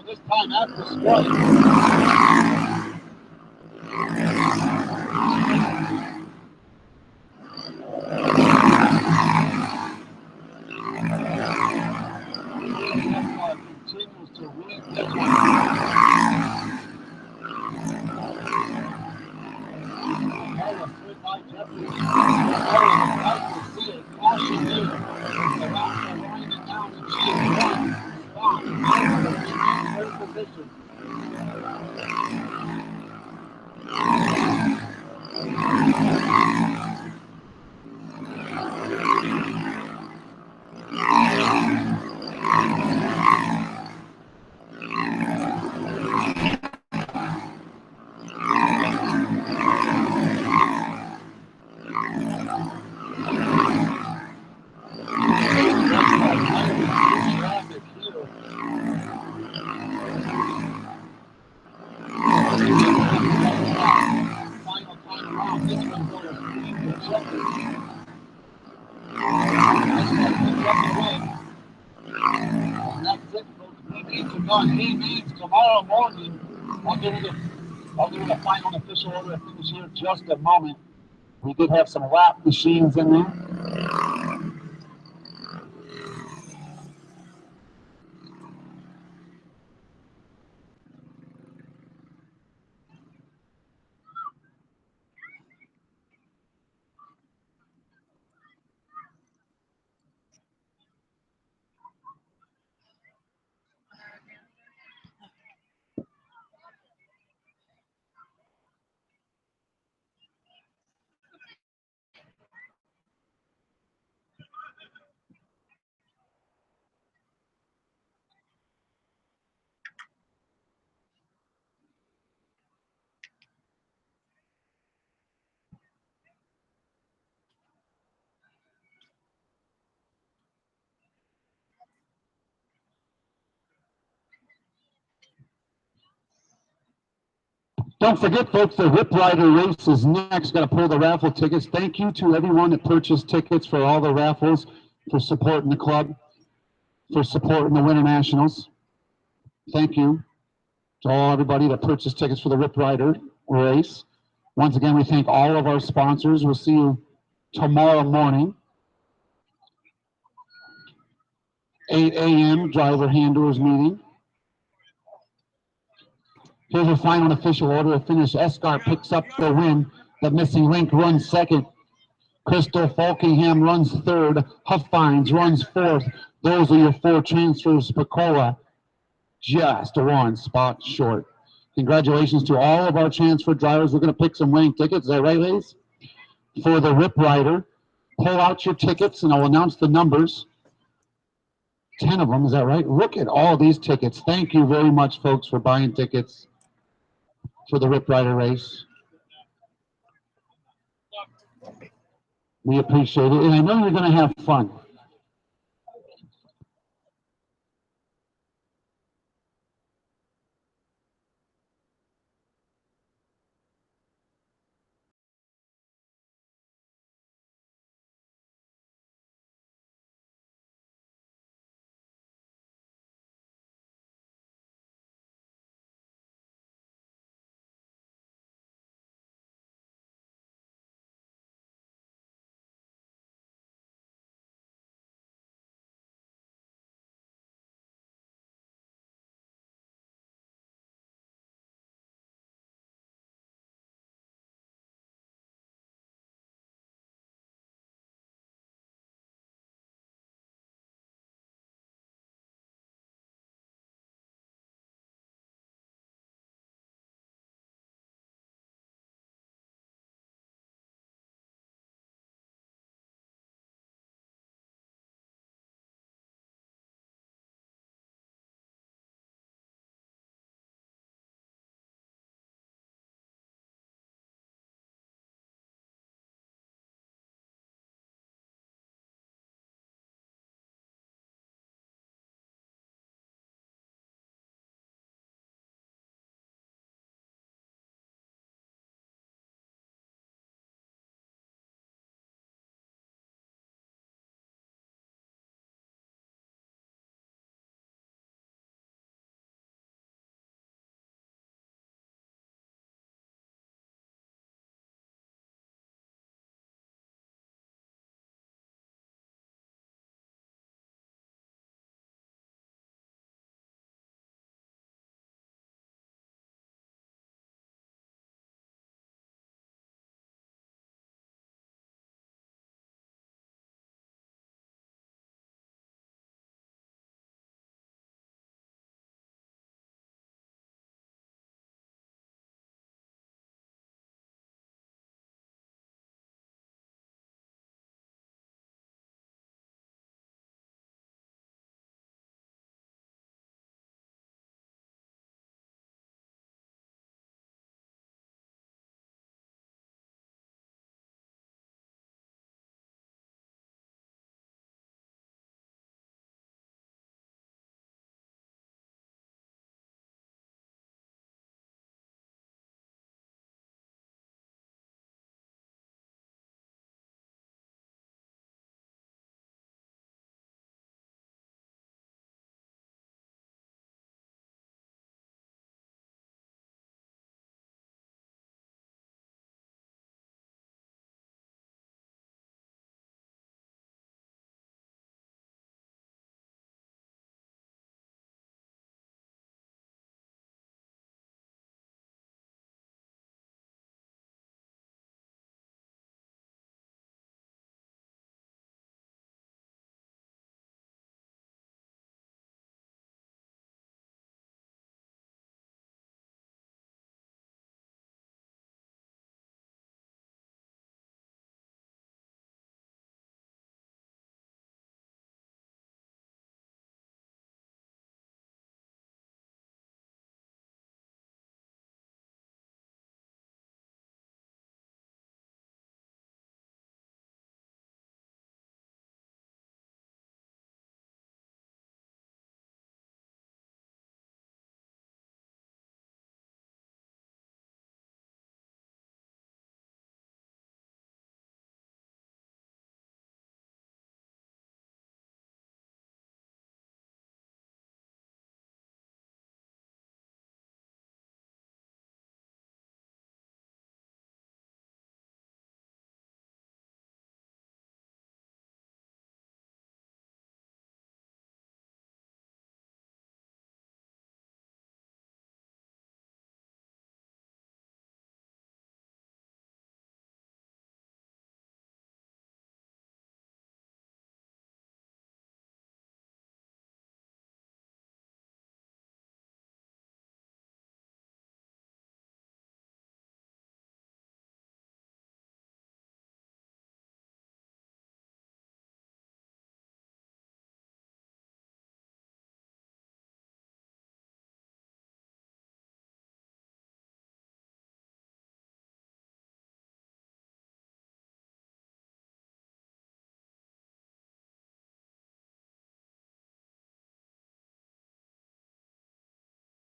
This time after strike. Continues to win this one. Good by Jeffries. Nice to see it. Caution here. The rounds are winding down and she is one spot. Third position. He means tomorrow morning. I'll give you the final and official order of things here in just a moment. We did have some lap machines in there. Don't forget, folks, the Rip Rider race is next. Got to pull the raffle tickets. Thank you to everyone that purchased tickets for all the raffles, for supporting the club, for supporting the Winter Nationals. Thank you to everybody that purchased tickets for the Rip Rider race. Once again, we thank all of our sponsors. We'll see you tomorrow morning, 8 a.m. driver handlers meeting. Here's the final official order of finish. Escar picks up the win. The Missing Link runs second. Crystal Falkingham runs third. Huffines runs fourth. Those are your 4 transfers. Spacola just 1 spot short. Congratulations to all of our transfer drivers. We're going to pick some winning tickets. Is that right, ladies? For the Rip Rider. Pull out your tickets and I'll announce the numbers. 10 of them, is that right? Look at all these tickets. Thank you very much, folks, for buying tickets for the Rip Rider race. We appreciate it, and I know you're going to have fun.